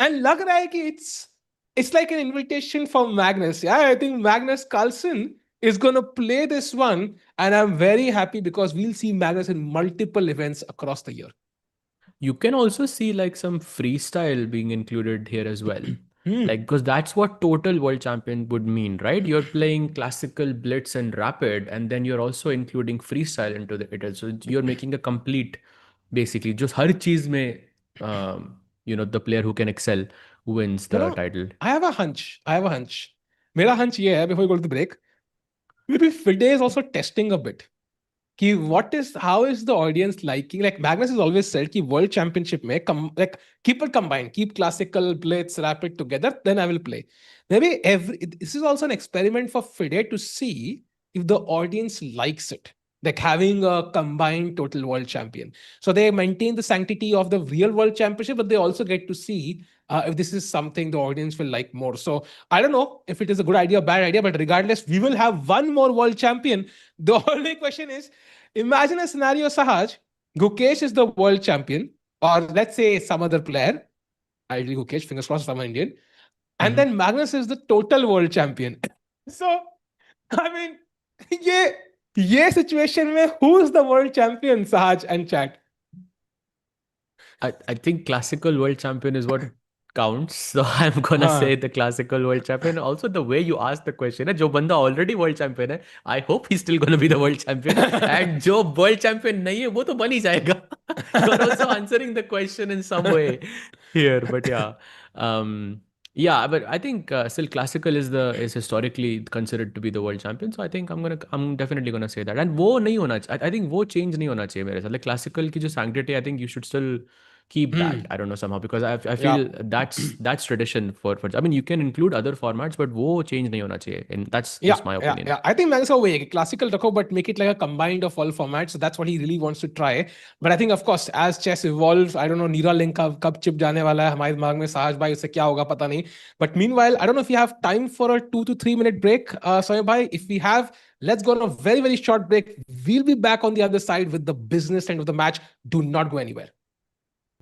And लग रहा है कि it's like an invitation for Magnus. Yeah I think Magnus Carlsen is going to play this one and I'm very happy because we'll see Magnus in multiple events across the year. You can also see like some freestyle being included here as well. Like, because that's what total world champion would mean, right? You're playing classical, blitz, and rapid, and then you're also including freestyle into it. So you're making a complete, basically, just har cheez mein, you know, the player who can excel wins the title. I have a hunch. Mera hunch ye hai, before we go to the break, maybe FIDE is also testing a bit. How is the audience liking? Like Magnus has always said कि world championship में like keep it combined, keep classical, blitz, rapid together, then I will play. Maybe this is also an experiment for FIDE to see if the audience likes it, like having a combined total world champion. So they maintain the sanctity of the real world championship, but they also get to see if this is something the audience will like more. So I don't know if it is a good idea or bad idea, but regardless, we will have one more world champion. The only question is, imagine a scenario, Sahaj, Gukesh is the world champion, or let's say some other player, ideally Gukesh, fingers crossed, some Indian, and then Magnus is the total world champion. So, I mean, ये situation में who is the world champion, Sahaj and chat? I think classical world champion is what counts. So I'm gonna say the classical world champion. Also, the way you asked the question, जो बंदा already world champion है, I hope he's still gonna be the world champion. And जो world champion नहीं है, वो तो बन ही जाएगा. You're also answering the question in some way here, but yeah. Yeah, but I think still classical is historically considered to be the world champion. So I think I'm definitely gonna say that. And वो नहीं होना चाहिए. I think वो change नहीं होना चाहिए मेरे साथ. Like classical की जो sanctity, I think you should still keep that. I don't know somehow because I feel that's tradition for. I mean, you can include other formats, but वो change नहीं होना चाहिए. And that's just my opinion. Yeah. I think Magnus का way classical रखो, but make it like a combined of all formats. So that's what he really wants to try. But I think of course as chess evolves, I don't know Neuralink कब chip जाने वाला है हमारे दिमाग में, साहज भाई उससे क्या होगा पता नहीं. But meanwhile, I don't know if you have time for a 2 to 3 minute break, Sohail bhai. If we have, let's go on a very, very short break. We'll be back on the other side with the business end of the match. Do not go anywhere.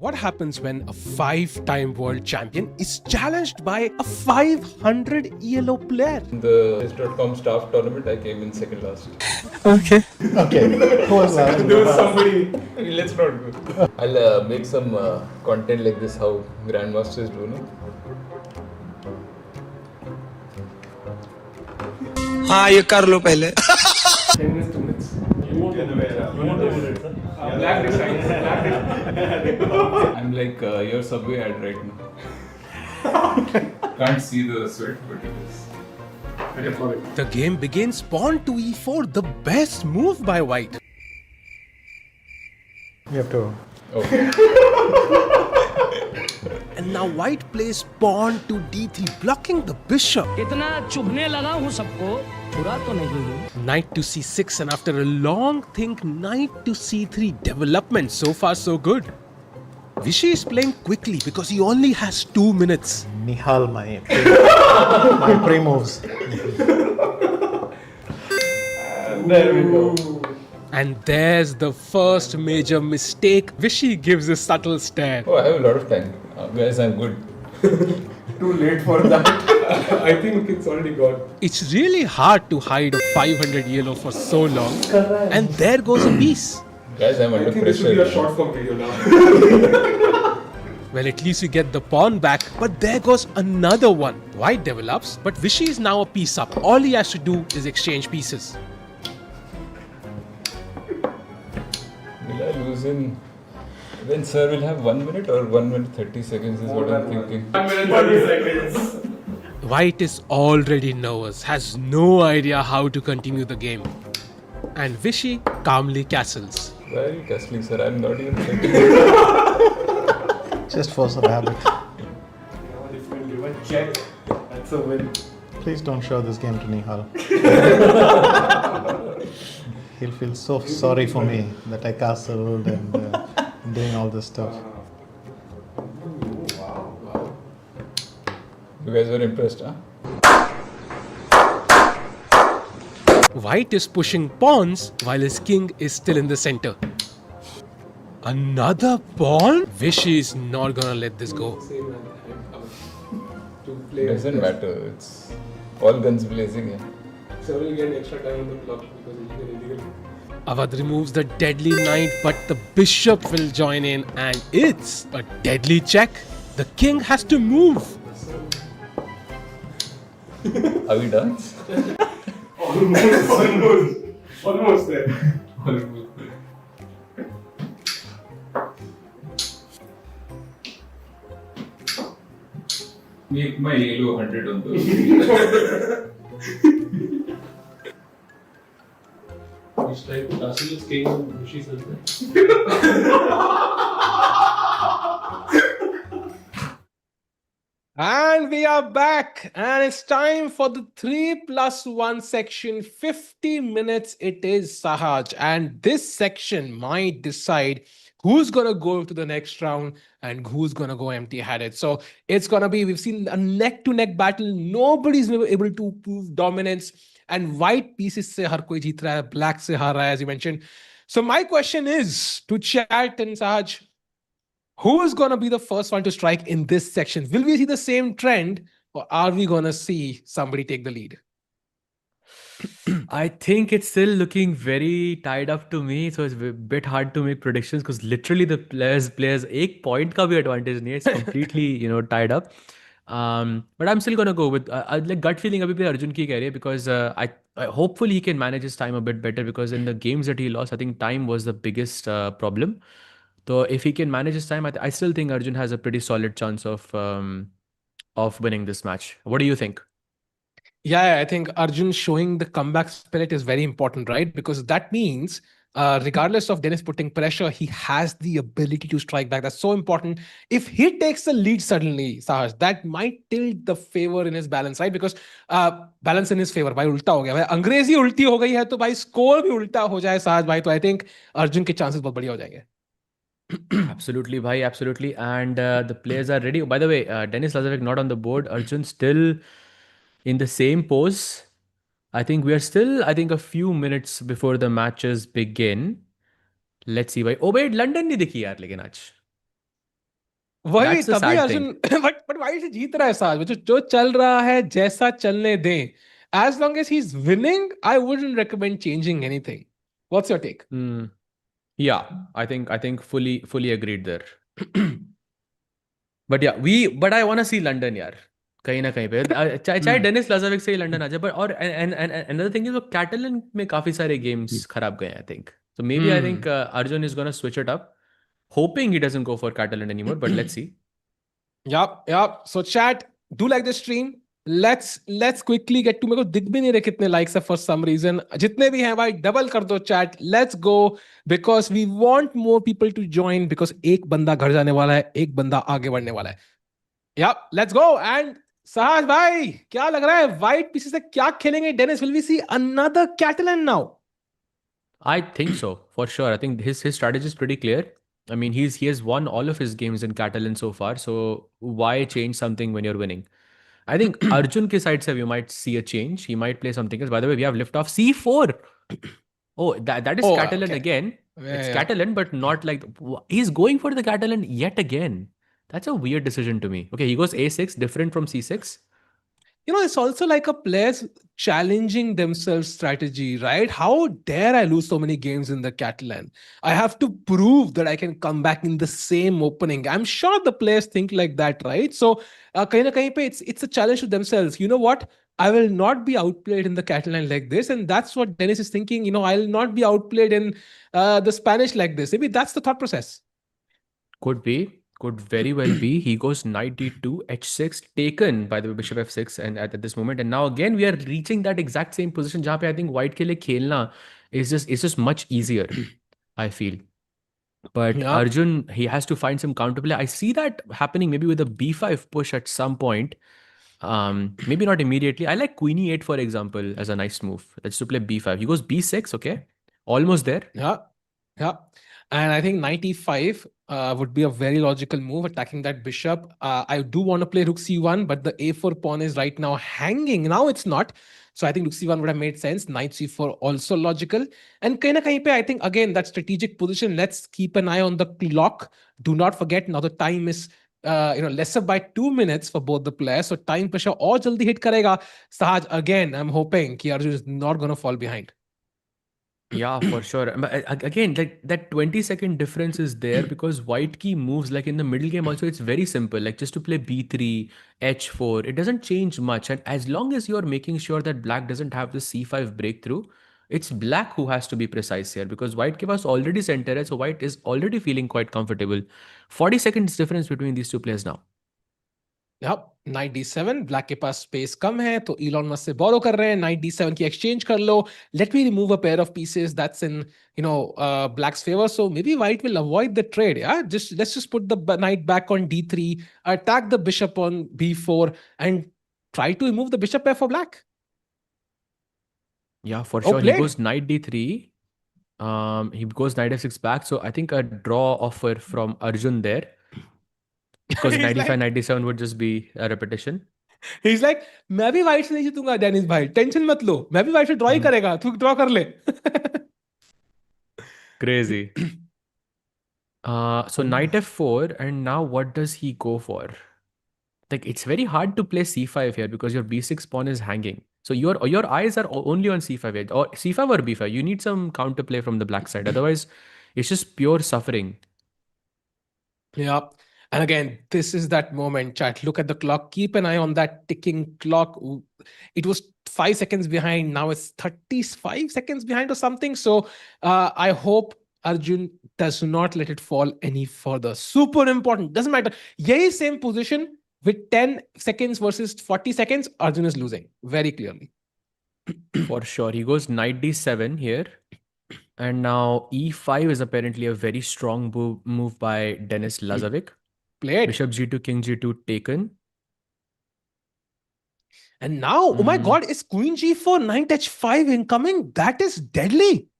What happens when a 5-time world champion is challenged by a 500 ELO player? In the Chess.com staff tournament, I came in second last. Okay. Who was last? There was somebody. Let's not go. I'll make some content like this, how grandmasters do, no? हाँ ये कर लो पहले. 2 minutes. You want to Black design. I'm like your Subway ad right now. Can't see the sweat, but it is. The game begins. Pawn to e4, the best move by white. You have to. Okay. And now white plays pawn to d3, blocking the bishop. इतना चुभने लगा हूँ सबको, बुरा तो नहीं हूँ. Knight to c6, and after a long think, knight to c3. Development so far so good. Vishy is playing quickly because he only has 2 minutes. Nihal, my pre-moves. There we go. And there's the first major mistake. Vishy gives a subtle stare. Oh, I have a lot of time. Guys, I'm good. Too late for that. I think it's already gone. It's really hard to hide a 500 yellow for so long. And there goes a piece. Guys, I'm under pressure. This will be a short form video now. Well, at least you get the pawn back, but there goes another one. White develops, but Vishy is now a piece up. All he has to do is exchange pieces. Will I lose in... Then sir will have 1 minute or 1 minute 30 seconds is what I'm thinking. 1 minute 30 seconds. White is already nervous, has no idea how to continue the game. And Vishy calmly castles. Why are you castling, sir? I'm not even thinking. Just force of habit. If you give a check, that's a win. Please don't show this game to Nihal. He'll feel so sorry for me that I castled and doing all this stuff. You guys were impressed, huh? White is pushing pawns while his king is still in the center. Another pawn? Vishy is not gonna let this go. Doesn't matter. It's all guns blazing here. So we'll get extra time on the clock because it's illegal. Awadh removes the deadly knight, but the bishop will join in, and it's a deadly check. The king has to move. Are we done? Almost there. Make my yellow 100 on those. Which type of castle is king and Vishy husband? And we are back, and it's time for the 3+1 section. 50 minutes it is, Sahaj, and this section might decide who's gonna go to the next round and who's gonna go empty-handed. So it's gonna be, we've seen a neck-to-neck battle. Nobody's able to prove dominance, and white pieces se har koi jeet raha hai, black se har raha hai, as you mentioned. So my question is to chat and Sahaj, who is going to be the first one to strike in this section? Will we see the same trend, or are we going to see somebody take the lead? I think it's still looking very tied up to me, so it's a bit hard to make predictions because literally the players 1 point ka bhi advantage nahi hai. It's completely tied up. But I'm still gonna go with like gut feeling. Abhi pe Arjun ki keh rahi hai because I hopefully he can manage his time a bit better because in the games that he lost, I think time was the biggest problem. So if he can manage his time, I still think Arjun has a pretty solid chance of winning this match. What do you think? Yeah, I think Arjun showing the comeback spirit is very important, right? Because that means regardless of Denis putting pressure, he has the ability to strike back. That's so important. If he takes the lead suddenly, Sahaj, that might tilt the favor in his balance, right? Because balance in his favor, भाई उल्टा हो गया, भाई अंग्रेजी उल्टी हो गई है तो भाई स्कोर भी उल्टा हो जाए Sahaj भाई, तो I think Arjun के chances बहुत बढ़िया हो जाएंगे. Absolutely, bhai, absolutely. And the players are ready. By the way, Denis Lazavik not on the board. Arjun still in the same pose. I think we are still, a few minutes before the matches begin. Let's see, bhai. Oh, wait, London नहीं दिखी यार लेकिन आज. वही तभी Arjun but why से जीत रहा है साज, जो चल रहा है जैसा चलने दें. As long as he's winning, I wouldn't recommend changing anything. What's your take? Yeah, I think fully agreed there. But yeah, but I want to see London यार. कहीं ना कहीं पे चाहे डेनिस लाजाविक से ही लंदन आ जाए, but और another thing is वो कैटलन में काफी सारे games खराब गए हैं, I think. So maybe I think Arjun is gonna switch it up, hoping he doesn't go for Catalan anymore, but let's see. Yup. So chat, do like the stream. Let's quickly get to, मेरे को दिख भी नहीं रहे कितने likes है for some reason. जितने भी हैं भाई डबल कर दो chat. Let's go because we want more people to join because एक बंदा घर जाने वाला है, एक बंदा आगे बढ़ने वाला है. Yup, let's go. And Sahaj भाई, क्या लग रहा है white pieces से क्या खेलेंगे Dennis? Will we see another Catalan now? I think so, for sure. I think his strategy is pretty clear. I mean, he has won all of his games in Catalan so far. So why change something when you're winning? I think Arjun ke side se you might see a change. He might play something else. By the way, we have liftoff C4. Oh, that is Oh, Catalan okay. again. Yeah, It's yeah. Catalan, but not like he's going for the Catalan yet again. That's a weird decision to me. Okay, he goes A6, different from C6. You know, it's also like a players challenging themselves strategy, right? How dare I lose so many games in the Catalan? I have to prove that I can come back in the same opening. I'm sure the players think like that, right? So, kahin na kahin pe it's a challenge to themselves. You know what? I will not be outplayed in the Catalan like this, and that's what Dennis is thinking. You know, I'll not be outplayed in the Spanish like this. Maybe that's the thought process. Could be, could very well be. He goes knight d2, h6, taken by the way, bishop f6, and at this moment. And now again, we are reaching that exact same position. Jahan pe I think white ke liye khelna is just much easier, I feel. But Yeah. Arjun, he has to find some counterplay. I see that happening maybe with a b5 push at some point. Maybe not immediately. I like queen e8, for example, as a nice move. Let's to play b5. He goes b6, okay? Almost there. Yeah. Yeah. And I think 95 would be a very logical move, attacking that bishop. I do want to play rook c1, but the a4 pawn is right now hanging. Now it's not. So I think rook c1 would have made sense. Knight c4 also logical. And kahin na kahin pe, I think, again, that strategic position, let's keep an eye on the clock. Do not forget, now the time is lesser by 2 minutes for both the players. So time pressure or jaldi hit karega. Sahaj, again, I'm hoping ki Arjun is not going to fall behind. Yeah, for sure. But again, like that 20-second difference is there because white key moves like in the middle game also it's very simple. Like just to play b3, h4, it doesn't change much. And as long as you're making sure that black doesn't have the c5 breakthrough, it's black who has to be precise here because white ke paas already center hai, so white is already feeling quite comfortable. 40 seconds difference between these two players now. Yep, knight d7, black के पास space कम है तो Elon Musk से बोरो कर रहे हैं, knight d7 की exchange कर लो. Let me remove a pair of pieces that's in black's favor, so maybe white will avoid the trade. Yeah, let's just put the knight back on d3, attack the bishop on b4 and try to remove the bishop pair for black. Yeah, for Oh, sure. He played. goes knight d3. He goes knight f6 back. So I think a draw offer from Arjun there. Because He's 95, like, 97 would just be a repetition. he's like, मैं भी white से नहीं जीतूंगा Dennis भाई, tension मत लो, मैं भी white से draw ही करेगा, तू ड्रॉ कर ले. Crazy. So knight f4, and now what does he go for? Like it's very hard to play c5 here because your b6 pawn is hanging. So your eyes are only on c5 here, or c5 or b5. You need some counterplay from the black side. Otherwise, it's just pure suffering. Yeah. And again, this is that moment, chat. Look at the clock. Keep an eye on that ticking clock. It was 5 seconds behind. Now it's 35 seconds behind or something. So I hope Arjun does not let it fall any further. Super important. Doesn't matter. Yahi same position with 10 seconds versus 40 seconds, Arjun is losing very clearly. For sure. He goes knight d7 here. And now e5 is apparently a very strong move by Denis Lazavik. Played. Bishop g2, king g2 taken. And now, oh my God, is queen g4, knight h5 incoming? That is deadly.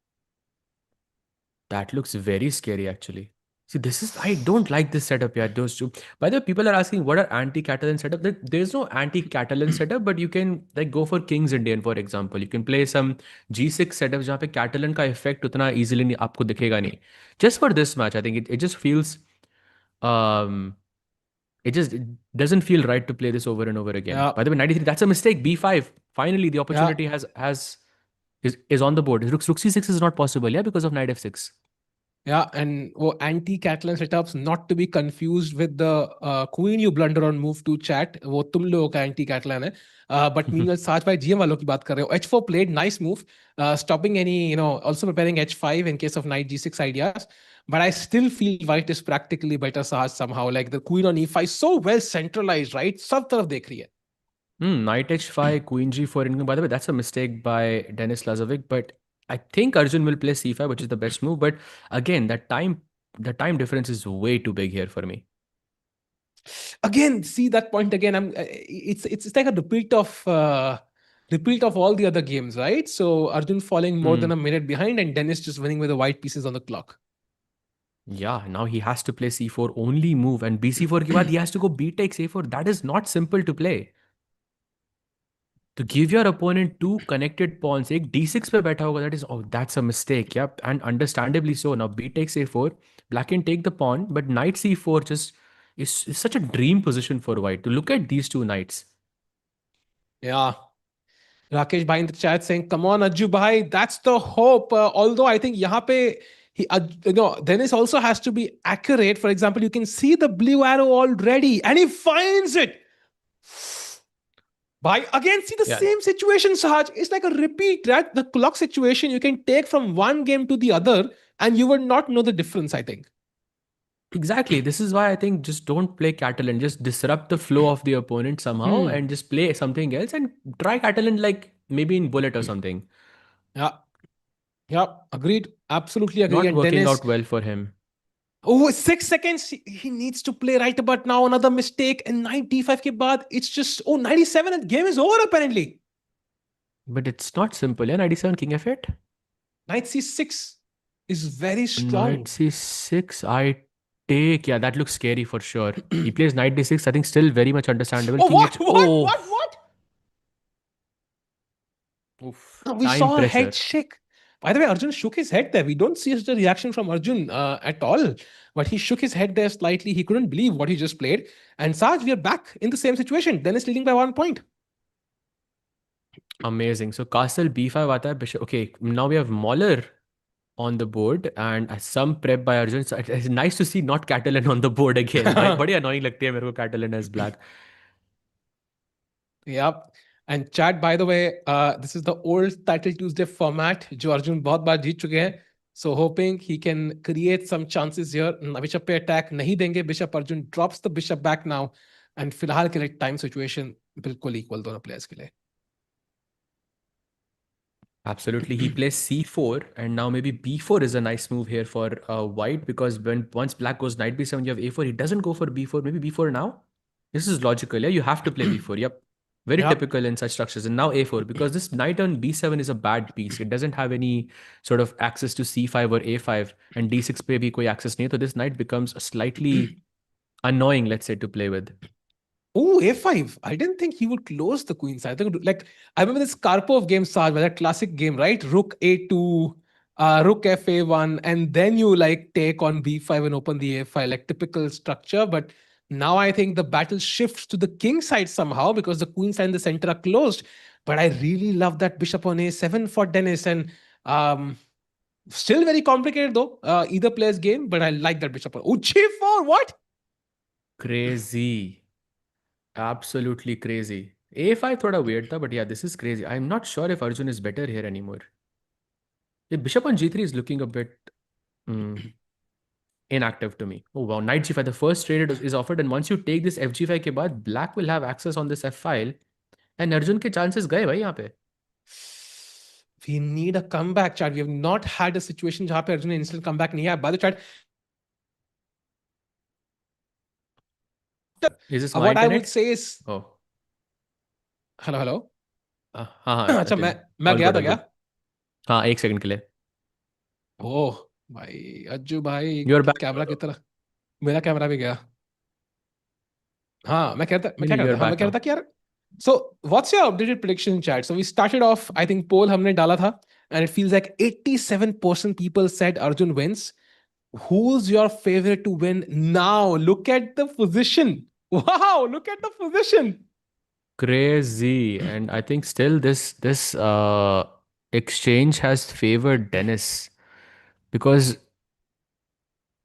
That looks very scary actually. See, I don't like this setup here. Those two. By the way, people are asking what are anti-Catalan setup. There's no anti-Catalan setup, but you can like go for King's Indian, for example. You can play some G6 setups जहाँ पे Catalan का effect उतना easily नहीं आपको दिखेगा नहीं. Just for this match, I think it just feels, it doesn't feel right to play this over and over again. Yeah. By the way, 93, that's a mistake. B5. Finally, the opportunity is on the board. Rook c6 is not possible, yeah, because of knight f6. Yeah, and anti-Catalan setups, not to be confused with the queen you blunder on move to chat. वो तुम लोगों का anti-Catalan है. But meanwhile, साज भाई GM वालों की बात कर रहे हो. H4 played, nice move, stopping any, also preparing H5 in case of knight G6 ideas. But I still feel white is practically better Sahaj somehow. Like the queen on E5, so well centralized, right? सब तरफ देख रही है. Knight h5, queen g4. By the way, that's a mistake by Denis Lazovic, but I think Arjun will play c5, which is the best move. But again, the time difference is way too big here for me. Again, see that point again. It's like a repeat of all the other games, right? So Arjun falling more than a minute behind, and Dennis just winning with the white pieces on the clock. Yeah, now he has to play c4 only move, and bc4 के बाद he has to go b takes a4. That is not simple to play. To give your opponent two connected pawns, एक d6 पे बैठा होगा, that's a mistake. Yep, and understandably so. Now b takes a4, black can take the pawn, but knight c4 just is such a dream position for white. To look at these two knights. Yeah. Rakesh Bhai in the chat saying, "Come on, Ajju Bhai, that's the hope." Although I think यहाँ पे Dennis also has to be accurate. For example, you can see the blue arrow already, and he finds it. Bhai, again, see the same situation, Sahaj. It's like a repeat, right? The clock situation you can take from one game to the other, and you would not know the difference, I think. Exactly. This is why I think just don't play Catalan. Just disrupt the flow of the opponent somehow and just play something else and try Catalan like maybe in bullet or something. Yeah. Yeah. Agreed. Absolutely agree. Not And working Dennis, out well for him. oh, 6 seconds. He needs to play right about now. Another mistake. And knight d5 ke baad, it's just, 97 and game is over apparently. But it's not simple. Yeah, 97 king f8. Knight c6 is very strong. Knight c6, I take. Yeah, that looks scary for sure. He plays knight d6. I think still very much understandable. Oh, King what? H- What? oh. What? Oof. We Time saw a pressure. head shake. By the way, Arjun shook his head there. We don't see such a reaction from Arjun at all. But he shook his head there slightly. He couldn't believe what he just played. And Saj, we are back in the same situation. Dennis leading by 1 point. Amazing. So castle b5 aata hai, bishop. Okay, now we have Mauler on the board and some prep by Arjun. So it's nice to see not Catalan on the board again. Badi annoying लगती है मेरे को Catalan as black. Yep. And chat, by the way, this is the old Title Tuesday format जो अर्जुन बहुत बार जीत चुके हैं. So hoping he can create some chances here. Bishop पे attack नहीं देंगे. Bishop Arjun drops the bishop back now. And फिलहाल के लिए time situation बिल्कुल equal दोनों players के लिए. Absolutely. He plays c4 and now maybe b4 is a nice move here for white because once black goes knight b7, you have a4. He doesn't go for b4. Maybe b4 now? This is logical. Yeah, you have to play b4. Yep. Very typical in such structures. And now a4 because this knight on b7 is a bad piece. It doesn't have any sort of access to c5 or a5 and d6 pe bhi koi access nahi. So this knight becomes slightly annoying, let's say, to play with. Oh, a5. I didn't think he would close the queen side. I remember this Karpov game, Saj, that classic game, right? Rook a2, rook fa1, and then you take on b5 and open the a5, like typical structure. But now I think the battle shifts to the king side somehow because the queen side and the center are closed. But I really love that bishop on a7 for Dennis. And still very complicated though, either player's game, but I like that bishop on. Oh, g4, what? Crazy. Absolutely crazy. A5 thoda weird tha, but yeah, this is crazy. I'm not sure if Arjun is better here anymore. The bishop on g3 is looking a bit inactive to me. Oh wow, knight g5. The first trade is offered, and once you take this fg5 ke baad, black will have access on this f file, and Arjun ke chances gaye bhai yahan pe. We need a comeback, chat. We have not had a situation where Arjun instant comeback nahi hai. By the chat, Is this what I would say is, oh hello. हाँ अच्छा मैं गया था क्या? हाँ 1 second के लिए. ओह भाई अज्जू भाई You're back. कैमरा की तरह मेरा कैमरा भी गया. हाँ मैं क्या कह रहा था कि यार. So what's your updated prediction, chat? So we started off, I think poll हमने डाला था and it feels like 87% people said Arjun wins. Who's your favorite to win now? Look at the position. Wow, look at the position. Crazy. And I think still this exchange has favored Denis because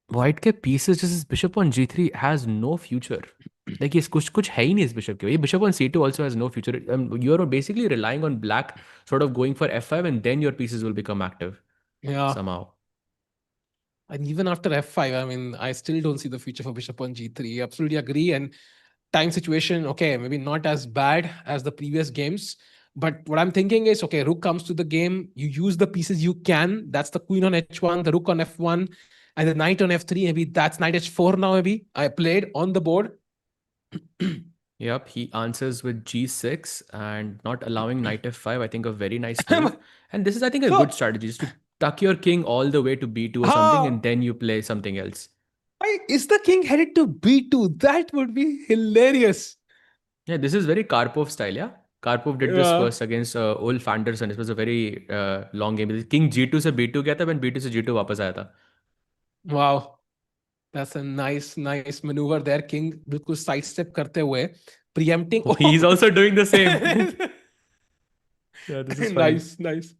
white के pieces just this bishop on g3 has no future. Like ये कुछ है ही नहीं इस bishop के. ये bishop on c2 also has no future. You are basically relying on black sort of going for f5 and then your pieces will become active. Yeah. Somehow. And even after f5, I mean, I still don't see the future for bishop on g3. Absolutely agree. And time situation, okay, maybe not as bad as the previous games. But what I'm thinking is, okay, rook comes to the game. You use the pieces you can. That's the queen on h1, the rook on f1, and the knight on f3. Maybe that's knight h4 now, maybe. I played on the board. Yep, he answers with g6 and not allowing knight f5. I think a very nice move. And this is, I think, a good strategy just to tuck your king all the way to b2 or something, and then you play something else. Why is the king headed to b2? That would be hilarious. Yeah, this is very Karpov style, yeah? Karpov did this first against Ulf Anderson. It was a very long game. King g2 से b2 गया था, when b2 से g2 वापस आया था. Wow. That's a nice maneuver there. King बिल्कुल sidestep करते हुए preempting. Oh, he's also doing the same. Yeah, this is funny. Nice.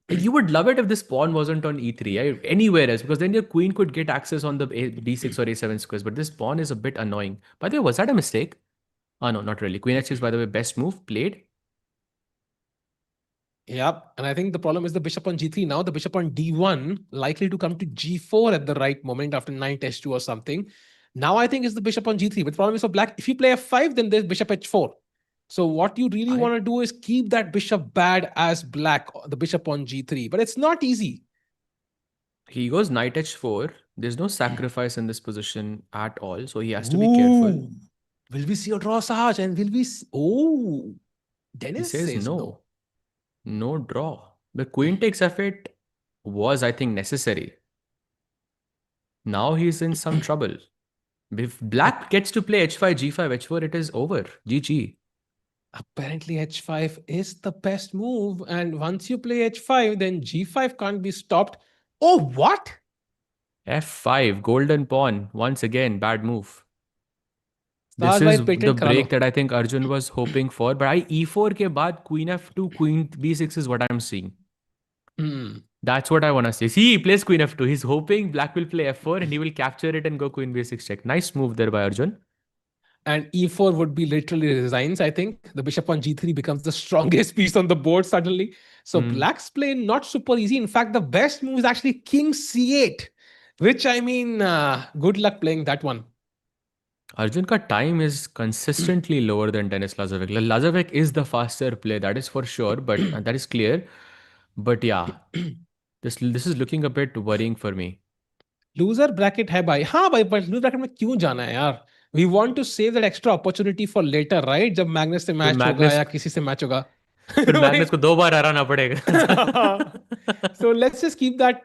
You would love it if this pawn wasn't on e3, right? Anywhere else, because then your queen could get access on the d6 or a7 squares. But this pawn is a bit annoying. By the way, was that a mistake? Oh, no, not really. Queen h6, by the way, best move played. Yep. And I think the problem is the bishop on g3 now. The bishop on d1 likely to come to g4 at the right moment after knight h2 or something. Now I think it's the bishop on g3. But the problem is for black, if you play f5, then there's bishop h4. So what you really want to do is keep that bishop bad as black, the bishop on g3. But it's not easy. He goes knight h4. There's no sacrifice in this position at all. So he has to be careful. Will we see a draw, Sahaj? And will we... Denis he says no. No draw. The queen takes f8 was, I think, necessary. Now he's in some trouble. If black gets to play h5, g5, h4, it is over. GG. Apparently h5 is the best move. And once you play h5, then g5 can't be stopped. Oh, what? f5, golden pawn. Once again, bad move. This is the break that I think Arjun was hoping for. But e4 ke baad queen f2, queen b6 is what I'm seeing. That's what I want to see. See, he plays queen f2. He's hoping black will play f4 and he will capture it and go queen b6 check. Nice move there by Arjun. And e4 would be literally resigns, I think. The bishop on g3 becomes the strongest piece on the board suddenly. So black's play not super easy. In fact, the best move is actually king c8. Which, I mean, good luck playing that one. Arjun ka time is consistently lower than Denis Lazavik. Lazavik is the faster play, that is for sure, but that is clear. But yeah, this is looking a bit worrying for me. Loser bracket hai bhai. हाँ भाई, but loser bracket में क्यों जाना है यार? We want to save that extra opportunity for later, right? जब Magnus से match होगा या किसी से match होगा. फिर Magnus को 2 बार हराना पड़ेगा. So let's just keep that,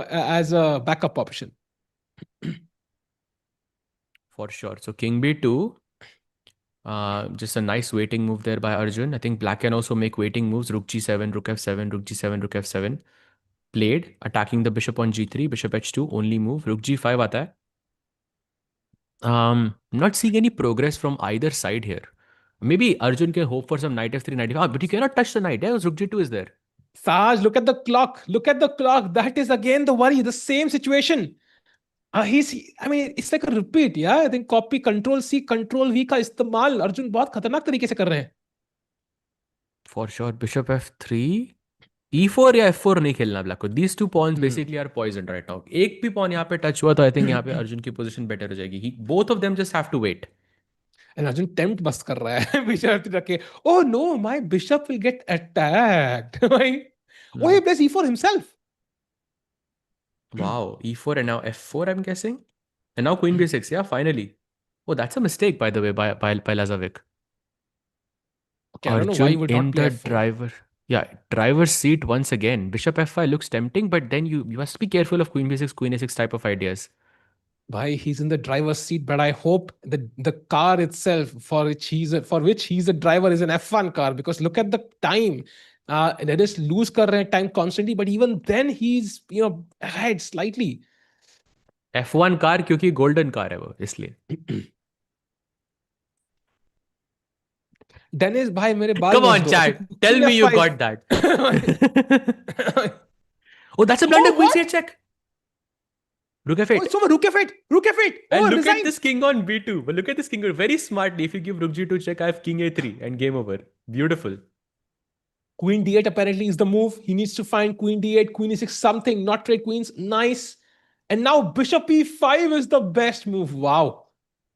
as a backup option. For sure. So king b2. Just a nice waiting move there by Arjun. I think black can also make waiting moves. Rook g7, rook f7, rook g7, rook f7. Played. Attacking the bishop on g3, bishop h2. Only move. Rook g5 aata hai. Not seeing any progress from either side here. Maybe Arjun can hope for some knight f3, knight f5. But he cannot touch the knight. Rook g2 is there. Saj, look at the clock. That is again the worry. The same situation. It's like a repeat, yeah. I think copy control C, control V का इस्तेमाल अर्जुन बहुत खतरनाक तरीके से कर रहे हैं. For sure, bishop f3, e4 या f4 नहीं खेलना black को. These two pawns basically are poisoned right now. एक भी pawn यहाँ पे touch हुआ तो I think यहाँ पे अर्जुन की position better हो जाएगी. Both of them just have to wait. And Arjun tempt bust कर रहा है. bishop रखे. Oh no, my bishop will get attacked. Oh, he plays e4 himself. Wow, e4 and now f4, I'm guessing. And now queen b6, yeah, finally. Oh, that's a mistake, by the way, by Lazavik. Okay, I don't know why you would not play f4. Driver. Yeah, driver's seat once again. Bishop f5 looks tempting, but then you must be careful of queen b6, queen a6 type of ideas. Why he's in the driver's seat, but I hope the car itself for which he's a driver is an F1 car, because look at the time. They just lose time constantly, but even then he's ahead slightly. F1 car क्योंकि golden car है वो इसलिए. Dennis भाई मेरे बाल. Come on, chat. Tell me you got that. Oh, that's a blunder. Queen c8 check. Rook f8. Oh, it's over. Rook f8. Rook f8. And look at this king on b2. But look at this king. Very smartly, if you give rook g2 check, I have king a3 and game over. Beautiful. Queen d8 apparently is the move. He needs to find queen d8, queen e6, something. Not trade queens. Nice. And now bishop e5 is the best move. Wow.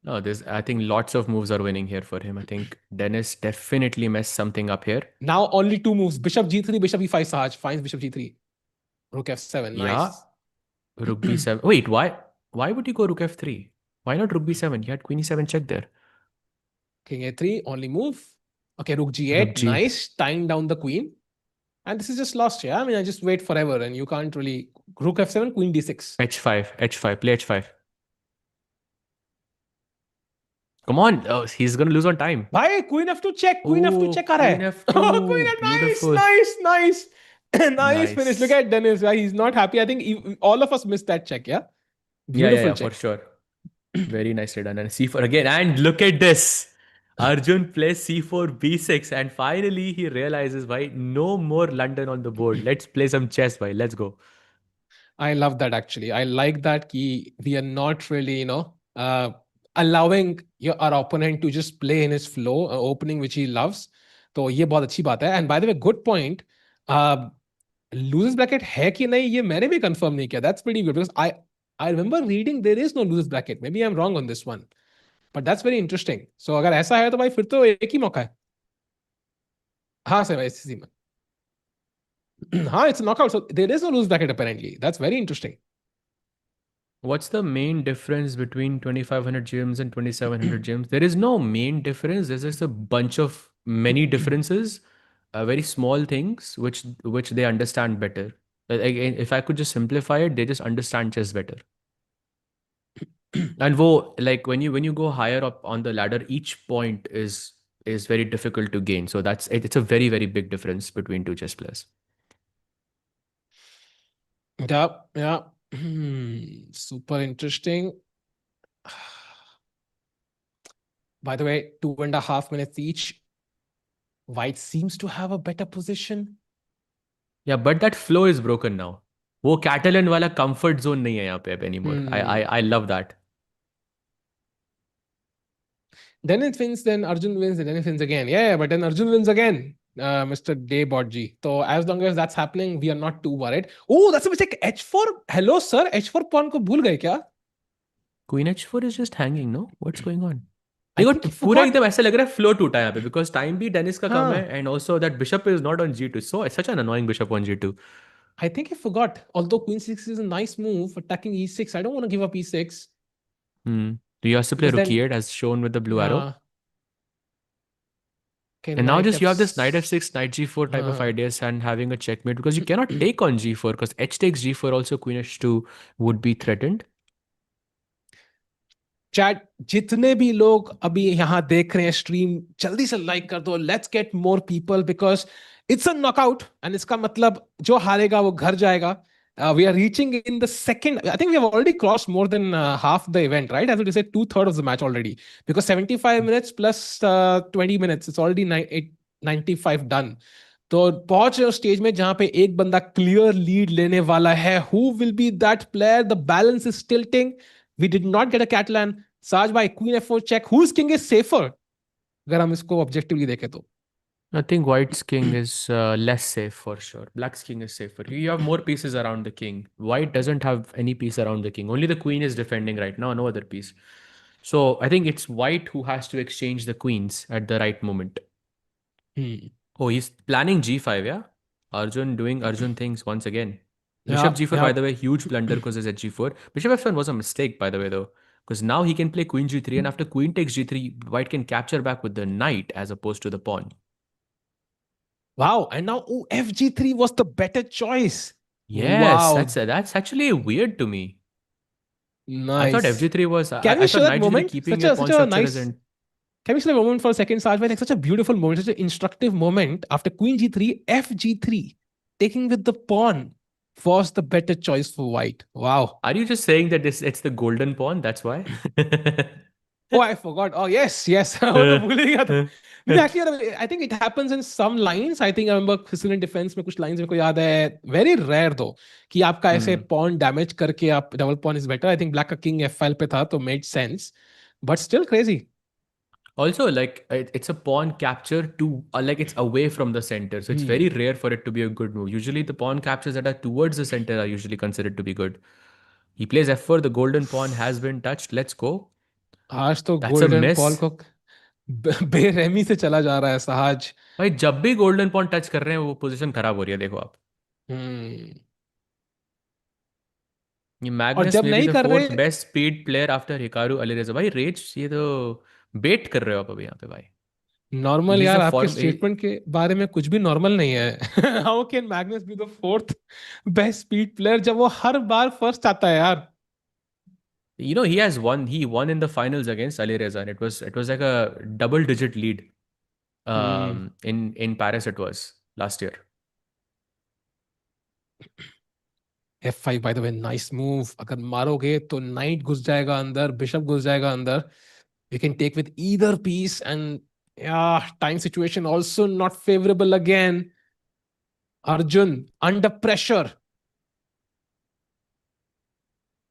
No, I think lots of moves are winning here for him. I think Denis definitely messed something up here. Now only 2 moves. Bishop g3, bishop e5. Sahaj finds bishop g3. Rook f7. Nice. Yeah. Rook b7. Wait, why would you go rook f3? Why not rook b7? You had queen e7 check there. King a3, only move. Okay, rook g8. Nice. Tying down the queen. And this is just lost here. I mean, I just wait forever and you can't really. Rook f7, queen d6. H5, play H5. Come on, he's gonna lose on time. Bhai, queen f2 check. Queen f2 Oh, check aa Queen raha hai. Queen F2. f nice, Beautiful. nice. Nice finish. Look Nice. at Denis. Yeah, he's not happy. I think all of us missed that check. Yeah. Beautiful Yeah, for check. sure. Very nicely done. And C4 again. And look at this. Arjun plays C4, B6. And finally, he realizes, why no more London on the board. Let's play some chess, bhai. Let's go. I love that actually. I like that we are not really, allowing our opponent to just play in his flow, opening which he loves. तो ये बहुत अच्छी बात है. And by the way, good point. Losers bracket है कि नहीं ये मैंने भी confirm नहीं किया. That's pretty good because I remember reading there is no losers bracket. Maybe I'm wrong on this one, but that's very interesting. So अगर ऐसा है तो भाई फिर तो एक ही मौका है. हाँ सर ऐसी में. हाँ, it's a knockout. So there is no losers bracket apparently. That's very interesting. What's the main difference between 2500 gems and 2700 gems? There is no main difference. There's just a bunch of many differences, very small things which they understand better. If I could just simplify it, they just understand chess better. And like when you go higher up on the ladder, each point is very difficult to gain. So it's a very, very big difference between two chess players. Yeah. Super interesting. By the way, 2.5 minutes each. White seems to have a better position. Yeah, but that flow is broken now. वो Catalan वाला comfort zone नहीं है यहाँ पे anymore. I love that. Denis wins, then Arjun wins, and Denis wins again. Yeah, but then Arjun wins again, Mr. Daybotji. So as long as that's happening, we are not too worried. Oh, that's a mistake. H4. Hello, sir. H4 pawn को भूल गए क्या? Queen H4 is just hanging, no? What's going on? I देखो think you पूरा forgot. एकदम ऐसा लग रहा है फ्लो टूटा है यहाँ पे because time भी Denis का कम है and also that bishop is not on G2. So such an annoying bishop on G2. I think I forgot. Although Queen 6 is a nice move, attacking E6. I don't want to give up E6. Do you have to play Because Rook then- E8 as shown with the blue arrow? Okay, And now knight just you have this F6. knight F6, knight G4 type of ideas and having a checkmate because you cannot take on G4 because H takes G4 also Queen H2 would be threatened. Chat जितने भी लोग अभी यहाँ देख रहे हैं stream जल्दी से लाइक कर दो. Let's get more people because it's a knockout and इसका मतलब जो हारेगा वो घर जाएगा. We are reaching in the second. I think we have already crossed more than half the event, right? As we said, 2/3 of the match already. Because 75 minutes plus 20 minutes, it's already 95 done. तो पहुंच रहे हो stage में जहां पे एक बंदा clear lead लेने वाला है. Who will be that player? The balance is tilting. We did not get a Catalan. Saj bhai, Queen F4 check. Whose king is safer? अगर हम इसको ऑब्जेक्टिवली देखें तो. I think White's king is less safe for sure. Black's king is safer. You have more pieces around the king. White doesn't have any piece around the king. Only the queen is defending right now, no other piece. So I think it's White who has to exchange the queens at the right moment. Oh, he's planning G5, yeah? Arjun doing Arjun things once again. Bishop G4, by the way, huge blunder because it's at G4. Bishop F1 was a mistake, by the way, though. Because now he can play Queen G3, and after Queen takes G3, White can capture back with the knight as opposed to the pawn. Wow, and now FG3 was the better choice. Yes, wow. That's actually weird to me. Nice. I thought FG3 was. Can we show that Knight moment? G3 keeping Such your pawn a structure nice. isn't. Can we show that moment for a second, Sajbhai? Like such a beautiful moment, such an instructive moment. After Queen G3, FG3, taking with the pawn was the better choice for White. Wow. Are you just saying that it's the golden pawn? That's why. Oh, I forgot. Oh, yes. Actually, I think it happens in some lines. I think I remember Sicilian defense में कुछ lines मेरे को याद है. Very rare though कि आपका ऐसे pawn damage करके आप double pawn is better. I think black का king F5 पे था तो made sense. But still crazy. Also, like it's a pawn capture to like it's away from the center, so it's very rare for it to be a good move. Usually, the pawn captures that are towards the center are usually considered to be good. He plays F4. The golden pawn has been touched. Let's go. आज तो golden pawn को बेरहमी से चला जा रहा है सहज. भाई जब भी golden pawn touch कर रहे हैं वो position खराब हो रही है देखो आप. ये Magnus may be the fourth best speed player after Hikaru Alireza. भाई Rage ये तो bait कर रहे हो आप अभी यहाँ पे भाई. नॉर्मल He's यार, a आपके form. स्टेटमेंट के बारे में कुछ भी नॉर्मल नहीं है. How can Magnus be the fourth best speed player जब वो हर बार फर्स्ट आता है यार. You know, he has won. He won in the finals against Alireza, and it was like a double-digit lead. In Paris, it was last year. F5 bye the way, nice move. अगर मारोगे तो night घुस जाएगा अंदर, bishop घुस जाएगा अंदर. You can take with either piece, and yeah, time situation also not favorable again. Arjun under pressure.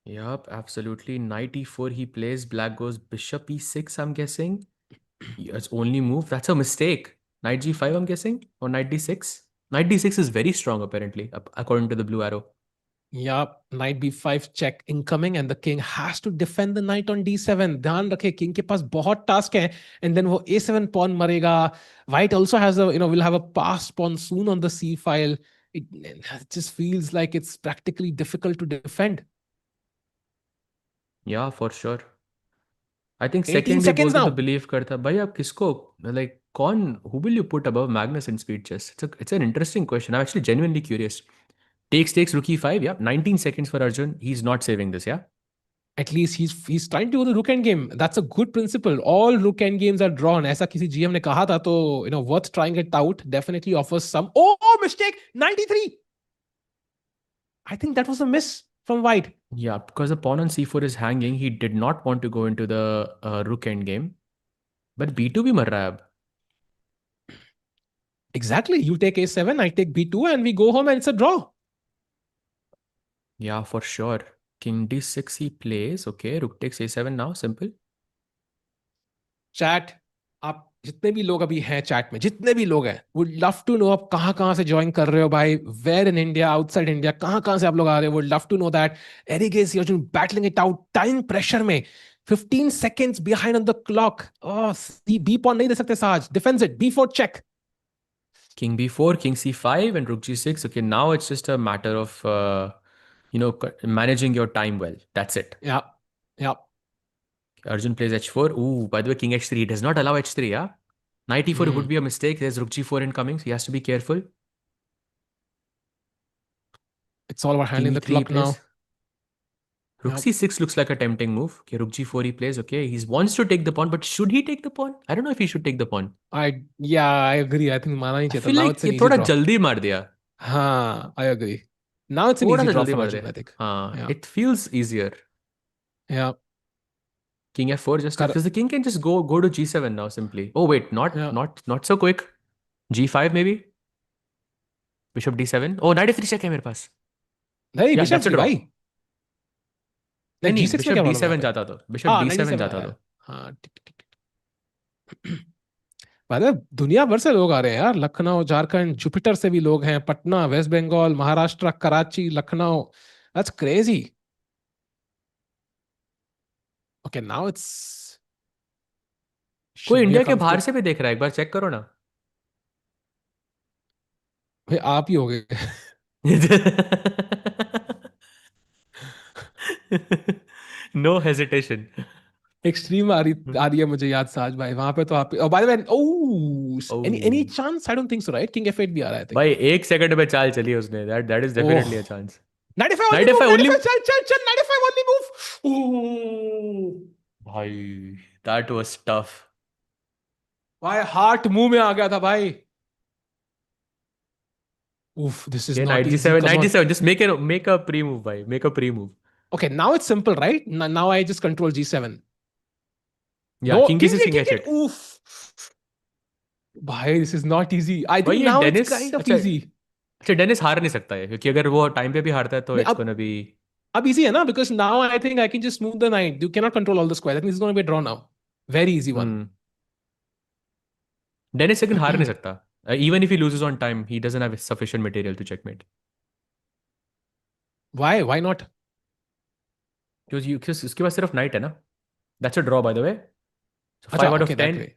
Yup, absolutely. Knight e4 he plays. Black goes bishop e6, I'm guessing. It's only move. That's a mistake. Knight g5, I'm guessing. Or knight d6. Knight d6 is very strong, apparently, according to the blue arrow. Yeah, knight b5 check incoming, and the king has to defend the knight on d7. ध्यान रखे, king के पास बहुत task है, and then वो a7 pawn मरेगा. White also has will have a passed pawn soon on the c file. It just feels like it's practically difficult to defend. Yeah, for sure. I think 18 second seconds बोलते now. तो believe करता. भाई आप किसको, like who will you put above Magnus in speed chess? It's an interesting question. I'm actually genuinely curious. Takes rook e5. Yeah, 19 seconds for Arjun. He's not saving this. Yeah. At least he's trying to do the rook end game. That's a good principle. All rook end games are drawn. ऐसा किसी GM ने कहा था, तो worth trying it out. Definitely offers some. Oh, mistake. 93. I think that was a miss from White. Yeah, because the pawn on c4 is hanging. He did not want to go into the rook end game. But b2 भी मर रहा है अब. Exactly. You take a7, I take b2, and we go home, and it's a draw. Yeah, for sure. King d6 he plays. Okay, rook takes a7 now. Simple. Chat, आप जितने भी लोग अभी हैं चैट में, जितने भी लोग हैं, वुड लव टू नो आप कहाँ से ज्वाइन कर रहे हो भाई. Where in India, outside India, कहाँ से आप लोग आ रहे हो. Would love to know that. Erigaisi Arjun battling it out, time pressure में. 15 seconds behind on the clock. Oh, B pawn नहीं दे सकते साज. Defence it, b4 check. King b4, king c5, and rook g6. Okay, now it's just a matter of managing your time well. That's it. Yeah. Arjun plays h4. Ooh, by the way, king h3. He does not allow h3, yeah? Knight e4 would be a mistake. There's rook g4 incoming, so he has to be careful. It's all about handling the clock now. Rook c6 looks like a tempting move. Okay, rook g4 he plays. Okay, he wants to take the pawn, but should he take the pawn? I don't know if he should take the pawn. I agree. I think माना ही चाहिए था. feel Now like it's an ये easy थोड़ा draw. जल्दी मार दिया. हाँ, I agree. Now it's an थोड़ा easy सा draw जल्दी for मार Arjun, दिया. I think. हाँ, Yeah. it feels easier. Yeah. King f4 just because the king can just go to g7 now simply. Oh wait, not so quick. g5 maybe. Bishop d7. Oh, knight f3 check है मेरे पास. नहीं, Yeah, bishop that's a भी draw. भाई. नहीं, G6 में bishop क्या d7 problem जाता तो. Bishop d7 जाता तो. हाँ, बाद में दुनिया भर से लोग आ रहे हैं यार. लखनऊ, झारखंड, जुपिटर से भी लोग हैं. Patna, West Bengal, Maharashtra, Karachi, Lucknow. That's crazy. Okay, now it's. कोई इंडिया के comes बाहर to- से भी देख रहा है, एक बार चेक करो ना. भाई आप ही हो गए. No hesitation. एक्सट्रीम आ रही है मुझे याद साज भाई. वहां पे तो आप. Oh, by the way, any chance? I don't think so, right? King f8 भी आ रहा है. भाई 1 सेकंड में चाल चली उसने. That is definitely a chance. 95 Knight f5 only. चल 95 only move. Oh, भाई that was tough. भाई हार्ट मुंह में आ गया था भाई. Oof, this is Okay, not knight easy. g7, Come knight on. g7. Just make a pre-move, bhai. Make a pre-move. Okay, now it's simple, right? Now I just control g7. Yeah, No, king g6, king h8. Oof. Bhai, this is not easy. I भाई think ये now Dennis, it's kind of अच्छा, easy. अच्छा Dennis हार नहीं सकता है क्योंकि अगर वो टाइम पे भी हारता है तो नहीं, it's gonna be. अब easy है ना? Because now I think I can just move the knight. You cannot control all the squares. I think this is going to be a draw now. Very easy one. Denis second हार नहीं सकता. Even if he loses on time, he doesn't have sufficient material to checkmate. Why? Why not? क्योंकि उसके पास सिर्फ night है ना. That's a draw by the way. So 5 अच्छा, out of okay, that 10. way.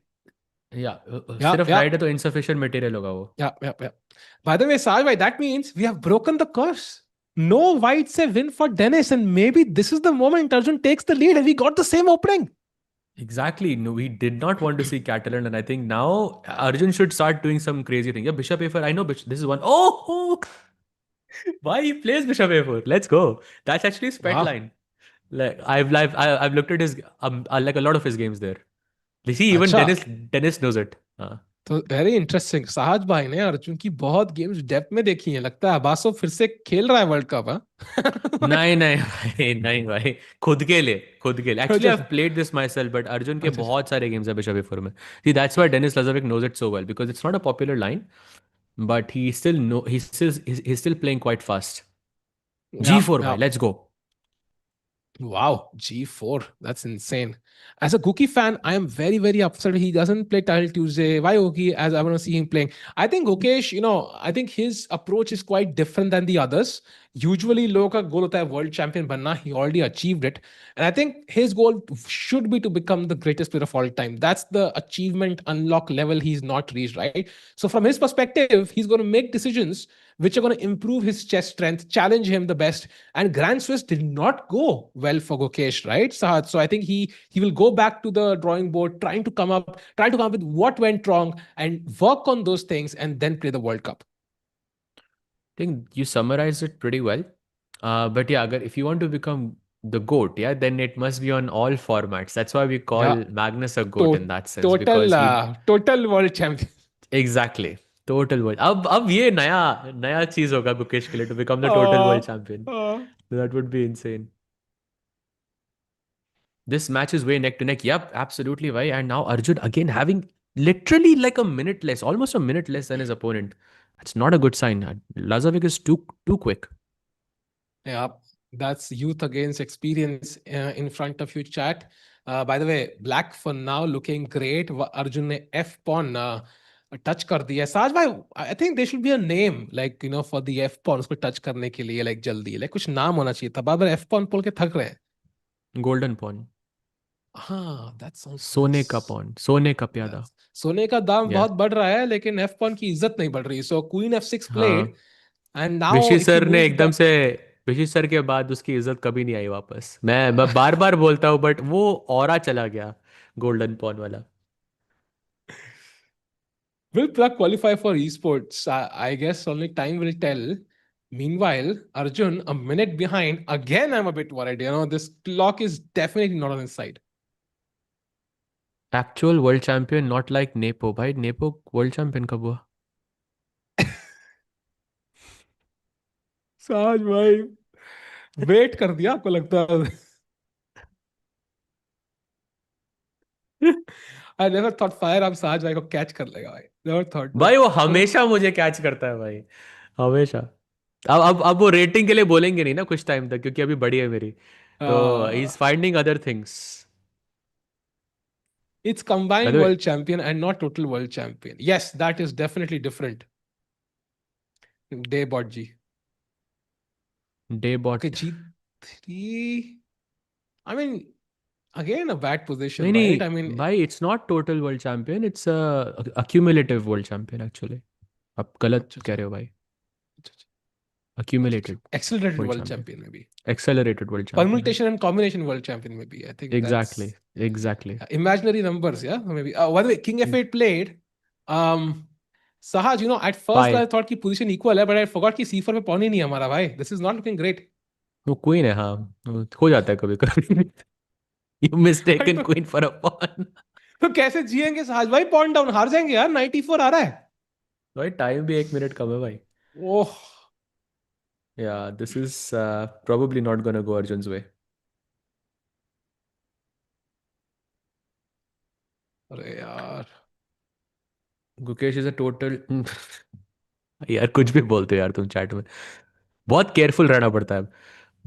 Yeah, Yeah, सिर्फ yeah. Night है तो insufficient material होगा वो. Yeah. By the way, Saj, that means we have broken the curse. No white say win for Denis, and maybe this is the moment Arjun takes the lead, and we got the same opening. Exactly. No, we did not want to see Catalan, and I think now Arjun should start doing some crazy thing. Yeah, Bishop A4. I know this is one. Oh, why he plays Bishop A4? Let's go. That's actually his pet Wow. line. Like I've looked at his like a lot of his games there. You see, even अच्छा, Dennis knows it. तो very interesting. साहज भाई ने अर्जुन की बहुत games depth में देखी हैं, लगता है अबासो फिर से खेल रहा है वर्ल्ड कप। हाँ। नहीं नहीं भाई, नहीं भाई, खुद के लिए एक्चुअली अच्छा आई अच्छा played this my self, but Arjun के अच्छा अच्छा। बहुत सारे गेम्स है बिशप ए4 में। See that's why Dennis Lajovic knows it so well, because it's not a popular line, but he still no he still playing quite fast. Yeah G4 yeah भाई, let's go. Wow, G4. That's insane. As a Gookie fan, I am very, very upset he doesn't play Title Tuesday. Why Gookie? As I want to see him playing. I think Gukesh, I think his approach is quite different than the others. Usually, लोगों का goal होता है world champion बनना. He already achieved it. And I think his goal should be to become the greatest player of all time. That's the achievement unlock level he's not reached, right? So from his perspective, he's going to make decisions which are going to improve his chess strength, challenge him the best. And Grand Swiss did not go well for Gokesh, right, Sahat? So I think he will go back to the drawing board, trying to come up with what went wrong and work on those things and then play the World Cup. I think you summarized it pretty well. But yeah, if you want to become the GOAT, yeah, then it must be on all formats. That's why we call Yeah. Magnus a GOAT in that sense, Total because he total world champion. exactly total world. अब ये नया नया चीज होगा गुकेश के लिए, to become the total world Uh, champion. uh. That would be insane. This match is way neck to neck. Yep, absolutely, why? And now Arjun again having literally like a minute less, almost a minute less than his opponent. That's not a good sign. Lazavik is too quick. Yeah, that's youth against experience in front of you, chat. By the way, Black for now looking great. Arjun ने F pawn touch कर दिया। साज भाई, I think there should be a name like for the F pawn उसको touch करने के लिए like जल्दी like कुछ नाम होना चाहिए था। बार-बार F pawn बोल के थक रहे हैं। Golden pawn. हाँ, that's also सोने का pawn, सोने का प्यादा। सोने का दाम Yeah. बहुत बढ़ रहा है लेकिन F pawn की इज्जत नहीं बढ़ रही। So Queen F6 played हाँ, and now विशी if he सर ने moves एकदम back, से, विशी सर के बाद उसकी इज्जत कभी नहीं आई वापस। मैं बार बार बोलता हूँ, बट वो ऑरा चला गया गोल्डन पॉन वाला। will Plug qualify for esports? I guess only time will tell. Meanwhile, Arjun, a minute behind. Again, I'm a bit worried. This clock is definitely not on his side. Actual world champion, not like nepo. भाई nepo world champion कब हुआ? साज भाई, wait कर दिया आपको लगता है? I never thought फायर अब साज भाई को कैच कर लेगा भाई। Never thought, but भाई वो हमेशा मुझे कैच करता है भाई, हमेशा। अब वो रेटिंग के लिए बोलेंगे नहीं ना कुछ टाइम तक, क्योंकि अभी बड़ी है मेरी, तो he is finding other things. it's by the combined way, world champion and not total world champion. Yes, that is definitely different. Day bot G. Day Okay, bot. G3. I mean, again a bad position, नहीं right? I mean, नहीं भाई, it's not total world champion, it's accumulative world champion actually. आप गलत अच्छा कह अच्छा रहे हो भाई। अच्छा अच्छा accumulated accelerated world world champion, champion maybe. Accelerated world champion. Permutation and combination world champion maybe. I think exactly, that's exactly. imaginary numbers, yeah, maybe. By the way, King F8 played. Um, Sahaj, at first पाए, I thought कि position equal है, but I forgot कि C4 पे pawn ही नहीं है हमारा भाई. This is not looking great. वो क्वीन है, हाँ, वो हो जाता है कभी कभी। यू भाई मिस्टेकन तो क्वीन फॉर अ पॉन। कैसे जिएंगे साहज भाई? pawn down हार जाएंगे यार, 94 आ रहा है। भाई टाइम भी 1 मिनट कम है भाई। ओह, Yeah, this is probably not gonna go Arjun's way. अरे यार, Gukesh is a total यार कुछ भी बोलते हो यार तुम चैट में, बहुत केयरफुल रहना पड़ता है।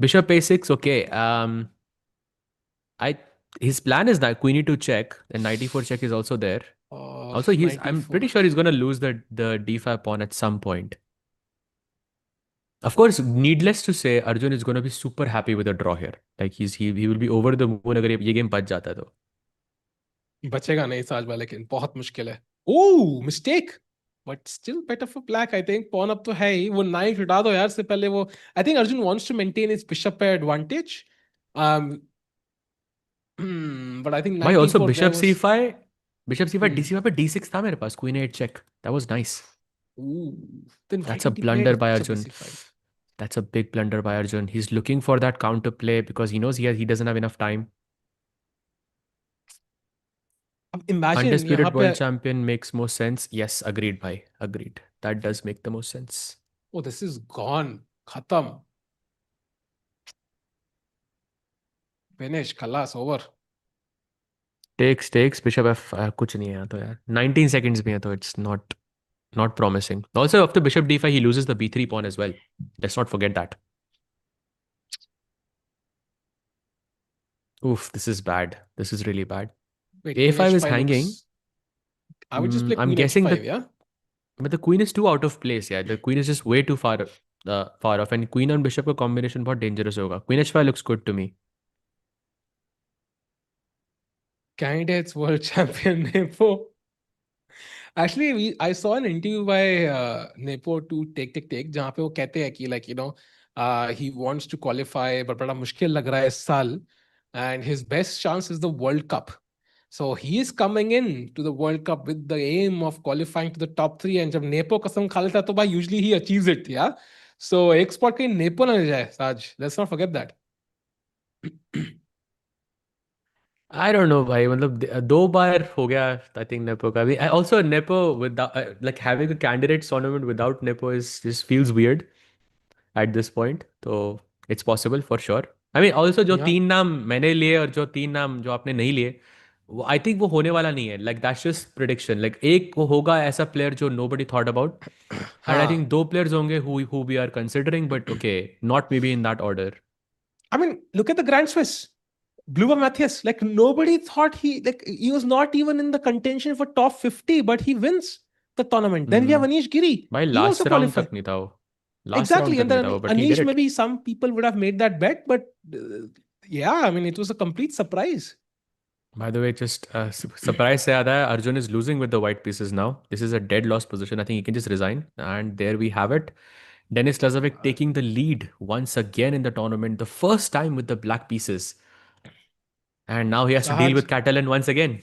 Bishop A6, okay. I his plan is that queen e2 check, and knight e4 check is also there. Also, I'm 94. pretty sure he's gonna lose the d5 pawn at some point. Of course, needless to say, Arjun is gonna be super happy with a draw here. Like he will be over the moon अगर ये game बच जाता है तो। बचेगा नहीं साज भाई, लेकिन बहुत मुश्किल है। Oh, mistake, but still better for black I think. Pawn अब तो है ही, वो नाइट हटा दो यार से पहले। वो I think Arjun wants to maintain his bishop पे एडवांटेज। But I think भाई also 94 there bishop was. c5, bishop c5 Hmm. d5 पे d6 था मेरे पास, queen a8 check. That was nice. Ooh. Then why That's a did he play blunder by bishop Arjun. bc5? That's a big blunder by Arjun. He's looking for that counter play because he knows he doesn't have enough time. अब imagine यहाँ Undisputed पे. world champion makes more sense. Yes, agreed, bhai. Agreed. That does make the most sense. Oh, this is gone. Khatam. Finish. Khalas. Over. Takes bishop f कुछ नहीं है यहाँ तो यार. 19 seconds भी है तो it's not promising. Also after bishop d5 he loses the b3 pawn as well. Let's not forget that. Oof, this is bad. This is really bad. Wait, a5 queen is h5 hanging. looks. I would just play I'm queen guessing h5, yeah? but the queen is too out of place. Yeah, the queen is just way too far off. And queen and bishop का combination बहुत dangerous होगा. Queen h5 looks good to me. Candidates world champion Nepo. Actually, I saw an interview by Nepo to Take जहाँ पे वो कहते हैं कि like he wants to qualify but बड़ा मुश्किल लग रहा है इस साल, and his best chance is the World Cup. So he is coming in to the World Cup with the aim of qualifying to the top 3, and जब Nepo कसम खा लेता है तो भाई usually he achieves it, yeah. So एक spot कहीं Nepo ना ले जाए Saj. Let's not forget that. I don't know भाई, मतलब दो बार हो गया I think Nepo का भी. Also Nepo without like having a candidates tournament without Nepo is just feels weird at this point. तो it's possible for sure. I mean also जो Yeah. 3 नाम मैंने लिए और जो 3 नाम जो आपने नहीं लिए, I think वो होने वाला नहीं है. Like that's just prediction. Like एक वो होगा ऐसा player जो nobody thought about, and I हाँ. think 2 players होंगे who we are considering, but okay, not maybe in that order. I mean, look at the Grand Swiss. Bluba Matthias, like nobody thought he was not even in the contention for top 50, but he wins the tournament. Then we have Anish Giri. भाई He also last round qualified. तक नहीं था वो. Last round Exactly. तक And नहीं then था वो, but he Anish, did it. maybe some people would have made that bet, but yeah, I mean, it was a complete surprise. By the way, just surprise से आता है, Arjun is losing with the white pieces now. This is a dead loss position. I think he can just resign. And there we have it. Denis Lazavik taking the lead once again in the tournament, the first time with the black pieces. And now he has to deal Sahaj, with Catalan once again.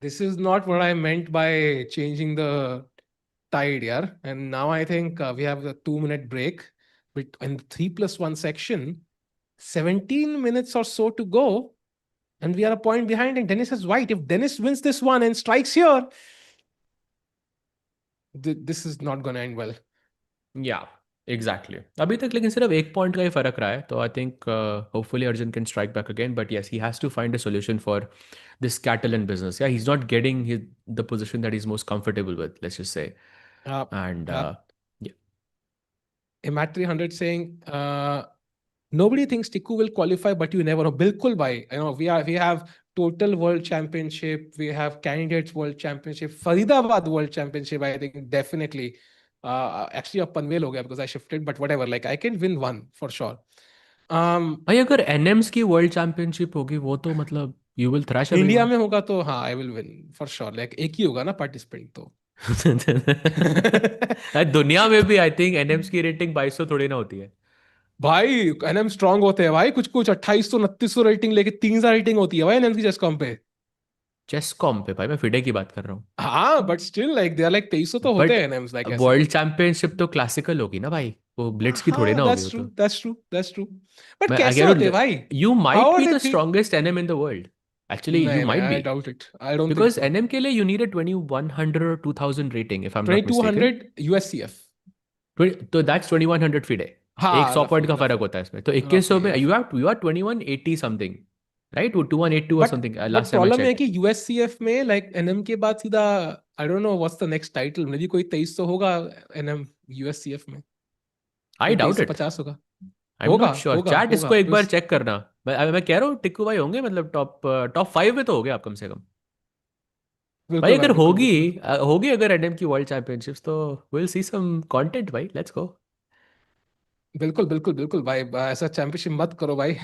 this is not what I meant by changing the tide, yeah. And now I think we have a 2-minute break. But in the 3+1 section, 17 minutes or so to go. And we are a point behind, and Denis has white. If Denis wins this one and strikes here, this is not going to end well. Yeah, exactly. अभी तक लेकिन सिर्फ 1 point का ही फर्क रहा है. तो I think hopefully Arjun can strike back again. But yes, he has to find a solution for this Catalan business. Yeah, he's not getting the position that he's most comfortable with, let's just say. And yeah. Imat 300 saying, nobody thinks Tiku will qualify, but you never know. Bilkul bhai. We have total world championship. We have candidates world championship. Faridabad world championship, I think definitely. Actually, a panvel ho gaya because I shifted, but whatever. Like I can win one for sure. भाई अगर NMs की world championship होगी वो तो मतलब you will thrash everyone. India में होगा तो हाँ, I will win for sure. Like एक ही होगा ना पार्टिसिपेंट तो. दुनिया में भी आई थिंक NMs की रेटिंग 2200 थोड़ी ना होती है भाई. एनएम स्ट्रांग होते हैं भाई. कुछ 2800 2900 रेटिंग लेके 3000 रेटिंग होती है भाई एनएम की चेसकॉम पे. चेसकॉम पे भाई मैं फिडे की बात कर रहा हूँ. हाँ, but still like they are like 2300 तो होते हैं एनएम्स लाइक ऐसे. वर्ल्ड चैंपियनशिप तो क्लासिकल होगी ना भाई, वो ब्लिट्ज की थोड़ी ना होगी वो तो. That's true. बट मैं कैसे होते हैं भाई? You How might are be they the strongest NM in the world. Actually, you नहीं, might I be. doubt it. I don't Because think so. NM के लिए you need a 2100 or 2000 rating if I'm not mistaken. 2200 USCF. तो that's 2100 FIDE. हाँ, एक 100 point का roughly. फर्क होता है इसमें. तो 2100 में you are 2180 something. Right? 2182 or something. But Last time I problem है checked. कि USCF में लाइक एनएम के बाद सीधा I don't know what's the next title. मे भी कोई 2300 होगा एनएम USCF में. I doubt it. 2350 होगा. I'm not sure. चैट इसको होगा. एक बार चेक करना. मैं कह रहा हूँ टिक्कू भाई होंगे, मतलब टॉप 5 में तो हो गए आप कम से कम. भाई अगर होगी अगर एनएम की वर्ल्ड चैंपियनशिप्स तो we'll see some content भाई. Let's go. बिल्कुल भाई. ऐसा चैंपियनशिप मत करो भाई.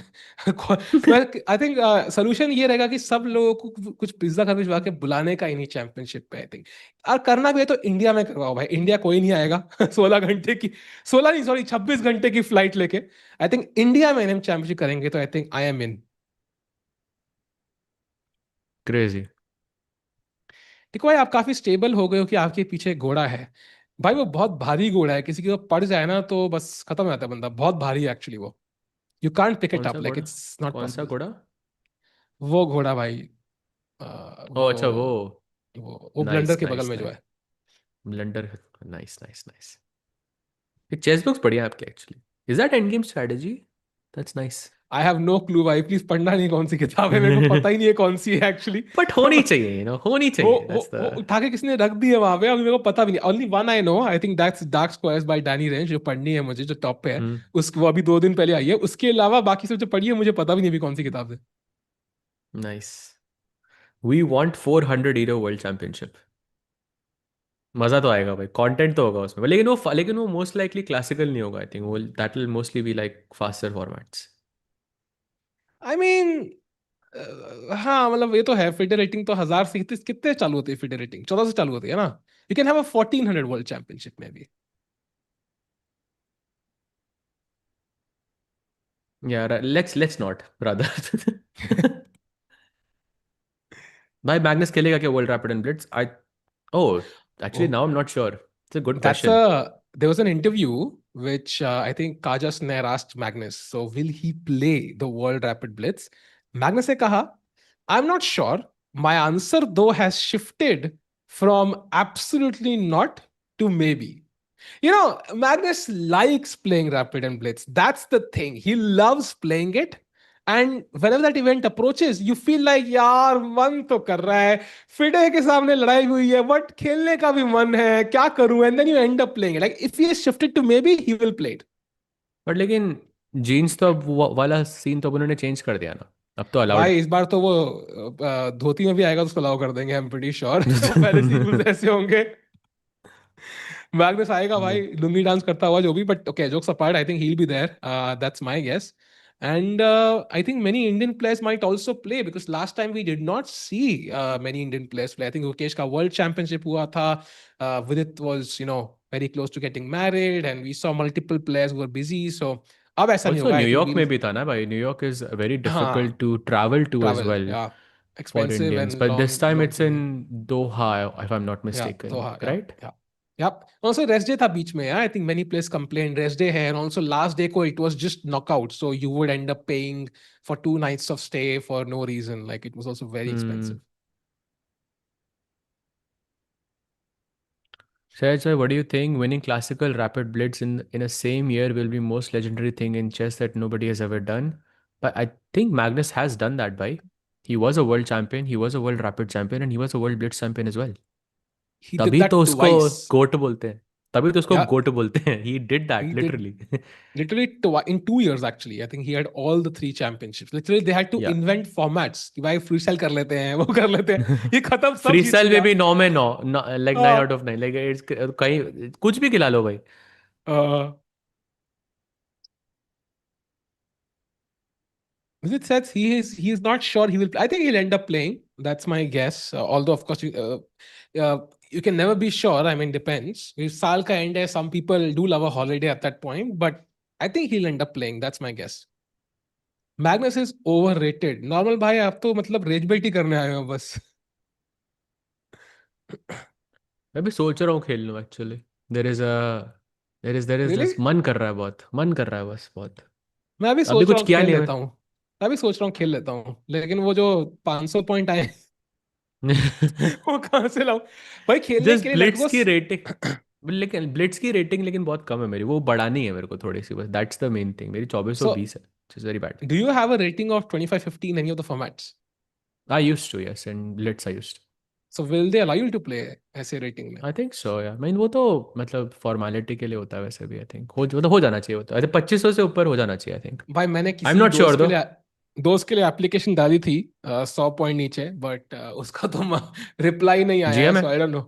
आई थिंक सोल्यूशन ये रहेगा कि सब लोगों को कुछ पिज्जा का भिजवा के बुलाने का ही नहीं चैंपियनशिप पे. आई थिंक और करना भी है तो इंडिया में करवाओ भाई. इंडिया कोई नहीं आएगा 26 घंटे की फ्लाइट लेके. आई थिंक इंडिया में हम चैंपियनशिप करेंगे तो I think I am in. Crazy. देखो भाई, आप काफी स्टेबल हो गए हो कि आपके पीछे घोड़ा है। भाई वो बहुत भारी घोड़ा है, किसी के ऊपर पड़ जाए ना तो बस खत्म हो जाता है बंदा, बहुत भारी है एक्चुअली वो। यू कांट पिक इट कौन सा अप, लाइक घोड़ा? इट्स नॉट कौन सा पॉसिबल। घोड़ा? वो घोड़ा भाई, ओ अच्छा, वो। वो ब्लंडर नाइस के बगल नाइस में जो नाइस। है। ब्लेंडर। Nice nice nice. ये चेस बुक्स बढ़िया है आपके actually. Is that end game strategy? That's nice. I have no clue भाई, प्लीज पढ़ना नहीं कौन सी किताब है, मेरे को पता ही नहीं है कौन सी है एक्चुअली। बट होनी चाहिए, होनी वो चाहिए, वो दैट्स वो द। उठा के किसने रख दी है वहां पे, अभी मेरे को पता भी नहीं। Only one I know, I think that's dark squares by Danny Rensch, जो पढ़नी है मुझे, जो टॉप पे है। उस वो अभी 2 दिन पहले आई है, उसके अलावा बाकी सब जो पढ़ी है मुझे पता भी नहीं अभी कौन सी किताब है। Nice. We want 400 hero world championship. मजा तो आएगा भाई, कंटेंट तो होगा उसमें, लेकिन वो मोस्ट लाइकली क्लासिकल नहीं होगा। आई थिंक वो that will mostly be like faster formats. I mean, हाँ मतलब ये तो है, फिडे रेटिंग तो 1000 से कितने कितने चालू होती है, फिडे रेटिंग 14 से चालू होती है ना। You can have a 1400 world championship में भी। यार लेट्स नॉट ब्रदर। भाई मैग्नस खेलेगा क्या world rapid and Blitz? I oh actually now I am not sure. It's a good That's question. a There was an interview which I think Kajas Nair asked Magnus. So will he play the World Rapid Blitz? Magnus ने कहा, I'm not sure. My answer though has shifted from absolutely not to maybe. Magnus likes playing Rapid and Blitz. That's the thing. He loves playing it. And whenever that event approaches, you feel like, यार मन तो कर रहा है, FIDE के सामने लड़ाई हुई है, बट खेलने का भी मन है, क्या करूं? And then you end up playing it. Like if he is shifted to maybe, he will play it. But लेकिन जीन्स तो अब वाला सीन तो अब उन्होंने चेंज कर दिया ना, अब तो अलाउड। भाई इस बार तो वो धोती में भी आएगा तो उसको अलाउ कर देंगे, आई एम प्रीटी श्योर। पहले से रूल्स ऐसे होंगे। मैग्नस आएगा भाई, लुंगी डांस करता हुआ जो भी, but okay, jokes apart, I think he will be there, that's my guess. And I think many Indian players might also play because last time we did not see many Indian players play. I think Mukesh ka World Championship hua tha. Vidit was, very close to getting married, and we saw multiple players who were busy. So अब ऐसा नहीं also होगा. I think New York में we'll भी था ना भाई, New York is very difficult हाँ to travel to as travel, well yeah, for expensive Indians, and but long this time long it's in journey. Doha if I am not Yeah, mistaken, Doha. Yeah, right? yeah. Yep. Also, rest day था बीच में. I think many players complained rest day है, and also last day को it was just knockout, so you would end up paying for 2 nights of stay for no reason. Like it was also very expensive. Shahid sir, what do you think? Winning classical rapid blitz in a same year will be most legendary thing in chess that nobody has ever done. But I think Magnus has done that, by. He was a world champion, he was a world rapid champion, and he was a world blitz champion as well. He did तभी तो that उसको twice. गोट बोलते हैं। तभी तो उसको Yeah, गोट बोलते हैं। He did that he did literally. literally in 2 years actually. I think he had all the 3 championships. Literally, they had to Yeah. invent formats कि भाई फ्री स्टाइल कर लेते हैं, वो कर लेते हैं, ये खत्म, सब फ्री जीत स्टाइल में लिया. भी 9 में 9, लाइक 9 आउट हाँ. ऑफ 9, लाइक इट्स कहीं कुछ भी खिला लो भाई। uh, It says he is not sure he will play. I think he'll end up playing. That's my guess. Although of course you can never be sure. I mean, depends. If साल का end है, some people do love a holiday at that point, but I think he'll end up playing. That's my guess. Magnus is overrated. Normal भाई, आप तो मतलब raise बेट ही करने आए हो बस. मैं भी सोच रहा हूँ खेल लूँ actually. There is Really? This मन कर रहा है बहुत, मन कर रहा है बस बहुत। मैं भी अभी सोच रहा कुछ हूँ किया खेल नहीं लेता हूँ. मैं भी सोच रहा हूँ खेल लेता हूँ, लेकिन वो जो 500 पॉइंट आए है। वो कहाँ से लाऊं? भाई खेलने जस्ट के लिए लड़कों ब्लिट्स की को. रेटिंग, लेकिन ब्लिट्स की रेटिंग लेकिन बहुत कम है मेरी, वो बढ़ानी है मेरे को थोड़ी सी बस, दैट्स द मेन थिंग। मेरी 2420 है, which is very bad. Do you have a rating of 2550 in any of the formats? I used to, yes, and blitz I used to. So will they allow you to play ऐसे rating में? I think so, yeah. I mean वो तो मतलब formality के लिए होता है वैसे भी, आई थिंक हो जाना चाहिए, होता है 2500 से ऊपर हो जाना चाहिए आई थिंक। भाई मैंने आई एम किसी नॉट श्योर दो। दोस्त के लिए एप्लीकेशन डाली थी 100 पॉइंट नीचे, बट उसका तो रिप्लाई नहीं आया है, जीएम है? So I don't know.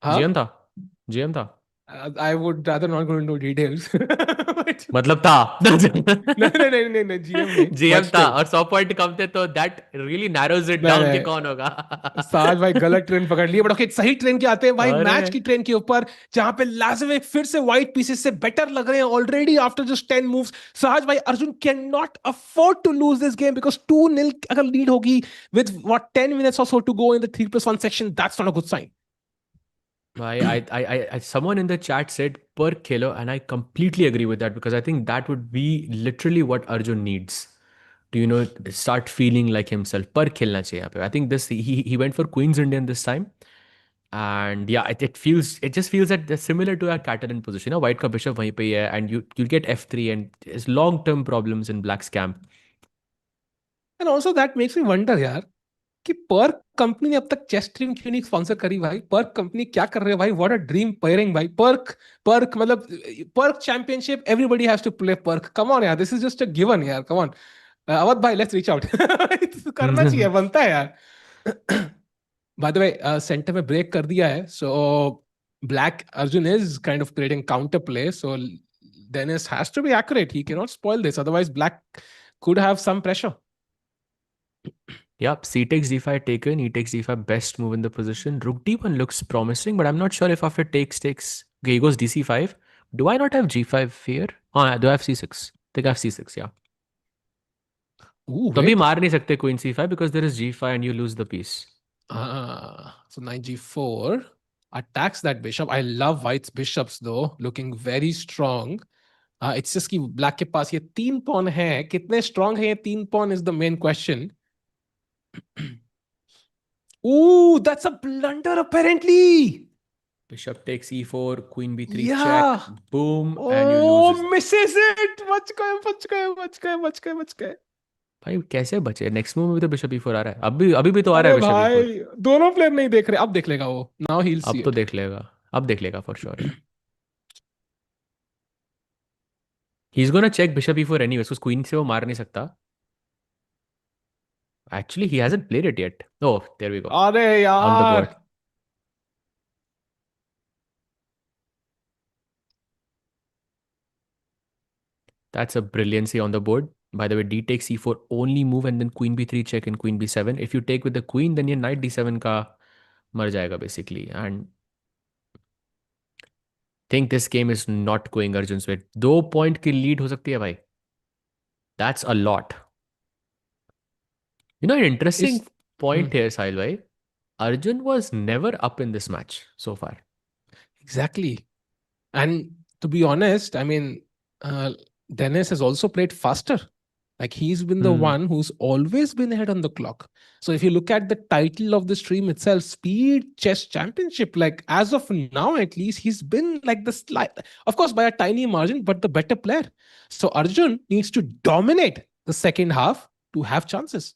हाँ. जीएम था? जीएम था? I would rather not go into details. But- मतलब था नहीं, GM नहीं, GM but था still. और 100 पॉइंट कम थे, तो that really narrows it नहीं down कि नहीं, कौन होगा. साज भाई गलत ट्रेन पकड़ लिए, बट ओके सही ट्रेन के आते हैं भाई, अरे मैच की ट्रेन के ऊपर, जहां पे लाजविक फिर से व्हाइट पीसेस से बेटर लग रहे हैं already after just 10 moves. Sahaj भाई, Arjun can not afford to lose this game, because 2-0 अगर लीड होगी with what 10 minutes or so to go in the 3+1 section, that's not a good sign. Someone in the chat said per kilo, and I completely agree with that because I think that would be literally what Arjun needs to, start feeling like himself. Per khilna chahiye yahan pe. I think he went for Queen's Indian this time, and yeah, it just feels that they're similar to our Catalan position. White ka bishop wahin pe hi hai, and you'll get f3, and there's long term problems in Black's camp. And also that makes me wonder यार, कि Perk company ने अब तक chess stream क्यों नहीं sponsor करी भाई? Perk company क्या कर रहे हैं भाई? व्हाट अ ड्रीम पेयरिंग भाई. पर्क पर्क मतलब perk championship, everybody has to play perk. Come on यार, this is just a given यार, कम ऑन. अवध भाई, लेट्स रीच आउट. करना चाहिए, बनता है यार. बाय द वे, सेंटर में ब्रेक कर दिया है, so black Arjun is kind of creating counter play, so Dennis has to be accurate. He cannot spoil this, otherwise Black could have some pressure. Yep, c takes d5 taken, e takes d5, best move in the position. Rook d1 looks promising, but I'm not sure if after takes. Okay, he goes dc5. Do I not have g5 here? Oh, do I have c6? I think I have c6, yeah. Ooh, तो भी wait. मार नहीं सकते queen c5 because there is g5 and you lose the piece. So knight g4 attacks that bishop. I love white's bishops though, looking very strong. It's just कि black के पास ये 3 pawn है, कितने strong है ये 3 pawn is the main question. Ooh, that's a blunder apparently. Bishop takes e4, queen b3 Yeah. check, boom, and you lose. Oh, misses it. बच गए. भाई कैसे बचे? नेक्स्ट मूव में भी तो बिशप e4 आ रहा है. अभी भी तो आ रहा है अरे बिशप e4. भाई, दोनों प्लेयर नहीं देख रहे. अब देख लेगा वो. Now he'll see अब तो it. देख लेगा. अब देख लेगा for sure, yeah. He's gonna check bishop e4 anyway, so queen से वो मार नहीं सकता. Actually, he hasn't played it yet. Oh, there we go. अरे On the board. यार. That's a brilliancy on the board. By the way, d takes e4 only move, and then queen b3 check and queen b7. If you take with the queen, then your knight d7 का मर जाएगा basically. And think this game is not going Arjun's way. 2 point की lead हो सकती है भाई. That's a lot. You know, an interesting point here, Sahil bhai. Arjun was never up in this match so far. Exactly. And to be honest, I mean, Dennis has also played faster. Like he's been the one who's always been ahead on the clock. So if you look at the title of the stream itself, Speed Chess Championship, like as of now at least, he's been like the slight, of course by a tiny margin, but the better player. So Arjun needs to dominate the second half to have chances.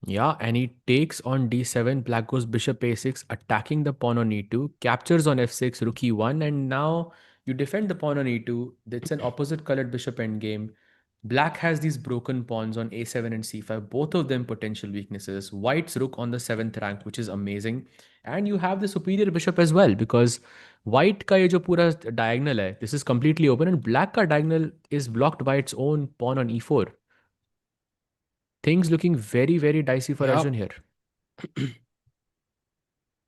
Yeah, and he takes on d7, black goes bishop a6, attacking the pawn on e2, captures on f6, rook e1, and now you defend the pawn on e2. It's an opposite colored bishop endgame. Black has these broken pawns on a7 and c5, both of them potential weaknesses. White's rook on the 7th rank, which is amazing. And you have the superior bishop as well, because white ka ye jo pura diagonal hai, this is completely open, and black ka diagonal is blocked by its own pawn on e4. Things looking very, very dicey for Arjun here.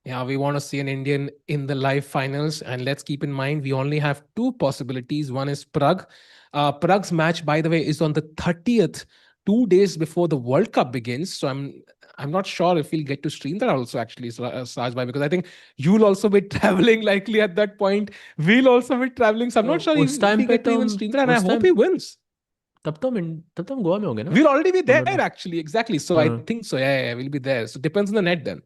Yeah, we want to see an Indian in the live finals. And let's keep in mind, we only have 2 possibilities. One is Prague. Prague's match, by the way, is on the 30th, 2 days before the World Cup begins. So I'm not sure if we'll get to stream that also, actually, Saj bhai, because I think you'll also be traveling likely at that point. We'll also be traveling. So I'm not sure if we get to even stream that. And I hope he wins. तब तो हम गोवा में होंगे ना? We'll already be there actually, exactly. So I think so. Yeah, we'll be there. So depends on the net then.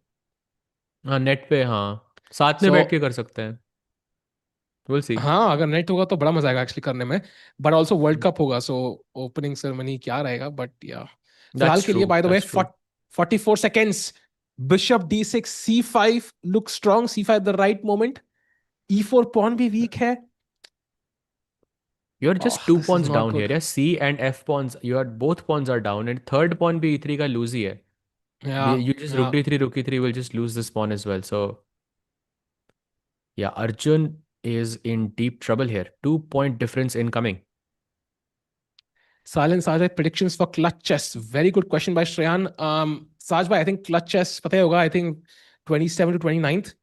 हाँ, net पे हाँ, साथ में बैठ के कर सकते हैं. We'll see. हाँ, अगर नेट होगा तो बड़ा मजा आएगा एक्चुअली करने में. बट ऑल्सो वर्ल्ड कप होगा, सो ओपनिंग सेरेमनी क्या रहेगा, बट या फिलहाल के लिए bye the way 44 seconds. Bishop d6, c5 looks strong. c5 the right moment. e4 pawn भी weak है. You're just 2 pawns down here. Yeah, C and F pawns. Both pawns are down, and third pawn भी e3 का lose ही है. Yeah, you just rook d3 will just lose this pawn as well. So yeah, Arjun is in deep trouble here. 2-point difference incoming. Silence Sajai, predictions for clutch chess. Very good question by Shreyan. Saj bhai, I think clutch chess, pata hai hoga, I think 27 to 29th,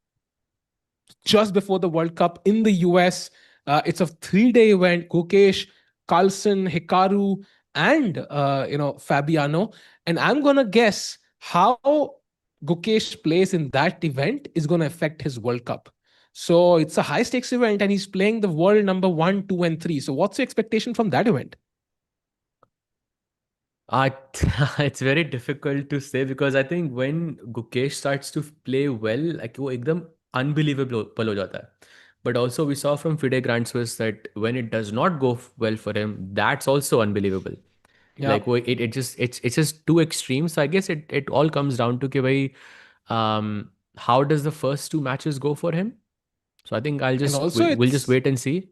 just before the World Cup in the US. It's a 3-day event. Gukesh, Carlson, Hikaru, and Fabiano. And I'm gonna guess how Gukesh plays in that event is gonna affect his World Cup. So it's a high stakes event, and he's playing the world number 1, 2, and 3. So what's the expectation from that event? Uh, it's very difficult to say because I think when Gukesh starts to play well, like वो एकदम unbelievable हो जाता है. But also we saw from FIDE Grand Swiss that when it does not go well for him, that's also unbelievable. Yeah. Like it's just too extreme. So I guess it all comes down to कि भाई, how does the first two matches go for him? So I think we'll just wait and see.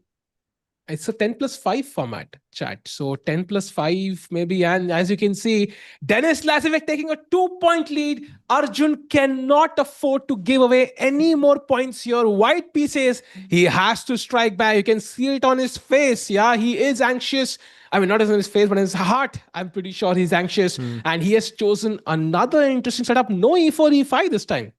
It's a 10+5 format, chat. So 10+5 maybe. And as you can see, Denis Lazavik taking a 2-point lead. Arjun cannot afford to give away any more points here. White pieces, he has to strike back. You can see it on his face. Yeah, he is anxious. I mean, not on his face, but in his heart. I'm pretty sure he's anxious. And he has chosen another interesting setup. No E4, E5 this time.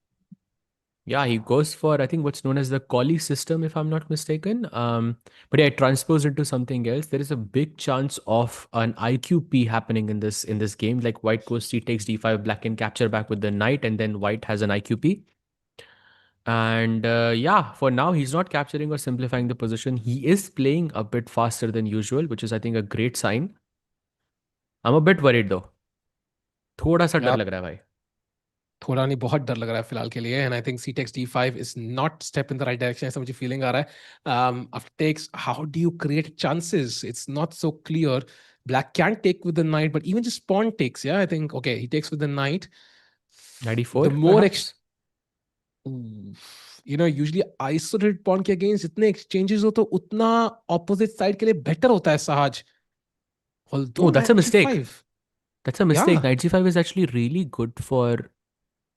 Yeah, he goes for, I think, what's known as the Collie system, if I'm not mistaken. But yeah, transpose into something else. There is a big chance of an IQP happening in this game. Like white goes C takes D5, black can capture back with the knight, and then white has an IQP. And yeah, for now, he's not capturing or simplifying the position. He is playing a bit faster than usual, which is, I think, a great sign. I'm a bit worried though. थोड़ा सा डर लग रहा है भाई. थोड़ा नहीं, बहुत डर लग रहा है फिलहाल के लिए. And I think C takes D5 is not step in the right direction. ऐसा मुझे feeling आ रहा है. After takes, how do you create chances? It's not so clear. Black can take with the knight, but even just pawn takes. Yeah, I think okay, he takes with the knight. 94. The more usually isolated pawn के against जितने exchanges हो तो उतना opposite side के लिए better होता है सहज. Oh, that's a mistake. That's a mistake. Yeah. Knight G5 is actually really good for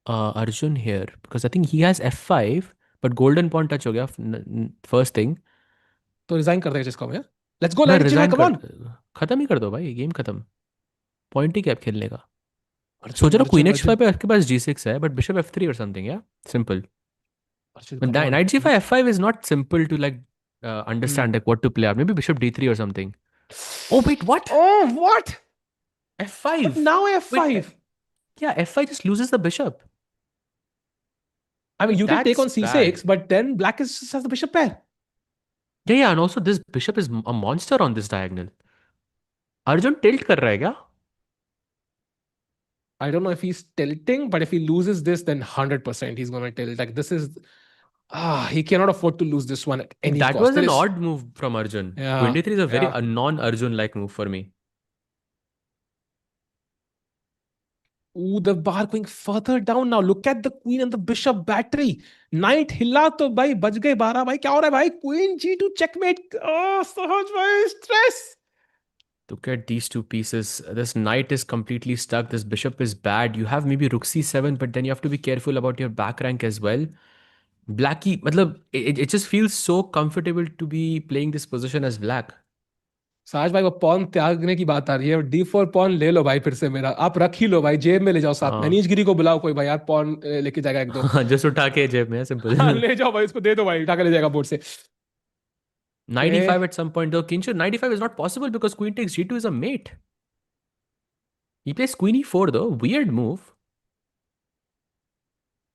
Arjun here because I think he has F5, but golden pawn touch हो गया first thing. तो resign कर देगा Chesscom, yeah? Let's go, Knight G5, come on. खत्म ही कर दो भाई, game खत्म. पॉइंट ही क्या खेलने का. सोच रहा हूँ Queen H5 पे आपके पास G6 है, but Bishop F3 or something, yeah? Simple. But Knight G5 F5 is not simple to like understand like what to play out. Maybe Bishop D3 or something. Oh wait, what? Oh, what? F5. But now F5. Wait, yeah, F5 just loses the bishop. I mean, you can take on That's C6, bad. but then black has the bishop pair. Yeah, and also this bishop is a monster on this diagonal. Arjun tilt कर रहा है क्या? I don't know if he's tilting, but if he loses this, then 100% he's going to tilt. Like this is, he cannot afford to lose this one at any That cost. was There an is- odd move from Arjun. Yeah, 23 is a very yeah. non-Arjun-like move for me. Ooh, the bar going further down now. Look at the queen and the bishop battery. Knight हिला तो भाई बज गए 12 भाई. क्या हो रहा है भाई? Queen G2 checkmate. Oh, सहज भाई, stress. Look at these two pieces. This knight is completely stuck. This bishop is bad. You have maybe rook c7, but then you have to be careful about your back rank as well. Blackie, matlab, it just feels so comfortable to be playing this position as black. साज भाई वो pawn त्यागने की बात आ रही है. D4 pawn ले लो भाई फिर से मेरा. आप रख ही लो भाई, जेब में ले जाओ साथ में. नीच गिरी को बुलाओ कोई भाई यार, पॉन लेके जाएगा एक दो. Just उठा के जेब में, simple. हाँ, ले जाओ भाई, उसको दे दो भाई, उठा के ले जाएगा बोर्ड से. 95 at some point though. Kinshur, 95 is not possible because queen takes G2 is a mate. He plays queen E4 though. Weird move.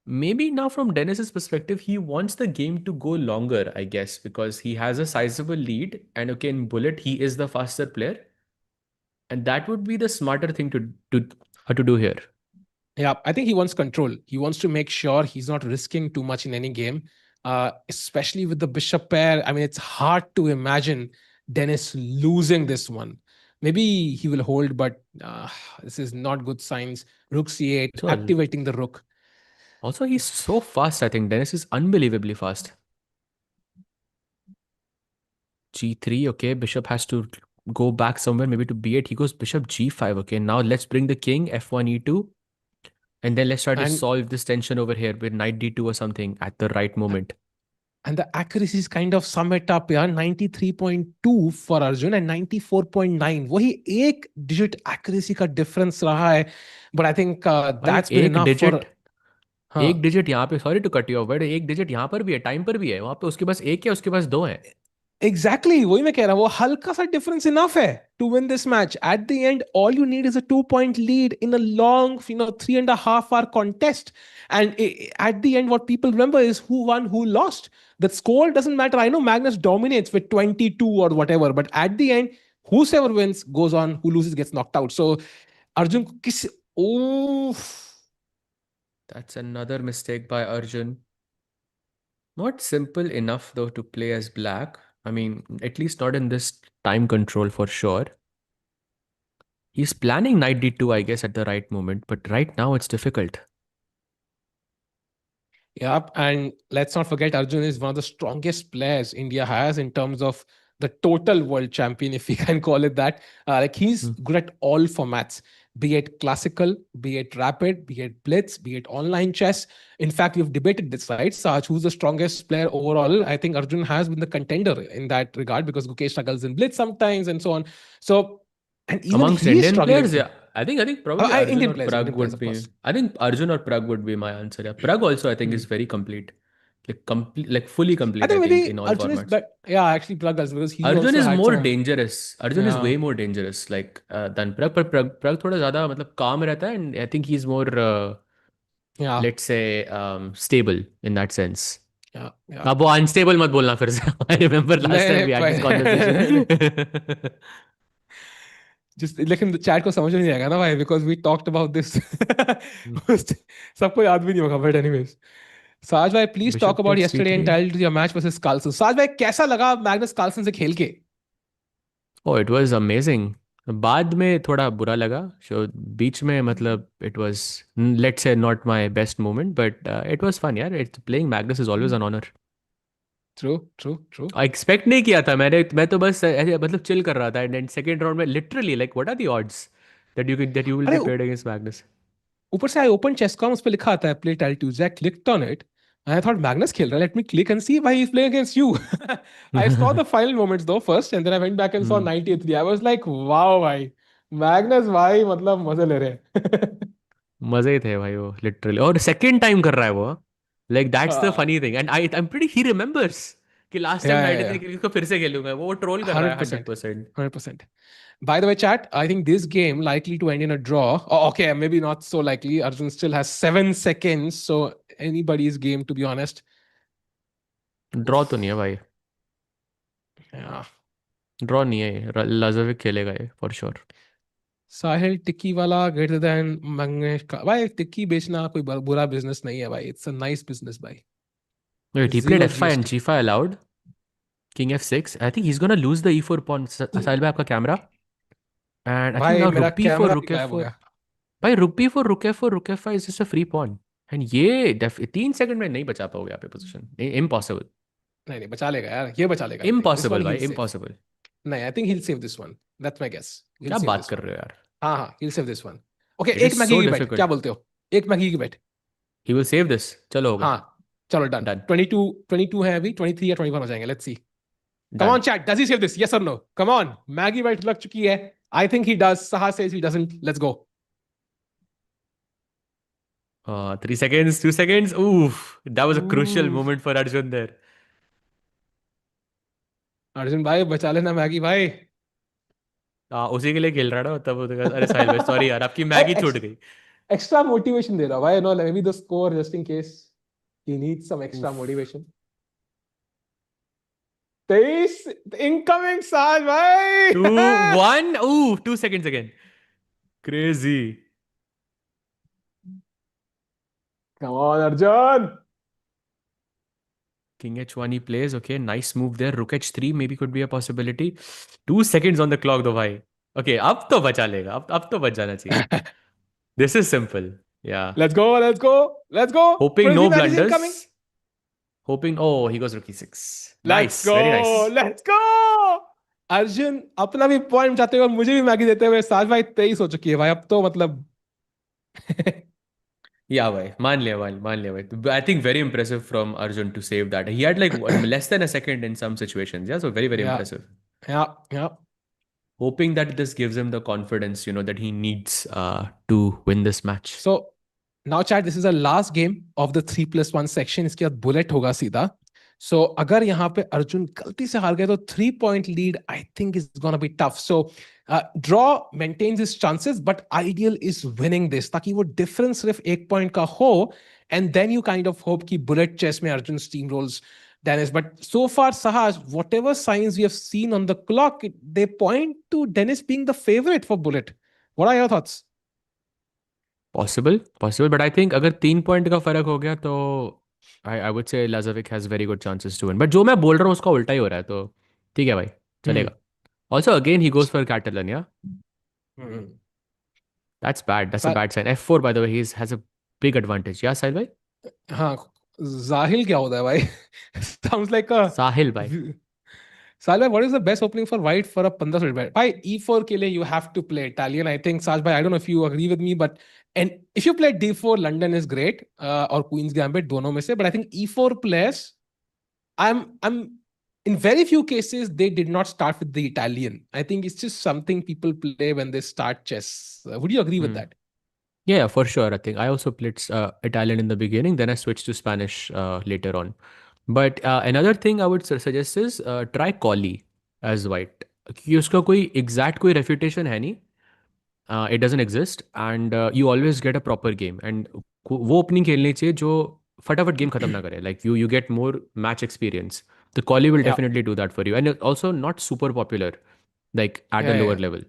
Maybe now from Denis's perspective, he wants the game to go longer, I guess, because he has a sizable lead and okay, in bullet, he is the faster player. And that would be the smarter thing to do here. Yeah, I think he wants control. He wants to make sure he's not risking too much in any game, especially with the bishop pair. I mean, it's hard to imagine Denis losing this one. Maybe he will hold, but this is not good signs. Rook c8, So- activating the rook. Also, he's so fast, I think. Denis is unbelievably fast. G3, okay. Bishop has to go back somewhere, maybe to B8. He goes bishop G5, okay. Now let's bring the king, F1, E2. And then let's try to And- solve this tension over here with knight D2 or something at the right moment. And the accuracies kind of sum it up, yeah. 93.2 for Arjun and 94.9. वही एक digit accuracy का difference रहा है. But I think भाई that's been एक enough for. Digit हाँ. एक digit यहाँ पे, sorry to cut you off, but एक डिजिट यहाँ पर भी है, टाइम पर भी है, वहाँ पे उसके पास एक है, उसके पास दो है. Exactly, वही मैं कह रहा हूँ. वो हल्का सा difference enough है to win this match. At the end, all you need is a 2-point lead in a long, 3.5 hour contest. And at the end, what people remember is who won, who lost. The score doesn't matter. I know Magnus dominates with 22 or whatever, but at the end, whoever wins goes on. Who loses gets knocked out. So Arjun, किस oof. That's another mistake by Arjun. Not simple enough though to play as black. I mean, at least not in this time control for sure. He's planning knight d2, I guess, at the right moment, but right now it's difficult. Yep, and let's not forget Arjun is one of the strongest players India has in terms of the total world champion, if we can call it that. Like he's good at all formats, be it classical, be it rapid, be it blitz, be it online chess. In fact, we've debated this, right? Saj, who's the strongest player overall? I think Arjun has been the contender in that regard because Gukesh struggles in blitz sometimes and so on. So, and even Amongst he's Indian struggling. players, yeah. I think probably Arjun Indian or players, Prag Indian players, would of be. course. I think Arjun or Prag would be my answer. Yeah, Prag also I think is very complete, like fully complete. I think maybe in all Arjun is formats. yeah, actually Prag does because he Arjun also is had more some. dangerous. Arjun is way more dangerous, like than Prag. But Prag थोड़ा ज़्यादा मतलब calm रहता है, and I think he's more, let's say, stable in that sense. Yeah. अब वो unstable मत बोलना फिर से. I remember last time we had this conversation. Just लेकिन चैट को समझ में नहीं आएगा ना भाई because we talked about this. सबको याद भी नहीं होगा but anyways. साज भाई please talk Bishop about takes yesterday and c3. tell your match versus Carlsen. साज भाई कैसा लगा मैग्नस कार्लसन से खेल के? Oh, it was amazing. बाद में थोड़ा बुरा लगा. So बीच में मतलब it was, let's say, not my best moment, but it was fun, यार. Playing Magnus is always an honor. True. Expect नहीं किया था मैं तो बस ऐसे मतलब चिल कर रहा था, एंड सेकंड राउंड में literally like what are the odds that you will अरे बी पेयर्ड अगेंस्ट मैग्नस. ऊपर से आई ओपन चेसकॉम उस पे लिखा आता है play tile Tuesday. I clicked on it. I thought Magnus खेल रहा है. Let me click and see why he's playing against you. I saw the final moments though first, and then I went back and saw 93. I was like, wow, भाई Magnus भाई मतलब मजे ले रहे हैं. मजे थे भाई वो लिटरली, और सेकंड टाइम कर रहा है वो. Like that's the funny thing, and I am pretty he remembers कि लास्ट टाइम Yeah. 93 को फिर से खेलूंगा. वो ट्रोल कर रहा है 100%. 100%. By the way, chat, I think this game likely to end in a draw. Oh, okay, maybe not so likely. Arjun still has 7 seconds, so anybody's game, to be honest. Draw तो नहीं है भाई. Yeah. Draw नहीं है. Lajovic खेलेगा ये for sure. साहिल टिक्की वाला greater than Mangesh का. भाई टिक्की बेचना कोई बुरा बिजनेस नहीं है भाई. It's a nice business भाई. Wait, he Zero played f5 and GST. g5 allowed. King f6. I think he's gonna lose the e4 pawn. साहिल भाई आपका कैमरा. And I think भाई now मेरा rook b4, कैमरा भी rook गायब हो f4. गया. भाई rook b4, rook f4, rook f5 is just a free pawn. And ये 3 सेकंड में नहीं बचा पाओगे आप ये पोजीशन. Impossible. नहीं बचा लेगा यार. ये बचा लेगा. I think. This Impossible one भाई, he'll save. impossible. नहीं, I think he'll save this one. That's my guess. He'll क्या save बात this कर one. रहे हो यार? हाँ, he'll save this one. Okay, It एक is मैगी so की बेट. difficult. क्या बोलते हो? एक मैगी की बेट. He will save this. चलो होगा. हाँ, चलो done. Done. 22 है अभी. 23 या 21 हो जाएंगे. Let's see. Come Done. on, chat. Does he save this? Yes or no? Come on. Maggie बेट लग चुकी है. I think he does. Saha says he doesn't. Let's go. 3 seconds, 2 seconds. Oof. That was a crucial Oof. moment for Arjun there. Arjun भाई बचा लेना Maggi भाई. उसी के लिए खेल रहा ना तब वो तो अरे साहिल भाई सॉरी यार आपकी मैगी छूट गई. Extra motivation दे रहा भाई. No, maybe the score just in case he needs some extra Oof. motivation. 23 incoming Saj भाई. 2-1. Ooh, 2 seconds again. Crazy. Come on, Arjun. King h1 he plays. Okay, nice move there. Rook h3 maybe could be a possibility. 2 seconds on the clock though भाई. Okay, अब तो बचा लेगा. अब तो बच जाना चाहिए. This is simple. Yeah. Let's go. Hoping no Frenzy Mag is incoming. blunders. Hoping. Oh, he goes rook e6. Let's Nice. go. Very nice. Let's go. Arjun अपना भी पॉइंट चाहते हुए और मुझे भी मैगी देते हुए साज भाई 23 हो चुकी है भाई. अब तो मतलब Yeah, bhai. मान लिया भाई. I think very impressive from Arjun to save that. He had like less than a second in some situations. Yeah, so very, very Yeah, impressive. yeah. Hoping that this gives him the confidence, that he needs to win this match. So now chat, this is the last game of the 3+1 section. इसके बाद bullet होगा सीधा. So अगर यहाँ पे अर्जुन गलती से हार गए तो 3 point lead I think is gonna be tough. So draw maintains his chances, but ideal is winning this ताकि वो difference सिर्फ 1 point का हो, and then you kind of hope कि bullet chess में Arjun steamrolls Dennis. But so far, Sahaj, whatever signs we have seen on the clock, they point to Dennis being the favorite for bullet. What are your thoughts? Possible, but I think अगर 3 point का फर्क हो गया तो I would say Lazavik has very good chances to win. But जो मैं बोल रहा हूँ उसका उल्टा ही हो रहा है, तो ठीक है भाई, Hmm. चलेगा. Also, again, he goes for Catalan, yeah? Hmm. That's bad. That's a Sa- bad sign. F4, by the way, has a big advantage. Yeah, Sahil bhai? हाँ, जाहिल क्या होता है भाई? Sounds like a Sahil bhai. Sahil bhai, what is the best opening for white for a 15 bet? Bhai, E4 के लिए you have to play Italian. I think Saj bhai, I don't know if you agree with me, but and if you play D4, London is great, or Queen's Gambit, दोनों में से. But I think E4 players, I'm in very few cases they did not start with the Italian. I think it's just something people play when they start chess. Would you agree with that? Yeah, for sure. I think I also played Italian in the beginning, then I switched to Spanish later on. But another thing I would suggest is try Collie as white. क्योंकि उसका कोई exact कोई refutation है नहीं. It doesn't exist, and you always get a proper game. And वो opening खेलनी चाहिए जो फटाफट game खत्म ना करे. Like you get more match experience. The Collie will Yeah. definitely do that for you, and also not super popular, like at a Yeah, lower yeah. level.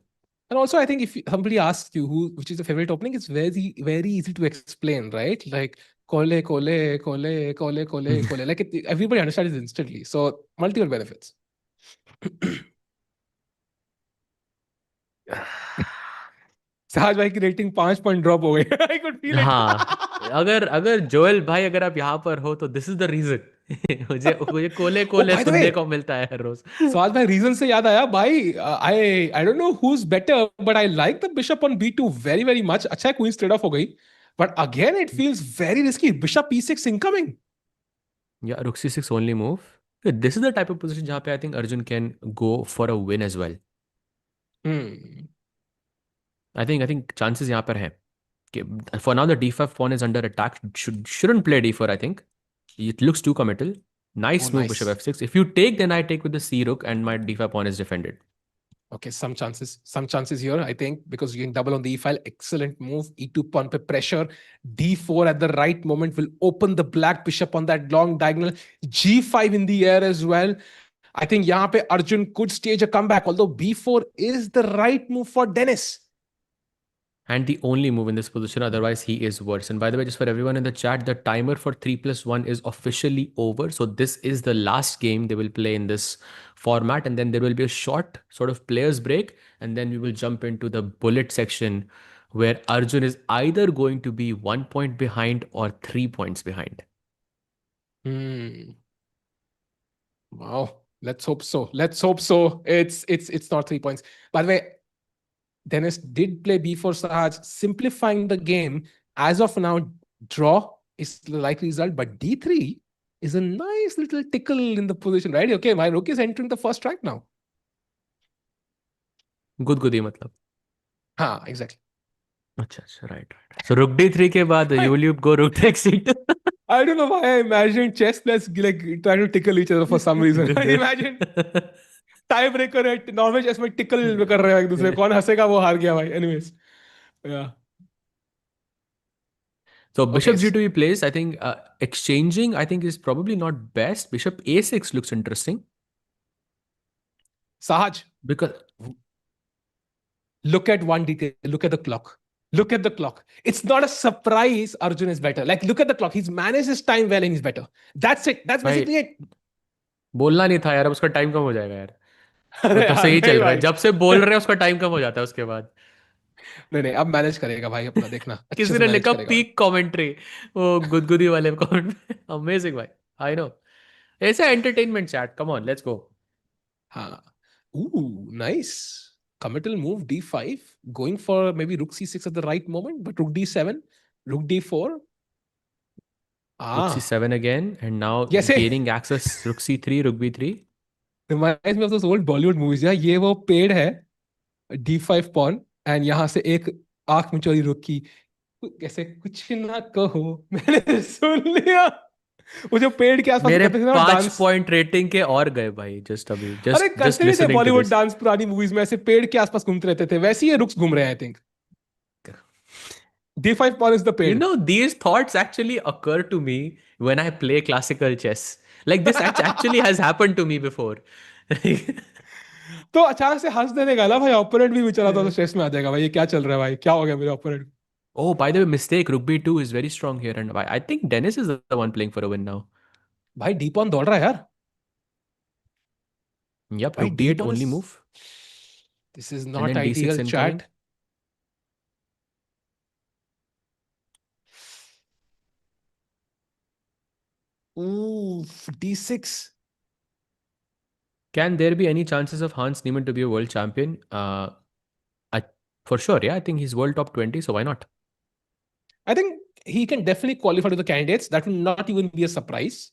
And also, I think if somebody asks you which is the favorite opening, it's very, very easy to explain, right? Like Kole, Kole, Kole, Kole, Kole, Kole. Like everybody understands it instantly. So multiple benefits. सहज भाई की rating 5 point drop हो गई. I could feel it. हाँ, अगर Joel भाई अगर आप यहाँ पर हो तो दिस इज द रीजन. मुझे कोले कोले by the सुनने way, को मिलता है हर रोज. सहज भाई रीजन से याद आया भाई. I don't know who's better, but I like the bishop on b2 very very much. अच्छा है, queen straight off हो गई. But again, it feels very risky. Bishop e6 incoming. Yeah, rook c6 only move. This is the type of position जहाँ पे I think Arjun can go for a win as well. Hmm. I think chances यहाँ पर हैं. For now the d5 pawn is under attack. Shouldn't play d4. I think it looks too committal. Nice Oh, move, nice. bishop f6. If you take, then I take with the c rook, and my d5 pawn is defended. Okay, some chances here, I think, because you can double on the e file. Excellent move. E2 pawn pe pressure. D4 at the right moment will open the black bishop on that long diagonal. G5 in the air as well. I think यहाँ पे Arjun could stage a comeback, although B4 is the right move for Denis. And the only move in this position, otherwise he is worse. And by the way, just for everyone in the chat, the timer for 3+1 is officially over. So this is the last game they will play in this format, and then there will be a short sort of players break, and then we will jump into the bullet section where Arjun is either going to be 1 point behind or 3 points behind. Wow. Let's hope so. It's not 3 points. By the way, Dennis did play B4 Sahaj, simplifying the game. As of now, draw is the likely result, but D3 is a nice little tickle in the position, right? Okay, my rook is entering the first track now. गुदगुदी मतलब. हाँ, exactly. अच्छा, right. So rook d3 के बाद you will go rook takes c2. I don't know why I imagined chess players like trying to tickle each other for some reason. I imagine tie breaker है, normal chess में tackle कर रहे हैं एक दूसरे, कौन हंसेगा वो हार गया भाई. Anyways, yeah. So bishop Okay. g2 he plays. I think exchanging I think is probably not best. Bishop a6 looks interesting Sahaj, because look at one detail. Look at the clock. Look at the clock. It's not a surprise Arjun is better. Like, look at the clock. He's managed his time well and he's better. That's it. That's basically it. बोलना नहीं था यार, अब उसका time कम हो जाएगा यार. अरे वो तो यार, सही नहीं चल रहा है, भाई. जब से बोल रहे हैं उसका टाइम कम हो जाता है उसके बाद. नहीं, अब मैनेज करेगा भाई अपना, देखना अच्छे किसी से ने मैनेज लिखा करेगा. पीक कमेंट्री वो गुदगुदी वाले कमेंट में. अमेजिंग भाई. I know. ऐसा entertainment chat. Come on, let's go. हाँ. Ooh, nice. Committal move D5. Going for maybe rook C6 at the right moment, but rook D7. Rook d4. Rook c7 again, and now Yes, gaining access. Rook c3, rook b3. Reminds me of those old Bollywood movies. Yeah, ये वो पेड़ है d5 pawn and यहाँ से एक आंख मिचौली रुक की कैसे कुछ ना कहो मैंने सुन लिया वो जो पेड़ के आसपास मेरे करते थे ना 5 डांस पॉइंट रेटिंग के और गए भाई जस्ट अभी अरे जस्ट करते नहीं थे listening to Bollywood this dance पुरानी मूवीज में ऐसे पेड़ के आसपास घूमते रहते थे वैसे ही रुक्स घूम रहे हैं I think d5 pawn is the You पेड़ know, these thoughts actually occur to me when I play classical chess. Like this actually has happened to me before. तो अचानक से हंस देने का ना भाई ओपोनेंट भी बेचारा तो स्ट्रेस में आ जाएगा भाई ये क्या चल रहा है भाई क्या हो गया मेरे opponent Oh, by the way, mistake. Rook b2 is very strong here, and I think Dennis is the one playing for a win now. भाई d pawn दौड़ रहा है यार Yep, भाई rook d d8 pawn only is move. this is And not then d6 ideal incoming. chat ooh d6 Can there be any chances of Hans Niemann to be a world champion? For sure, yeah. I think he's world top 20, so why not? I think he can definitely qualify to the candidates. That will not even be a surprise.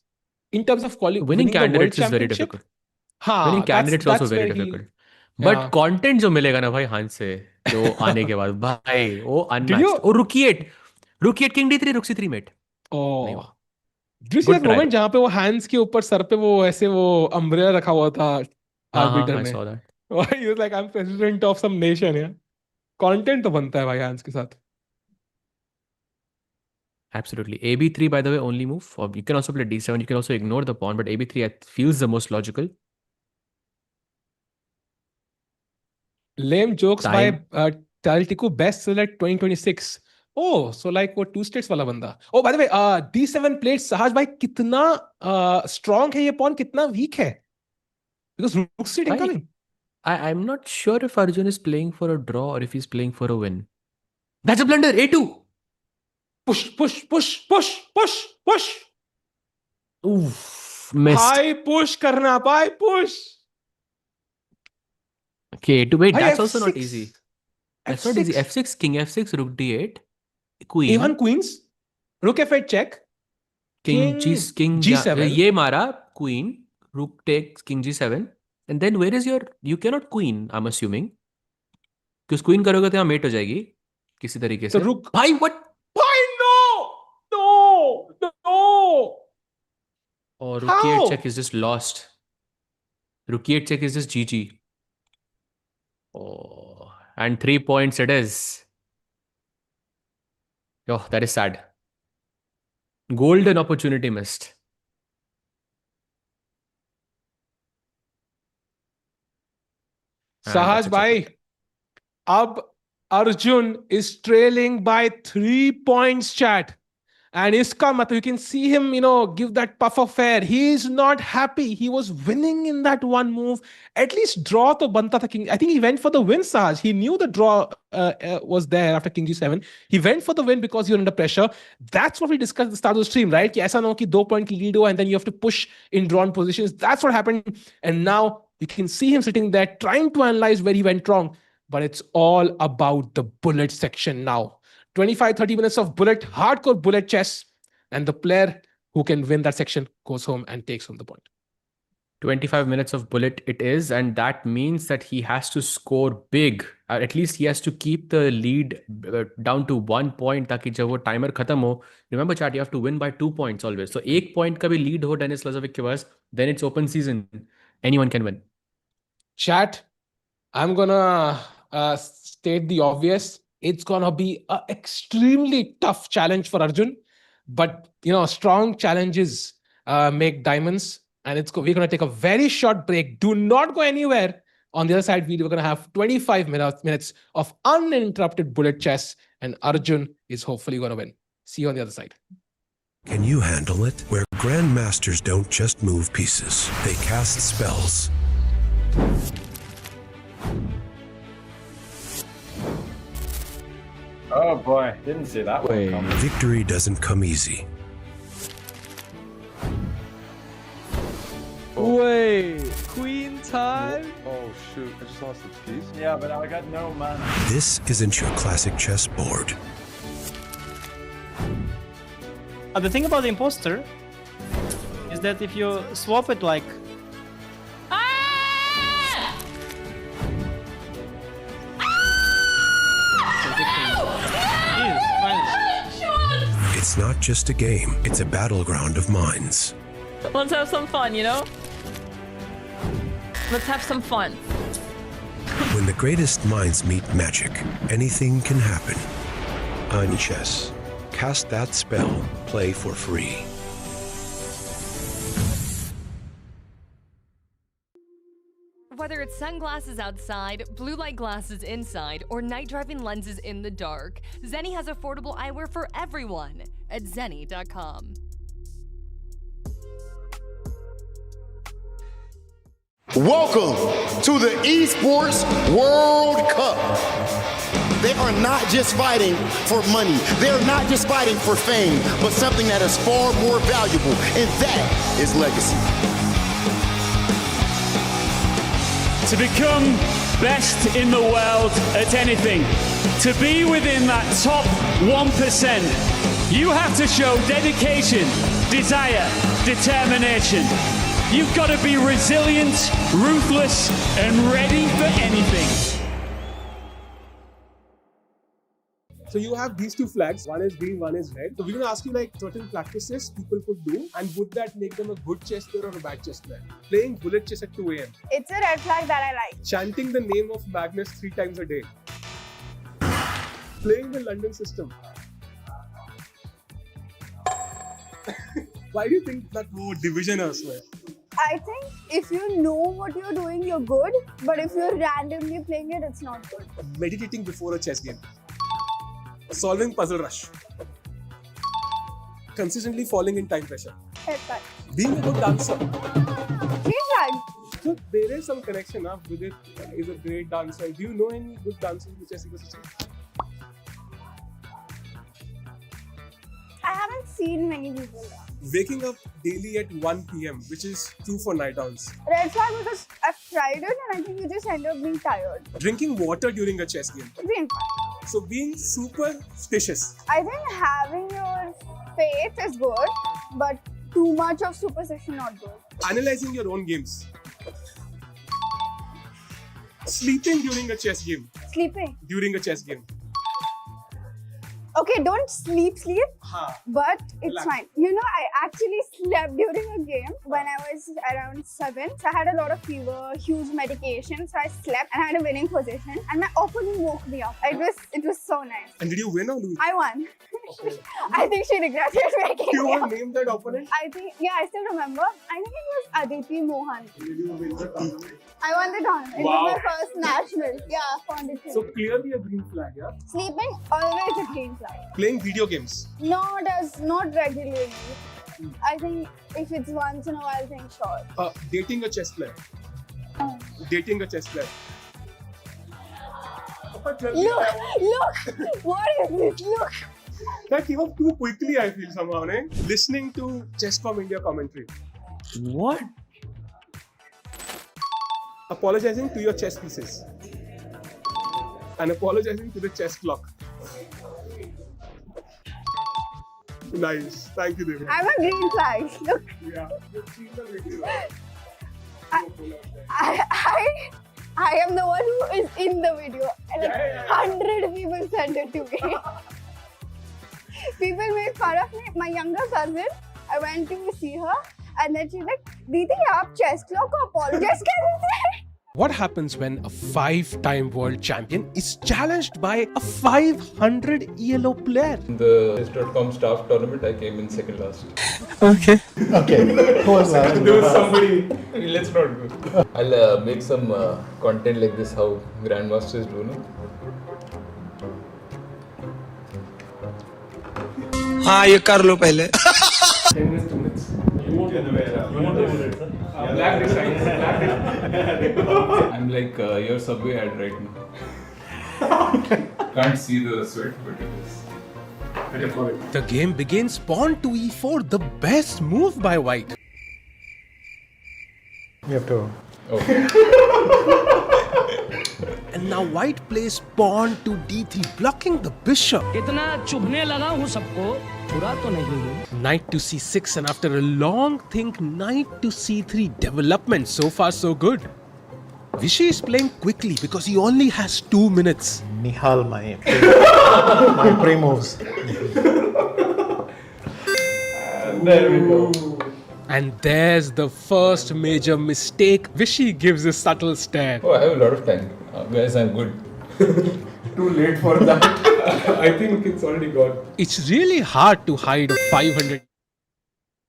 In terms of Winning winning the world candidates is very championship, difficult. हाँ, Winning candidates that's also very where he- difficult. But Yeah. content जो मिलेगा ना भाई हांस से जो आने के बाद भाई वो Did unmatched. you- Oh, rook e8 king d3 rook c3 mate. नहीं Oh. हुआ. Do you see Good that try, moment though. जहाँ पे वो hands के ऊपर सर पे वो ऐसे वो अम्ब्रेला रखा हुआ था हाँ आर्बिटर I ने saw that. He was like I'm president of some nation yeah content तो बनता है भाई hands के साथ Absolutely. ab3 by the way only move. Or you can also play d7. You can also ignore the pawn, but ab3 feels the most logical. lame jokes Time. by Taltiku best select 2026 oh so like वो two states वाला बंदा oh by the way d7 played सहज भाई कितना strong है ये pawn कितना weak है because rook street incoming I'm not sure if Arjun is playing for a draw or if he's playing for a win. That's a blunder. a2. push push push push push push Oof. Missed. भाई push करना भाई push Okay, wait, भाई that's also not F6. easy. That's not easy. f6, king f6, rook d8, queen. a1 queens rook f8 check king g7 ये मारा queen, rook takes king g7, and then where is your? You cannot queen. I'm assuming. क्योंकि queen करोगे तो यहाँ mate हो जाएगी किसी तरीके से. तो rook भाई what? भाई no Oh, rook How? e8 check is just lost. Rook e8 check is just GG. Oh, and 3 points it is. Oh, that is sad. Golden opportunity missed. And Sahaj that's a bhai अब Arjun is trailing by 3 points chat and iska matlab you can see him give that puff of air he is not happy he was winning in that one move at least draw to banta tha king I think he went for the win Sahaj he knew the draw was there after king g7 he went for the win because you're under pressure that's what we discussed at the start of the stream right ki aisa na ho ki 2 point ki lead ho and then you have to push in drawn positions that's what happened and now you can see him sitting there trying to analyze where he went wrong but it's all about the bullet section now 25-30 minutes of hardcore bullet chess and the player who can win that section goes home and takes home the point 25 minutes of bullet it is, and that means that he has to score big. At least he has to keep the lead down to 1 point ताकि जब वो timer खत्म हो, remember chat, you have to win by 2 points always. So 1 point का भी lead हो Denis Lazavik के पास, then it's open season. Anyone can win. Chat, I'm gonna state the obvious. It's gonna be an extremely tough challenge for Arjun, but strong challenges make diamonds. And we're gonna take a very short break. Do not go anywhere. On the other side, we're gonna have 25 minutes of uninterrupted bullet chess, and Arjun is hopefully gonna win. See you on the other side. Can you handle it? Where grandmasters don't just move pieces, they cast spells. Oh boy, didn't see that one coming. Victory doesn't come easy. Wait, queen time? Oh shoot, I just lost the piece. Yeah, but I got no mana. This isn't your classic chessboard. The thing about the imposter is that if you swap it like It's not just a game, it's a battleground of minds. Let's have some fun, you know? Let's have some fun. When the greatest minds meet magic, anything can happen. On Chess, cast that spell, play for free. Whether it's sunglasses outside, blue light glasses inside, or night driving lenses in the dark, Zenni has affordable eyewear for everyone at Zenni.com. Welcome to the Esports World Cup. They are not just fighting for money. They are not just fighting for fame, but something that is far more valuable, and that is legacy. To become best in the world at anything, to be within that top 1%, you have to show dedication, desire, determination. You've got to be resilient, ruthless, and ready for anything. So you have these two flags, one is green, one is red. So we're going to ask you like certain practices people could do, and would that make them a good chess player or a bad chess player? Playing bullet chess at 2 a.m. It's a red flag that I like. Chanting the name of Magnus 3 times a day. Playing the London system. Why do you think that more division elsewhere? I think if you know what you're doing, you're good. But if you're randomly playing it, it's not good. Meditating before a chess game. Solving puzzle rush. Consistently falling in time pressure. Red flag. Being a good dancer. Green flag. So there is some connection with it. Is a great dancer. Do you know any good dancers in the chess ecosystem? I haven't seen many people. Waking up daily at 1 p.m, which is true for night owls. Red flag because I've tried it and I think you just end up being tired. Drinking water during a chess game. Green flag. So being superstitious. I think having your faith is good, but too much of superstition not good. Analyzing your own games. Sleeping during a chess game. Sleeping. During a chess game. Okay, don't sleep, but it's fine. You know, I actually slept during a game when I was around 7. So I had a lot of fever, huge medication. So I slept and I had a winning position. And my opponent woke me up. It was so nice. And did you win or lose? I won. Okay. I think she regretted waking you me want up. to name that opponent? I think, yeah, I still remember. I think it was Aditi Mohan. Did you win the tournament? I won the tournament. It Wow. was my first national. Yeah, Pondicherry. So clearly a green flag, yeah? Sleeping, always a green flag. Playing video games. Not regularly. I think if it's once in a while, then sure. Dating a chess player. Dating a chess player. Look! What is this? Look! That came up too quickly, I feel somehow, right? Listening to Chesscom India commentary. What? Apologizing to your chess pieces. And apologizing to the chess clock. Nice. Thank you, Denis. I'm a green flag. Look. Yeah. You've seen the video. I am the one who is in the video. Like 100 people sent it to me. People made fun of me. My younger cousin, I went to see her and then she's like, Didi, aap chess clock ko apologize kar rahe the? What happens when a 5-time world champion is challenged by a 500 ELO player? In the Chess.com staff tournament, I came in second last. Okay. Who was that? There was somebody. Let's not go. I'll make some content like this, how grandmasters do, no? हाँ ये कर लो पहले 10 minutes, 2 minutes. You want to do it, sir? Black design. I'm like your Subway ad right now. Can't see the sweat, but it is. The game begins pawn to e4, the best move by white. You have to. Okay. And And now white plays pawn to d3, blocking the bishop. इतना चुभने लगा हूँ सबको, बुरा तो नहीं हूँ. Knight to c6, and after a long think, knight to c3 development. So far, so good. Vishy is playing quickly because he only has 2 minutes. Nihal, my pre-moves. There we go. And there's the first major mistake. Vishy gives a subtle stare. Oh, I have a lot of time. Guys, I'm good. Too late for that. I think it's already gone. It's really hard to hide a 500.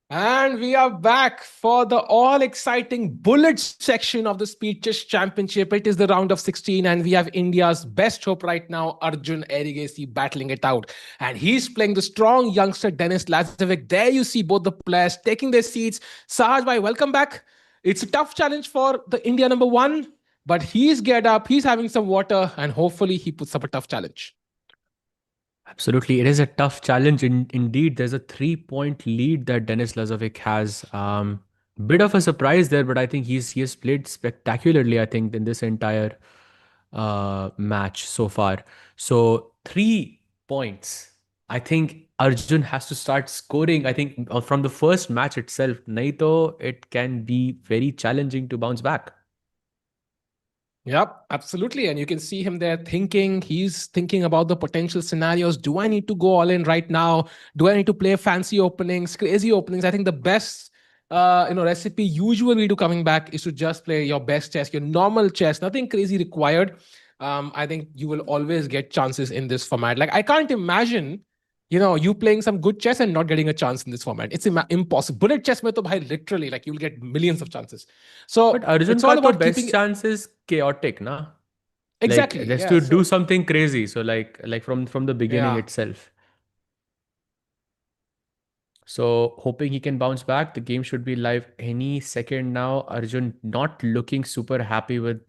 And we are back for the all-exciting bullets section of the Speed Chess Championship. It is the round of 16, and we have India's best hope right now, Arjun Erigaisi, battling it out. And he's playing the strong youngster, Denis Lazavik. There you see both the players taking their seats. Sahaj bhai, welcome back. It's a tough challenge for the India number 1, but he's geared up, he's having some water, and hopefully he puts up a tough challenge. Absolutely. It is a tough challenge. Indeed, there's a 3-point lead that Denis Lazavik has. Bit of a surprise there, but I think he has played spectacularly, I think, in this entire match so far. So 3 points. I think Arjun has to start scoring, I think, from the first match itself. Naito, it can be very challenging to bounce back. Yep, absolutely. And you can see him there thinking. He's thinking about the potential scenarios. Do I need to go all in right now? Do I need to play fancy openings, crazy openings? I think the best recipe usually to coming back is to just play your best chess, your normal chess, nothing crazy required. I think you will always get chances in this format. Like, I can't imagine you playing some good chess and not getting a chance in this format. It's impossible. Bullet chess, mein to bhai, literally, like, you'll get millions of chances. So, but Arjun, it's all about best keeping chance is chaotic, na? Exactly. Like, to do something crazy. So, like from the beginning itself. So, hoping he can bounce back. The game should be live any second now. Arjun not looking super happy with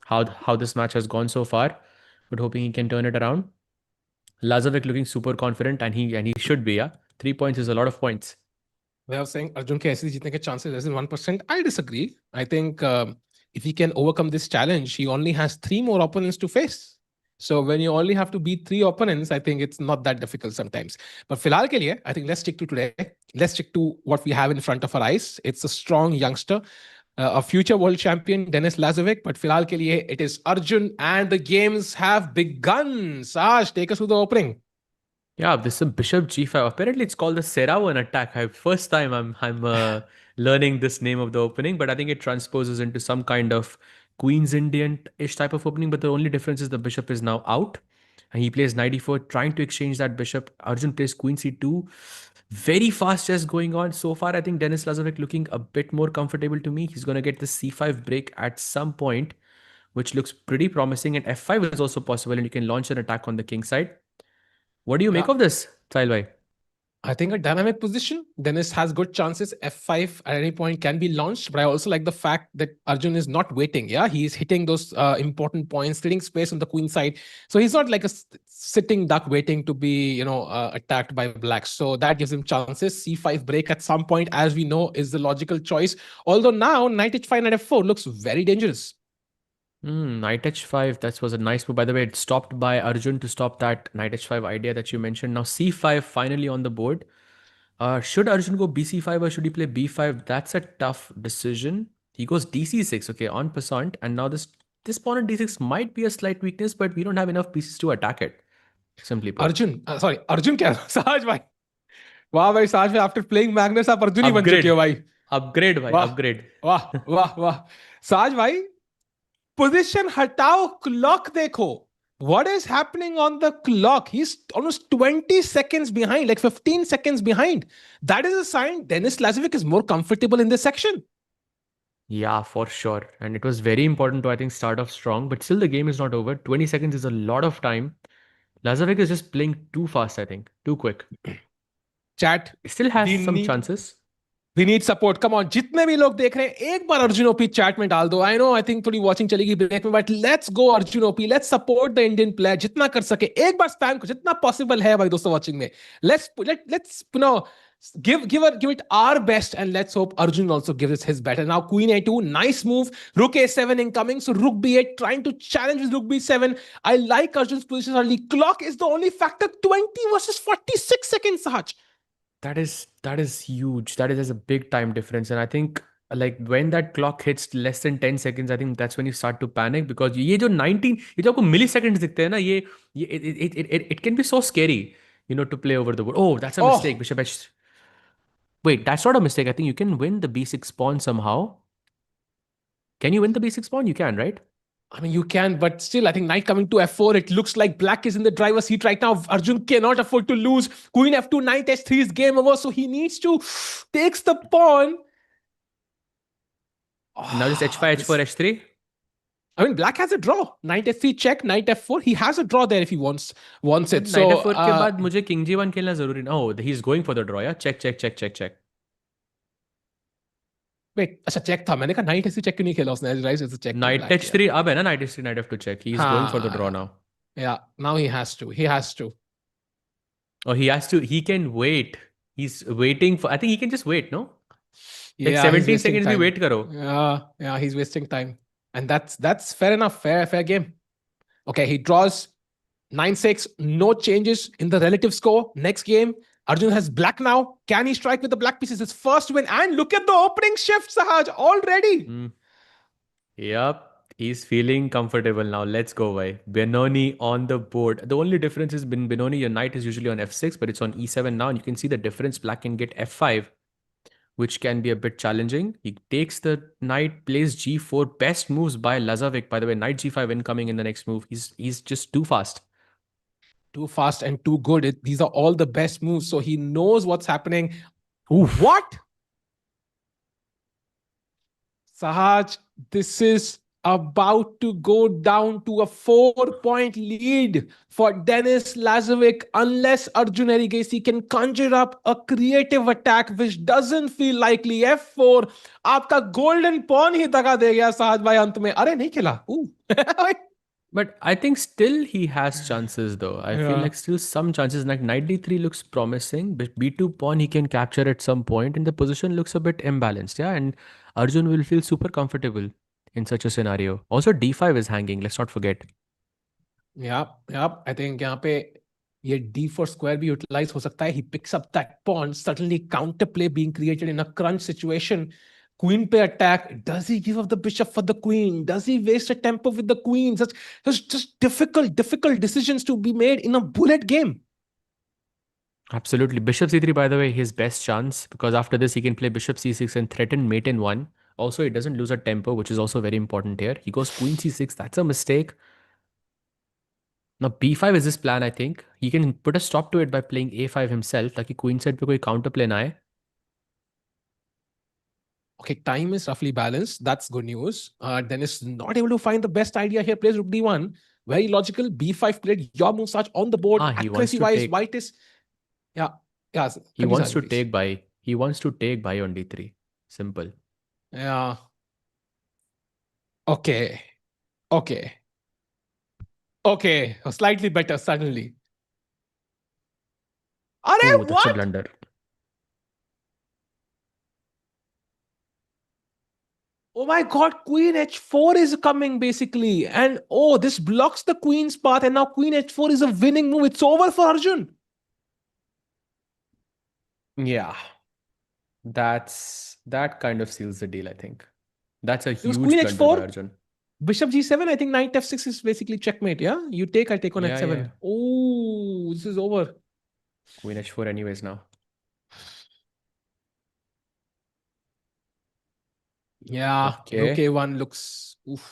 how this match has gone so far, but hoping he can turn it around. Lazavik looking super confident, and he should be. 3 points is a lot of points. They are saying Arjun ke aise jeetne ke chances less than 1%. I disagree. I think if he can overcome this challenge, he only has 3 more opponents to face. So when you only have to beat 3 opponents, I think it's not that difficult sometimes. But filhal ke liye, I think let's stick to today. Let's stick to what we have in front of our eyes. It's a strong youngster, a future world champion, Denis Lazavik. But filhal ke liye, it is Arjun, and the games have begun. Saj, take us through the opening. Yeah, this is a bishop g5. Apparently, it's called the Serawan attack. First time I'm learning this name of the opening, but I think it transposes into some kind of Queen's Indian-ish type of opening. But the only difference is the bishop is now out, and he plays knight e4, trying to exchange that bishop. Arjun plays queen c2. Very fast chess going on so far. I think Denis Lazavik looking a bit more comfortable to me. He's going to get the c5 break at some point, which looks pretty promising. And f5 is also possible, and you can launch an attack on the king side. What do you make of this, Sahil bhai? I think a dynamic position. Denis has good chances. F5 at any point can be launched, but I also like the fact that Arjun is not waiting. Yeah, he's hitting those important points, clearing space on the queen side. So he's not like a sitting duck waiting to be, attacked by blacks. So that gives him chances. C5 break at some point, as we know, is the logical choice. Although now knight h5, knight f4 looks very dangerous. Knight h5, that was a nice move. By the way, it stopped by Arjun to stop that knight h5 idea that you mentioned. Now c5 finally on the board. Should Arjun go bc5 or should he play b5? That's a tough decision. He goes dc6, okay, en passant. And now this pawn on d6 might be a slight weakness, but we don't have enough pieces to attack it. Simply put. Arjun kya? Sahaj bhai. Wow, bhai, Sahaj bhai, after playing Magnus, aap Arjun hi ban chuke ho, bhai. Upgrade, bhai, upgrade. Wah. Sahaj bhai, position hatao, clock dekho. What is happening on the clock? He's almost 20 seconds behind, like 15 seconds behind. That is a sign Denis Lazavik is more comfortable in this section. Yeah, for sure. And it was very important to, I think, start off strong. But still, the game is not over. 20 seconds is a lot of time. Lazavik is just playing too fast, I think. Too quick. Chat. Still has some chances. We need support. Come on. जितने भी लोग देख रहे हैं, एक बार Arjun OP chat में डाल दो. I know, I think थोड़ी watching चलेगी break में, but let's go Arjun OP. Let's support the Indian player. जितना कर सके. एक बार spam को जितना possible है भाई दोस्तों watching में. Let's Give it our best, and let's hope Arjun also gives us his better. Now queen a2, nice move. Rook a7 incoming, so rook b8 trying to challenge with rook b7. I like Arjun's position early. Clock is the only factor. 20 versus 46 seconds, Sahaj. That is huge. That is a big time difference, and I think like when that clock hits less than 10 seconds, I think that's when you start to panic, because ये जो 19 ये जो आपको milliseconds दिखते हैं ना, ये it can be so scary, to play over the board. Oh, that's a mistake. Bishop h. Wait, that's not a mistake. I think you can win the b6 pawn somehow. Can you win the b6 pawn? You can, right? I mean, you can, but still, I think knight coming to f4. It looks like black is in the driver's seat right now. Arjun cannot afford to lose. Queen f2, knight h3 is game over, so he needs to takes the pawn. Now just h5, h4, h3. I mean, black has a draw. Knight f3 check, knight f4. He has a draw there if he wants it. Knight So f4 के बाद मुझे king g1 खेलना जरूरी ना. Oh, he's going for the draw, yeah? Check, check, check, check, check. Wait, अच्छा check था. मैंने कहा knight h3 check क्यों नहीं खेला उसने? Right, it's a check. Knight h3 अब है ना, knight h3, knight f2 check. He's going for the draw now. Yeah, now he has to. He has to. Oh, he has to. He can wait. He's waiting for. I think he can just wait, no? Like Yeah, 17 seconds भी wait करो. Yeah, he's wasting time. And that's fair enough. Fair game. Okay, he draws 9-6. No changes in the relative score. Next game, Arjun has black now. Can he strike with the black pieces? His first win. And look at the opening shift, Sahaj, already. Yep. He's feeling comfortable now. Let's go, bhai. Benoni on the board. The only difference is Benoni, your knight is usually on f6, but it's on e7 now. And you can see the difference. Black can get f5, which can be a bit challenging. He takes the knight, plays g4. Best moves by Lazavik. By the way, knight g5 incoming in the next move. He's just too fast. Too fast and too good. These are all the best moves. So he knows what's happening. Oof. What? Sahaj, this is about to go down to a 4-point lead for Denis Lazavik unless Arjun Erigaisi can conjure up a creative attack which doesn't feel likely. f4, आपका golden pawn ही दगा दे गया सहज भाई अंत में. अरे नहीं खेला. But I think still he has chances though. I feel like still some chances. Like knight d3 looks promising, but b2 pawn he can capture at some point, and the position looks a bit imbalanced. Yeah, and Arjun will feel super comfortable in such a scenario. Also d5 is hanging. Let's not forget. Yeah. I think यहाँ पे ये d4 square भी utilize हो सकता है. He picks up that pawn. Suddenly counterplay being created in a crunch situation. Queen पे attack. Does he give up the bishop for the queen? Does he waste a tempo with the queen? Such just difficult decisions to be made in a bullet game. Absolutely. Bishop c3, by the way, his best chance, because after this he can play bishop c6 and threaten mate in 1. Also, he doesn't lose a tempo, which is also very important here. He goes queen c6. That's a mistake. Now b5 is his plan, I think. He can put a stop to it by playing a5 himself, ताकि queen side पे कोई counter play ना आए. Okay, time is roughly balanced. That's good news. Denis not able to find the best idea here. Plays rook d1. Very logical. b5 played. Your move such on the board. Accuracy wise, white is... Yeah. He wants to take by. He wants to take by on d3. Simple. Yeah. Okay. Slightly better suddenly. Ooh, that's a blunder. Oh my God, queen h4 is coming basically. And this blocks the queen's path. And now queen h4 is a winning move. It's over for Arjun. Yeah. That kind of seals the deal, I think. That's a huge queen blunder h4, by Arjun. Bishop g7, I think knight f6 is basically checkmate, yeah? You take, I take on h7. Yeah. Oh, this is over. Queen h4 anyways now. Yeah, Okay. rook a1 looks... Oof.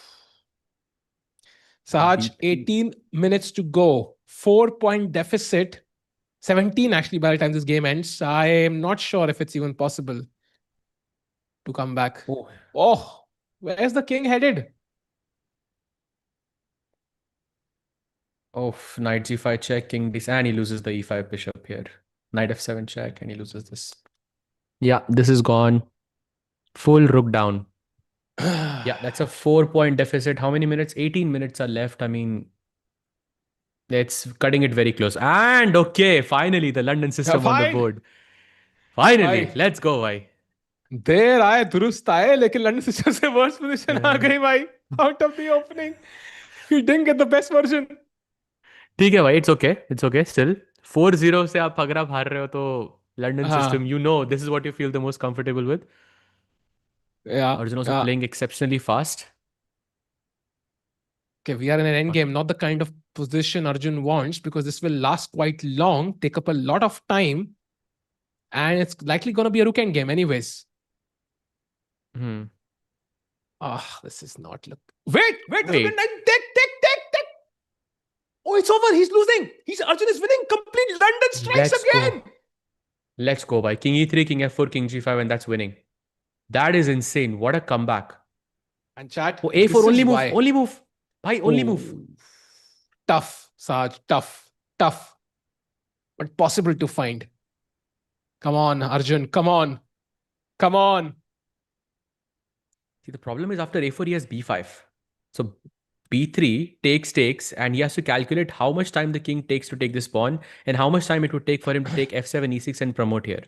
Sahaj, 18 minutes to go. 4-point deficit. 17 actually by the time this game ends. I am not sure if it's even possible to come back. Oh, where's the king headed? Oh, knight g5 check, king d6, and he loses the e5 bishop here. Knight f7 check, and he loses this. Yeah, this is gone. Full rook down. Yeah, that's a 4-point deficit. How many minutes? 18 minutes are left. I mean, it's cutting it very close. And okay, finally the London system on the board. Finally, भाई let's go, भाई. देर आए दुरुस्त आए लेकिन London sister से worst position आ गई भाई out of the opening he didn't get the best version. ठीक है भाई, it's okay. It's okay. Still 4-0 से आप अगर आप हार रहे हो तो London system, हाँ you know, this is what you feel the most comfortable with. yeah Arjun also yeah. playing exceptionally fast. Okay, we are in an end game, not the kind of position Arjun wants because this will last quite long, take up a lot of time, and it's likely going to be a rook end game anyways. Hmm. This is not look. Wait, the rook Wait. and knight, take. Oh, it's over. He's losing. Arjun is winning. Complete London strikes Let's again. go. Let's go, by King E3, King F4, King G5, and that's winning. That is insane. What a comeback. And chat. Oh, this A4, is only move. why. Only move. Bhai, only move. Tough, Saj. Tough. But possible to find. Come on, Arjun. Come on. See, the problem is after A4, he has B5. So B3 takes, and he has to calculate how much time the king takes to take this pawn and how much time it would take for him to take F7, E6 and promote here.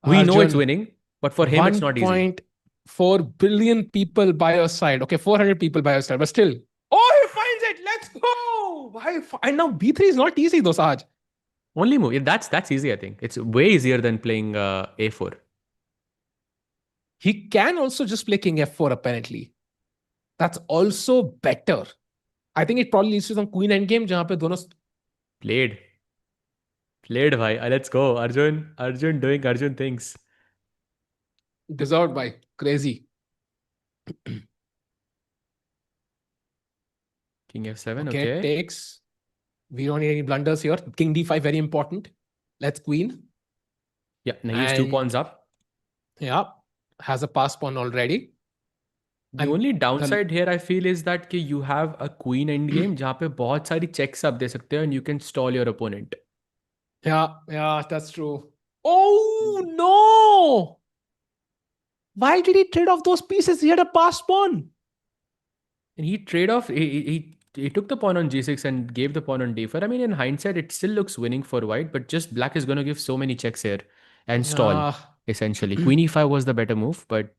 We know it's Arjun, winning, but for him, it's not easy. 1.4 billion people by your side. Okay, 400 people by your side, but still. Oh, he finds it. Let's go. And now B3 is not easy though, Saj. Only move. Yeah, that's easy, I think. It's way easier than playing A4. He can also just play King F4 apparently. That's also better. I think it probably leads to some queen endgame जहाँ पे दोनों Played, bhai. Let's go. Arjun doing Arjun things. deserved by crazy. King F7, okay. Takes. We don't need any blunders here. King D5, very important. Let's queen. Yeah, now he's 2 pawns up. Yeah, has a pass pawn already. The only downside here I feel is that you have a queen endgame जहाँ पे बहुत सारी checks आप दे सकते हो and you can stall your opponent. Yeah, that's true. Oh no! Why did he trade off those pieces? He had a pass pawn. And he trade off. He took the pawn on G6 and gave the pawn on D4. I mean, in hindsight, it still looks winning for white, but just black is going to give so many checks here and stall essentially. Queen E5 was the better move, but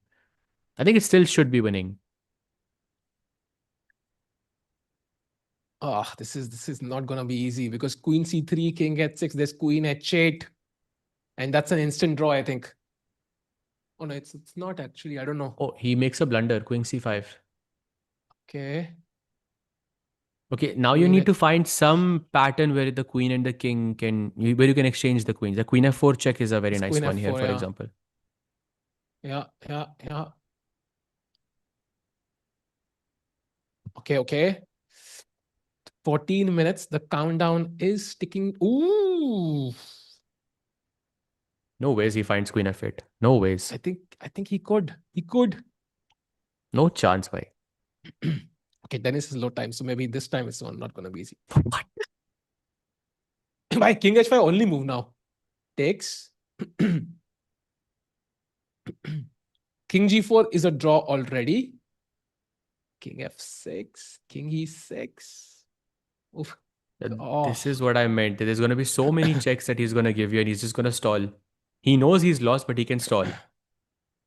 I think it still should be winning. This is not gonna be easy because Queen C3, King H6, there's Queen H8, and that's an instant draw, I think. Oh no, it's not actually. I don't know. Oh, he makes a blunder. Queen C5. Okay. Okay, now you need to find some pattern where the queen and the king where you can exchange the queens. The Queen F4 check is a very nice one here, for example. Yeah. Okay. 14 minutes. The countdown is ticking. Ooh. No ways he finds Queen F8. No ways. I think he could. No chance, bhai. Okay, Denis is low time, so maybe this time it's not gonna be easy. Why King H5 only move now? Takes. King G4 is a draw already. King F6, King E6. Oof. This is what I meant. There's going to be so many checks that he's going to give you and he's just going to stall. He knows he's lost, but he can stall.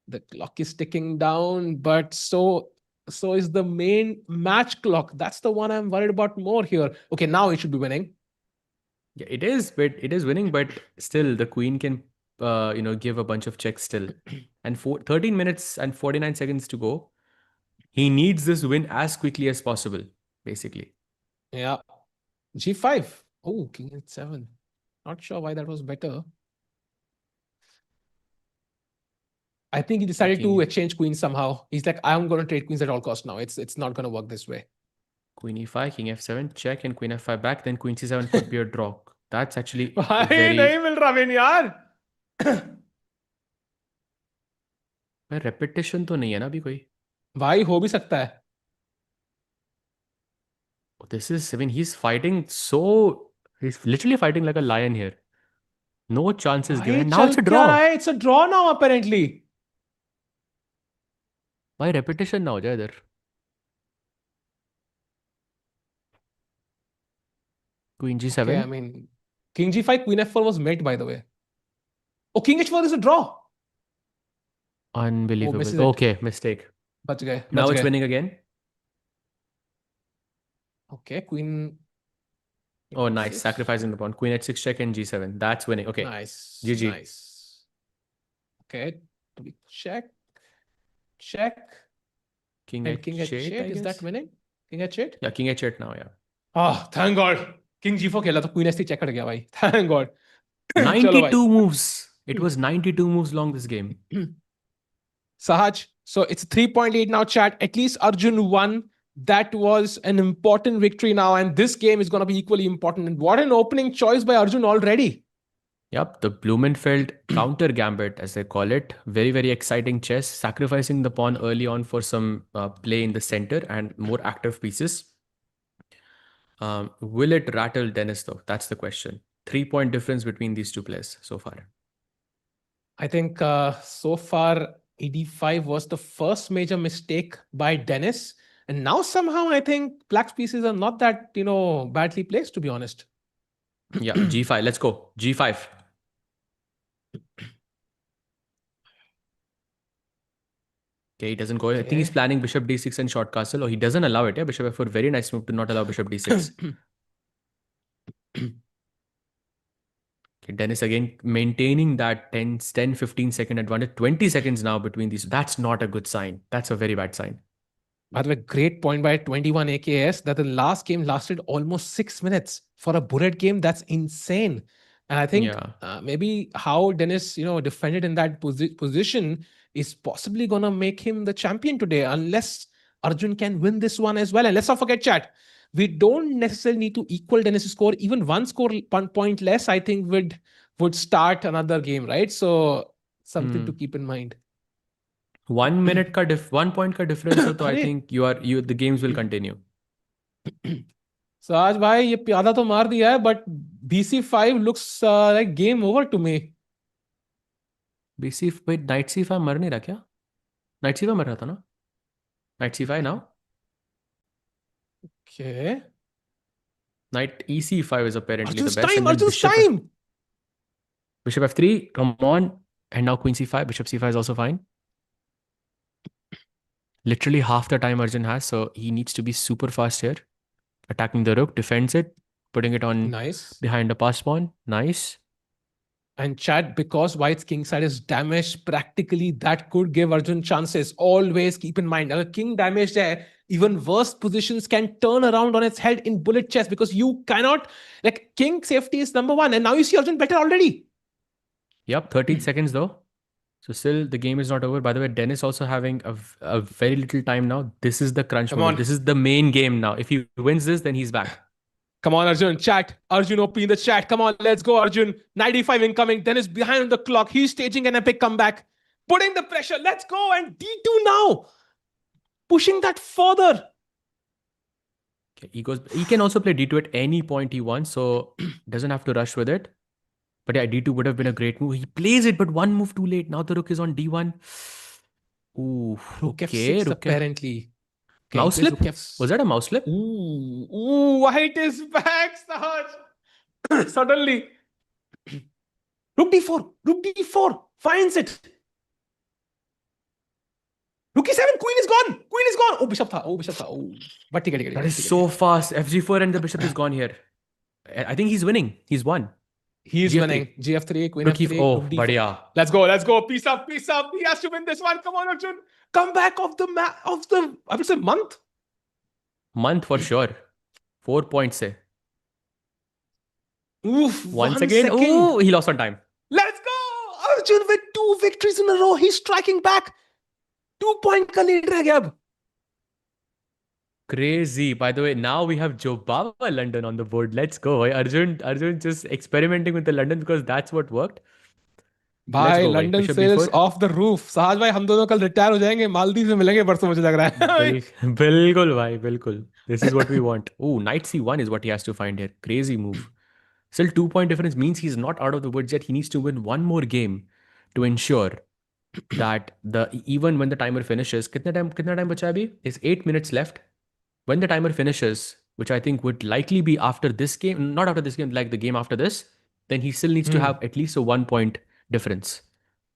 The clock is ticking down, but so is the main match clock. That's the one I'm worried about more here. Okay, now it should be winning. Yeah, it is winning, but still the queen can give a bunch of checks still. And 13 minutes and 49 seconds to go. He needs this win as quickly as possible, basically. Yeah. G5. Oh, King H7. Not sure why that was better. I think he decided to exchange queens somehow. He's like, I'm going to trade queens at all costs now. It's not going to work this way. Queen E5, King F7, check, and Queen F5 back. Then Queen C7 could be a draw. That's actually very... नहीं मिल रहा win यार. Repetition तो नहीं है ना अभी कोई. भाई हो भी सकता है. This is, I mean, he's literally fighting like a lion here. No chances given. Now it's a draw. It's a draw now apparently. Why repetition now, Jaider? Queen G7. Okay, I mean, King G5, Queen F4 was mate, by the way. Oh, king h4 is a draw. Unbelievable. misses it. Okay, mistake. बच गए, Now बच it's गए. winning again. Okay, queen. Oh, nice. Sacrificing the pawn. Queen h6 check and g7. That's winning. Okay. Nice. GG. Nice. Okay. Do we check? Check. King And king h8, h8. I Is that guess. winning? King h8? Yeah, king h8 now, yeah. Oh, thank God. King g4 खेला तो queen h3 check कर गया भाई. Thank God. 92 moves. It was 92 moves long this game. Sahaj, so it's 3.8 now, chat. At least Arjun won. That was an important victory now, and this game is going to be equally important. And what an opening choice by Arjun already. Yep, the Blumenfeld counter gambit, as they call it. Very, very exciting chess. Sacrificing the pawn early on for some play in the center and more active pieces. Will it rattle Denis, though? That's the question. 3-point difference between these two players so far. I think so far, AD5 was the first major mistake by Denis. And now somehow I think black's pieces are not that, badly placed, to be honest. Yeah, G5. Let's go. G5. Okay, he doesn't go. I think he's planning bishop d6 and short castle. Or he doesn't allow it. Yeah, bishop f4. Very nice move to not allow bishop d6. Okay, Denis again maintaining that 10-15 second advantage. 20 seconds now between these. That's not a good sign. That's a very bad sign. By the way, great point by 21 AKS that the last game lasted almost 6 minutes. For a bullet game, that's insane. And I think maybe how Denis, defended in that position is possibly going to make him the champion today, unless Arjun can win this one as well. And let's not forget, chat, we don't necessarily need to equal Denis' score. Even one point less, I think would start another game, right? So something to keep in mind. 1 minute ka 1 point ka difference ho, so I think the games will continue. So आज भाई ये प्यादा तो मार दिया है, but BC5 looks like game over to me. Wait, knight c5 मर नहीं रहा क्या? Knight c5 मर रहा था ना? Knight c5 now? Okay. Knight ec5 is apparently Arjun's the best. Time, Arjun's time! Bishop f3, come on. And now queen c5, bishop c5 is also fine. Literally half the time Arjun has, so he needs to be super fast here. Attacking the rook, defends it, putting it on behind the pass pawn. Nice. And chat, because white's king side is damaged, practically that could give Arjun chances. Always keep in mind, if king damaged there, even worse positions can turn around on its head in bullet chess, because you cannot, king safety is number one. And now you see Arjun better already. Yep, 13 seconds though. So still the game is not over. By the way, Denis also having a very little time now. This is the crunch moment. This is the main game now. If he wins this, then he's back. Come on, Arjun. Chat. Arjun OP in the chat. Come on, let's go, Arjun. 95 incoming. Denis behind on the clock. He's staging an epic comeback. Putting the pressure. Let's go. And D2 now. Pushing that further. Okay, he can also play D2 at any point he wants. So doesn't have to rush with it. But yeah, D2 would have been a great move. He plays it, but one move too late. Now the rook is on D1. Ooh, rook F6 apparently. Okay, mouse slip? Was that a mouse slip? Ooh, white is back, Sahaj. Suddenly. Rook D4. Rook D4. Finds it. Rook E7. Queen is gone. Queen is gone. Oh, bishop tha. Oh. But that is so fast. FG4 and the bishop is gone here. I think he's winning. He's won. He's winning. GF3, Queen F3. Oh, badhiya. Let's go. Peace up. He has to win this one. Come on, Arjun. Comeback of the I would say month. Month for sure. 4 points say. Oof. Once again. Oh, he lost on time. Let's go. Arjun with 2 victories in a row. He's striking back. 2-point ka lead reh gaya ab. Crazy. By the way, now we have Jobava London on the board. Let's go. Arjun just experimenting with the London because that's what worked. भाई London sells off the roof. Sahaj भाई हम दोनों कल retire हो जाएंगे, मालदीव में मिलेंगे परसों, मुझे लग रहा है. बिल्कुल भाई, बिल्कुल. This is what we want. Oh, knight c1 is what he has to find here. Crazy move. Still 2-point difference means he's not out of the woods yet. He needs to win one more game to ensure that even when the timer finishes, कितना time बचा अभी? There's 8 minutes left. When the timer finishes, which I think would likely be after this game, not after this game, like the game after this, then he still needs to have at least a 1-point difference.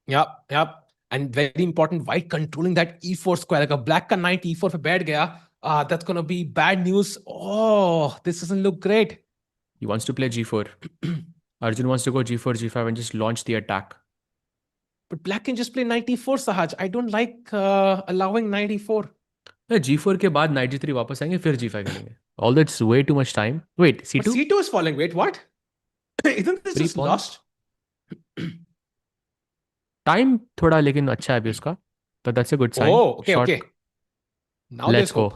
Yep. And very important, white controlling that e4 square. Like a black का knight e4 पे बैठ गया. That's gonna be bad news. Oh, this doesn't look great. He wants to play g4. Arjun wants to go g4, g5 and just launch the attack. But black can just play knight e4, Sahaj. I don't like allowing knight e4. g4 के बाद knight g3 वापस आएंगे फिर g5 खेलेंगे. Although it's way too much time. Wait, c2? But c2 is falling. Wait, what? Isn't this just lost? Time थोड़ा लेकिन अच्छा है अभी उसका. But that's a good sign. Oh, okay. Now let's go.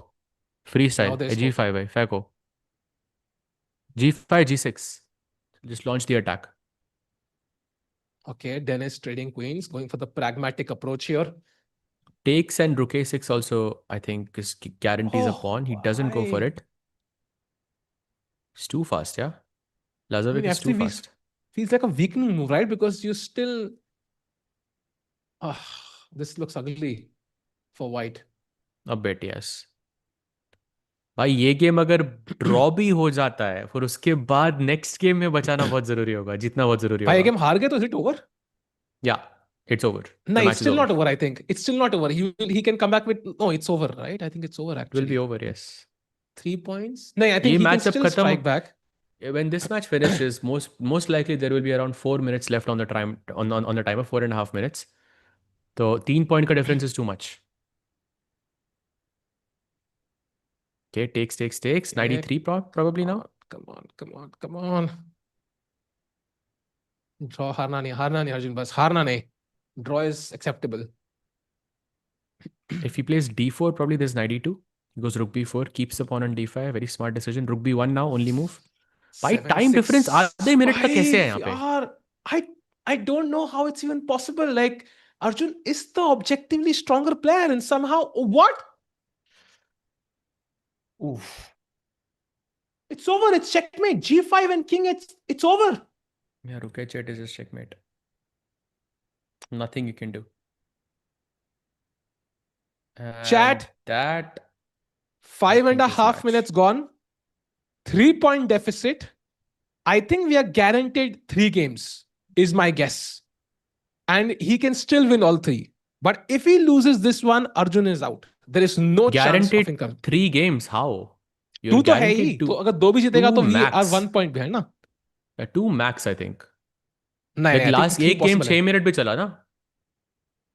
Freestyle. g5 है, फेंको. g5, g6. Just launch the attack. Okay, Denis trading queens, going for the pragmatic approach here. Takes and rook a6 also, I think, guarantees a pawn. He doesn't go for it. It's too fast, yeah? Lazavik is too fast. Feels like a weakening move, right? Because you still... this looks ugly for white. A bit, yes. भाई ये game अगर draw भी हो जाता है फिर उसके बाद नेक्स्ट गेम में बचाना बहुत जरूरी होगा, जीतना बहुत जरूरी होगा. भाई गेम हार गए तो it over? Yeah, it's over. No, it's still not over, I think. It's still not over. He can come back with... No, it's over, right? I think it's over, actually. It will be over, yes. 3 points? No, I think he can still strike back. When this match finishes, most likely there will be around 4 minutes left on the time, on the timer, 4.5 minutes. So 3 point ka difference is too much. Okay, takes. 93 probably now. Come on. Draw हारना नहीं Arjun, बस हारना नहीं. Draw is acceptable. If he plays d4, probably there's knight e2. He goes rook b4, keeps the pawn on d5. Very smart decision. Rook b1 now, only move. By time difference, आधे minute तक कैसे है यहाँ पे? यार, I don't know how it's even possible. Like, Arjun is the objectively stronger player and somehow... What? Oof. It's over. It's checkmate. G5 and king, it's over. Yeah, rook h8 is just checkmate. Nothing you can do. And Chat. That 5.5 minutes gone. 3 point deficit. I think we are guaranteed 3 games, is my guess. And he can still win all 3. But if he loses this one, Arjun is out. There is no chance of income. Guaranteed 3 games? How? You're तो है ही. तो अगर 2 भी जीतेगा तो we are 1 point behind ना. 2 max, I think. नहीं, like last एक game 6 minute भी चला ना.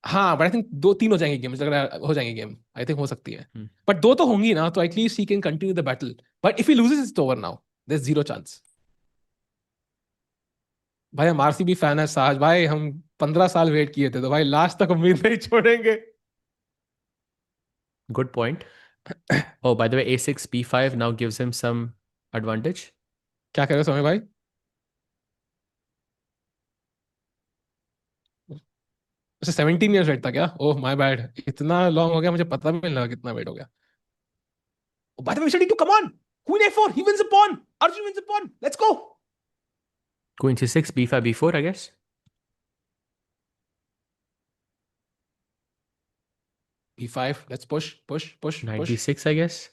हाँ, but I think 2-3 हो जाएंगे गेम्स. लग रहा है हो जाएंगे गेम. I think हो सकती है. But 2 तो होंगी ना, तो at least he can continue the battle. But if he loses, it's over now. There's 0 chance. भाई हम आरसीबी फैन है साज भाई, हम 15 साल वेट किए थे तो भाई लास्ट तक उम्मीद नहीं छोड़ेंगे. Good point. Oh, by the way, a6 b5 now gives him some advantage. क्या कह रहे हो समय भाई? अच्छा 17 years वेट था क्या? Oh my bad. इतना लॉन्ग हो गया, मुझे पता भी नहीं लगा कितना वेट हो गया. Oh, by the way, Mr. come on. Queen a4. He wins a pawn. Arjun wins a pawn. Let's go. Queen c6, b5, b4, I guess. e5. Let's push. Knight d6, I guess.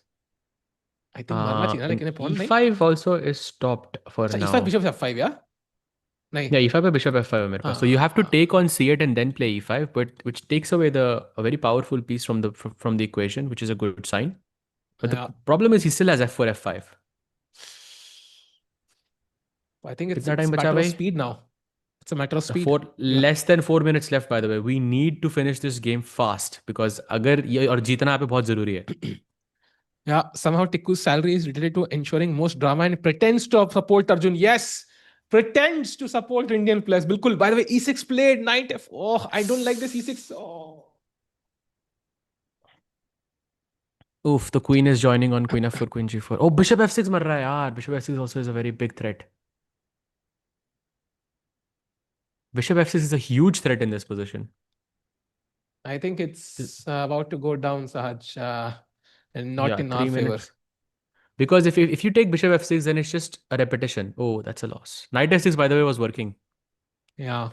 I think मारना चाहिए ना, लेकिन pawn नहीं. e5 also is stopped for now. e5 bishop f5, yeah? नहीं. Yeah, e5 पे bishop f5 है मेरे पास. So you have to take on c8 and then play e5, but which takes away a very powerful piece from the equation, which is a good sign. But the problem is he still has f4, f5. I think it's a matter of speed now. It's a matter of speed. Less than 4 minutes left, by the way. We need to finish this game fast because अगर ये और जीतना यहाँ पे बहुत जरूरी है. Yeah, somehow Tikku's salary is related to ensuring most drama and pretends to support Arjun. Yes, pretends to support Indian players. Bilkul. By the way, e6 played, knight f. Oh, I don't like this e6. Oh. Oof, the queen is joining on queen f4, queen g4. Oh, bishop f6 मर रहा है यार. Bishop f6 also is a very big threat. Bishop f6 is a huge threat in this position. I think it's about to go down, Sahaj, and not in our favor. Because if you take bishop f6, then it's just a repetition. Oh, that's a loss. Knight f6, by the way, was working. Yeah.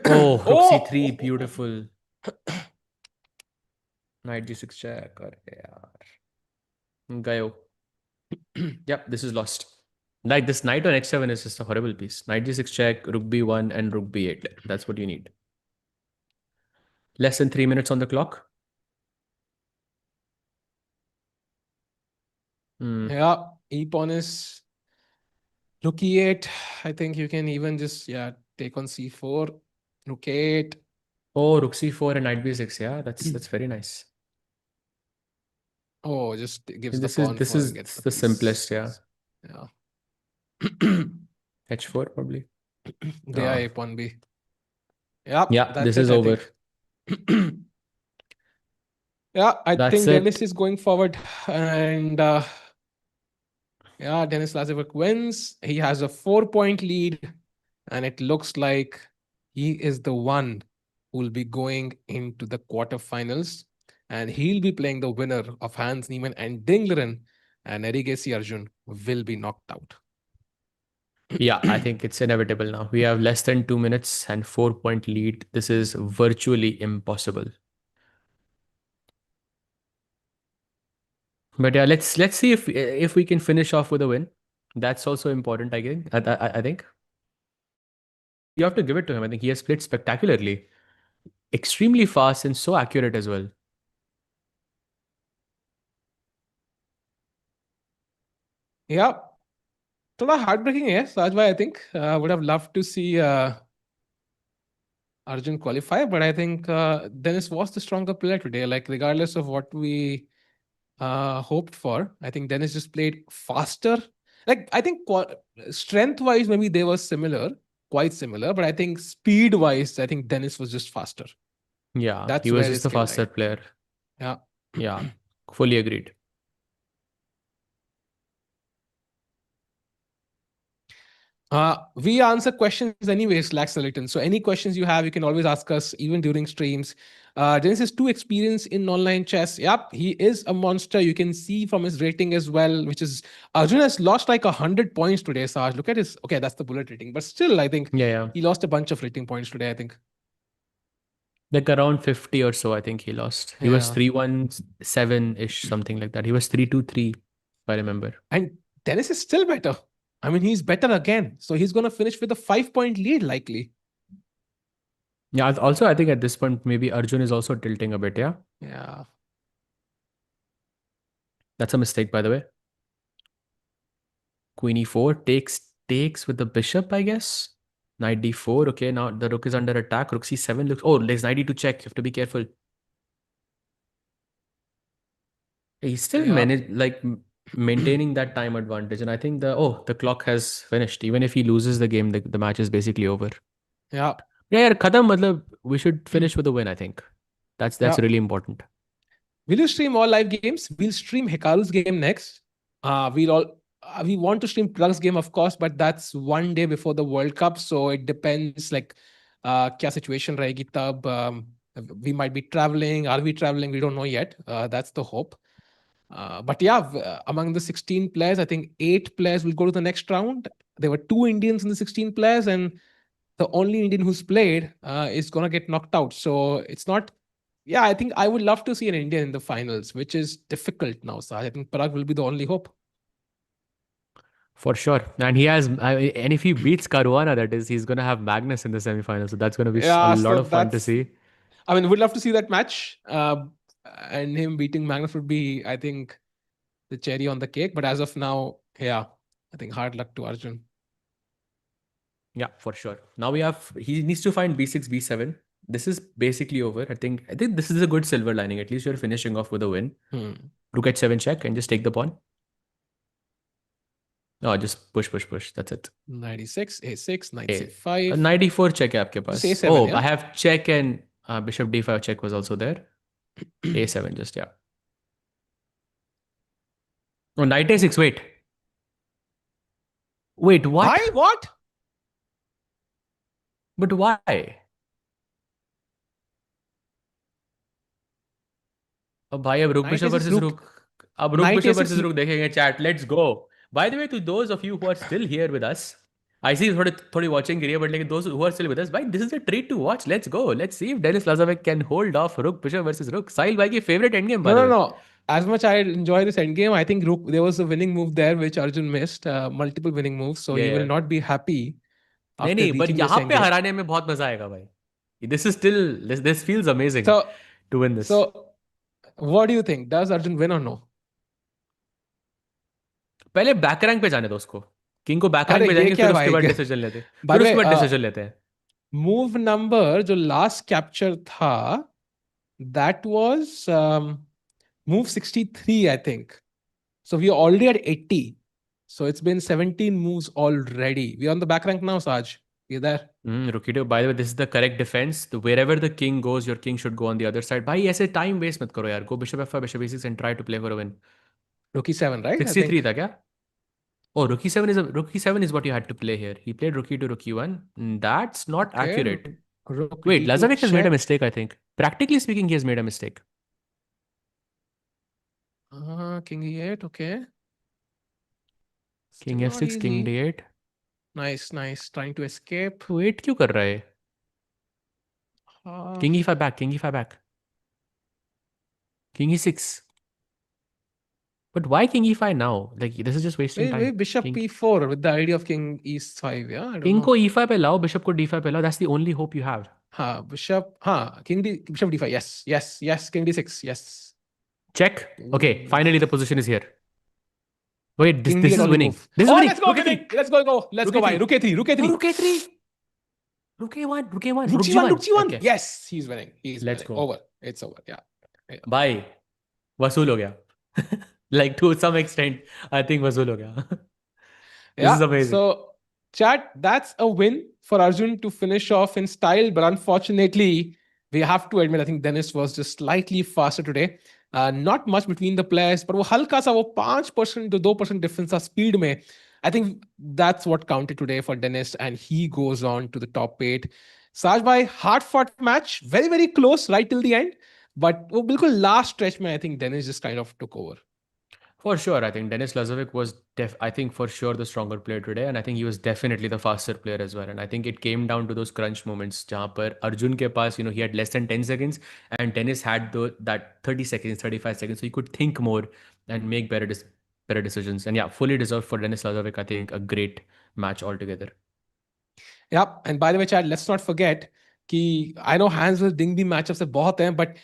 Oh, rook c3, beautiful. Knight g6 check. Gayo. Yep, this is lost. Like this knight on h7 is just a horrible piece. Knight g6 check, rook b1, and rook b8. That's what you need. Less than 3 minutes on the clock. Yeah, e-pawn is rook e8. I think you can even just take on c4, rook 8. Oh, rook c4 and knight b6. Yeah, that's very nice. Oh, just gives This the is pawn this for is gets the the piece. simplest. Yeah. Yeah. h4 probably. There, a pawn b. Yeah, Yeah, that's this it, is I over. think. Yeah, I That's think it. Denis is going forward, and yeah, Denis Lazavik wins. He has a 4-point lead, and it looks like he is the one who will be going into the quarterfinals, and he'll be playing the winner of Hans Niemann and Dingleren, and Erigaisi Arjun will be knocked out. Yeah, I think it's inevitable now. We have less than 2 minutes and 4-point lead. This is virtually impossible. But yeah, let's see if we can finish off with a win. That's also important, I think. I think you have to give it to him. I think he has played spectacularly, extremely fast and so accurate as well. Yeah, थोड़ा heartbreaking है Sajbhai. I think would have loved to see Arjun qualify, but I think Denis was the stronger player today. Like regardless of what we hoped for, I think Denis just played faster. Like I think strength-wise, maybe they were similar, quite similar, but I think speed-wise, I think Denis was just faster. Yeah, That's he was where just his the skill faster lied. player. Yeah. Yeah, fully agreed. We answer questions anyways, Lax Sullivan. So any questions you have, you can always ask us even during streams. Dennis is too experienced in online chess. Yep, he is a monster. You can see from his rating as well, which is Arjun has lost like 100 points today, Saj. Look at his, okay, that's the bullet rating. But still, I think he lost a bunch of rating points today, I think. Like around 50 or so, I think he lost. He was Yeah. 317-ish, something like that. He was 323, if I remember. And Dennis is still better. I mean, he's better again. So he's going to finish with a 5-point lead, likely. Yeah, also, I think at this point, maybe Arjun is also tilting a bit, yeah? Yeah. That's a mistake, by the way. Queen e4 takes with the bishop, I guess. Knight d4. Okay, now the rook is under attack. Rook c7 looks... Oh, there's knight e2 check. You have to be careful. He's still maintaining that time advantage. And I think the clock has finished. Even if he loses the game, the match is basically over. Yeah. Yeah, Khatam, matlab, we should finish with a win, I think. That's really important. Will you stream all live games? We'll stream Hikaru's game next. We want to stream Plug's game, of course, but that's one day before the World Cup. So it depends like kya situation rahegi tab. We might be traveling. Are we traveling? We don't know yet. That's the hope. But yeah, among the 16 players, I think 8 players will go to the next round. There were 2 Indians in the 16 players, and the only Indian who's played is going to get knocked out. So it's not... Yeah, I think I would love to see an Indian in the finals, which is difficult now, Saj. I think Parag will be the only hope. For sure. And he has... and if he beats Caruana, that is, he's going to have Magnus in the semifinals. So that's going to be a lot of fun to see. I mean, we'd love to see that match. And him beating Magnus would be, I think, the cherry on the cake. But as of now, yeah, I think hard luck to Arjun. Yeah, for sure. Now he needs to find b6, b7. This is basically over. I think this is a good silver lining. At least you're finishing off with a win. Rook h7 check and just take the pawn. No, just push. That's it. 96, a6, knight c5. Knight e4 check hai aapke paas. A7, oh, yeah? I have check and bishop d5 check was also there. a7 just, yeah. Oh, knight a6, wait. Wait, what? Why? What? But why? अब भाई अब rook bishop versus rook. अब rook bishop versus rook देखेंगे chat. Let's go. By the way, to those of you who are still here with us, I see थोड़ी watching गिरी है, but like those who are still with us, भाई, this is a treat to watch. Let's go. Let's see if Denis Lazavik can hold off Rook Bishop versus Rook. Sahil भाई की favorite endgame, by the way. No. As much I enjoy this endgame, I think Rook, there was a winning move there which Arjun missed, multiple winning moves, so he will not be happy after नहीं, but reaching this यहाँ पे endgame. हराने में बहुत मजा आएगा भाई. This feels amazing to win this. So, what do you think? Does Arjun win or no? पहले बैक रैंक पे जाने दो उसको. किंग को बैक रैंक अरे पे ये जाएंगे, क्या फिर उसके भाई, बाद क्या- डिसीजन लेते. By फिर the उसके way, बाद डिसीजन लेते हैं. Move number जो last capture था, that was move 63, I think. So we are already at 80. So it's been 17 moves already. We are on the back rank now, Saj. You there? Rookie too. By the way, this is the correct defense. Wherever the king goes, your king should go on the other side. भाई ऐसे time waste मत करो यार. Go bishop f5, bishop e6 and try to play for a win. Rookie 7, right? 63 था क्या? Oh, rook e7 is what you had to play here. He played rook e2, rook e1. That's not accurate. Wait, Lazavik has made a mistake, I think. Practically speaking, he has made a mistake. King e8, okay. King Still f6, not king easy. d8. Nice. Trying to escape. Wait क्यों कर रहा है? King e5 back, king e5 back. King e6. But why king e5 now? Like, this is just wasting time. Maybe bishop e4 with the idea of king e5, yeah? I don't King know. को e5 पे लाओ, bishop को d5 पे लाओ. That's the only hope you have. Bishop d5, yes. King d6, yes. Check. Okay, finally the position is here. Wait, this is winning. Move. This is winning. Let's go, winning. Let's go. Let's go, bhai. Rook a3. Rook a3. Rook a1. Rook g1. Okay. Yes, he's winning. Let's go. Over. It's over. Yeah. Bye. वसूल हो गया. Like, to some extent, I think वसूल हो गया. This is amazing. So, chat, that's a win for Arjun to finish off in style. But unfortunately, we have to admit, I think Denis was just slightly faster today. Not much between the players, but वो हल्का सा वो 5% to 2% difference था speed में. I think that's what counted today for Denis, and he goes on to the top 8. Saj bhai, hard-fought match, very, very close right till the end. But वो बिल्कुल last stretch में, I think Denis just kind of took over. For sure, I think Denis Lazavik was for sure the stronger player today, and I think he was definitely the faster player as well. And I think it came down to those crunch moments जहाँ पर Arjun के पास, he had less than 10 seconds, and Denis had that 30 seconds, 35 seconds, so he could think more and make better decisions. And yeah, fully deserved for Denis Lazavik. I think a great match altogether. Yeah, and by the way, Chad, let's not forget कि I know hands will ding the matchups से बहुत हैं, but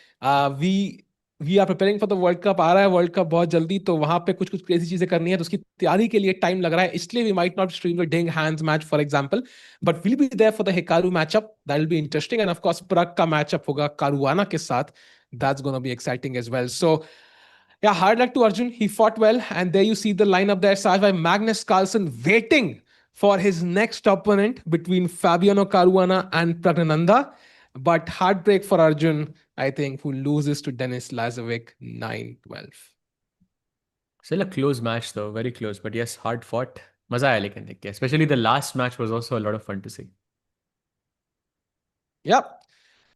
we are preparing for the World Cup. आ रहा है World Cup बहुत जल्दी, तो वहाँ पे कुछ crazy चीजें करनी है, तो उसकी तैयारी के लिए टाइम लग रहा है, इसलिए we might not stream the ding hands match, for example, but we'll be there for the Hikaru matchup. That will be interesting, and of course Prag का matchup होगा Caruana के साथ. That's going to be exciting as well. So yeah, hard luck to Arjun. He fought well, and there you see the lineup there. Saj by Magnus Carlsen waiting for his next opponent between Fabiano Caruana and Pragnananda. But heartbreak for Arjun, I think, who loses to Denis Lazavik 9-12. Still a close match though, very close. But yes, hard fought. मजा आया लेकिन देख के. Especially the last match was also a lot of fun to see. Yep.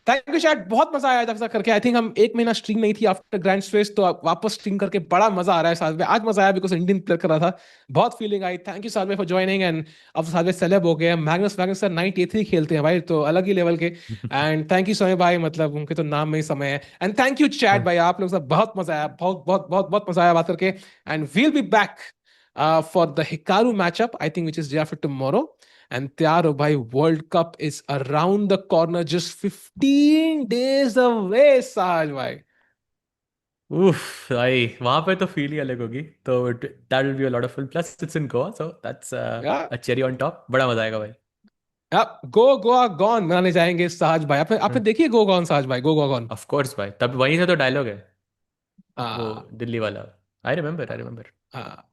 Thank you chat, बहुत मजा आया था करके. आई थिंक हम 1 महीना स्ट्रीम नहीं थी आफ्टर ग्रैंड स्वेस, तो वापस स्ट्रीम करके बड़ा मजा आ रहा है. साथ में आज मजा आया बिकॉज इंडियन प्लेयर कर रहा था, बहुत फीलिंग आई. थैंक यू साथ में फॉर ज्वाइनिंग. एंड अब साथ में सेलेब हो गए. मैग्नस सर 983 खेलते हैं भाई, तो अलग ही लेवल के. एंड थैंक यू समय भाई, मतलब उनके तो नाम में ही समय है. एंड थैंक यू चैट भाई, आप लोग सब बहुत मजा आया, बहुत मजा आया बात करके. And we'll be back for the Hikaru matchup, I think, which is day after tomorrow. And Tyaro bhai, World Cup is around the corner, just 15 days away, Sahaj bhai. Oof, वहाँ पे तो फील ही अलग होगी. तो that will be a lot of fun. Plus it's in Goa, so that's a cherry on top. बड़ा मजा आएगा भाई. Go Goa Gone मनाने जाएंगे साहज भाई. आपने देखिए Go Gone साहज भाई, Go Goa Gone. Of course भाई, तब वहीं से तो डायलॉग है वो दिल्ली वाला. I remember.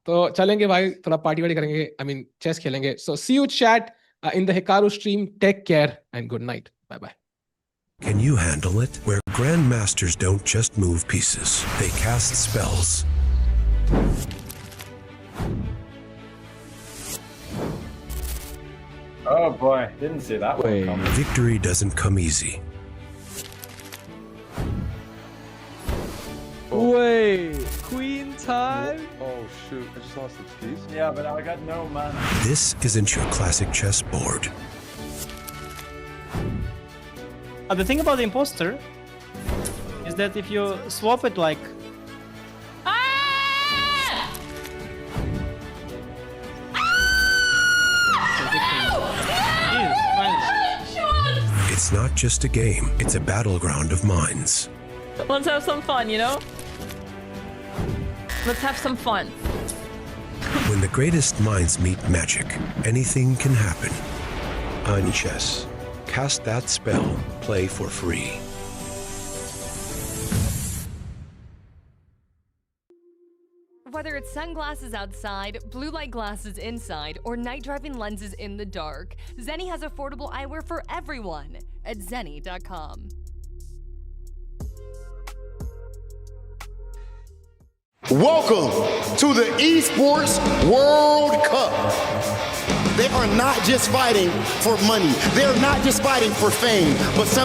तो चलेंगे भाई, थोड़ा पार्टी वार्टी करेंगे. I mean, चेस खेलेंगे. So see you chat in the Hikaru stream. Take care and good night. Bye. Can you handle it? Where grandmasters don't just move pieces, they cast spells. Oh boy, didn't see that one coming. Victory doesn't come easy. Wait, queen time? Oh shoot, I just lost the piece. Yeah, but I got no mana. This isn't your classic chessboard. The thing about the imposter is that if you swap it like It's not just a game, it's a battleground of minds. Let's have some fun, you know? Let's have some fun. When the greatest minds meet magic, anything can happen. On Chess, cast that spell, play for free. Whether it's sunglasses outside, blue light glasses inside, or night driving lenses in the dark, Zenni has affordable eyewear for everyone at zenni.com. Welcome to the Esports World Cup. They are not just fighting for money. They're not just fighting for fame, but something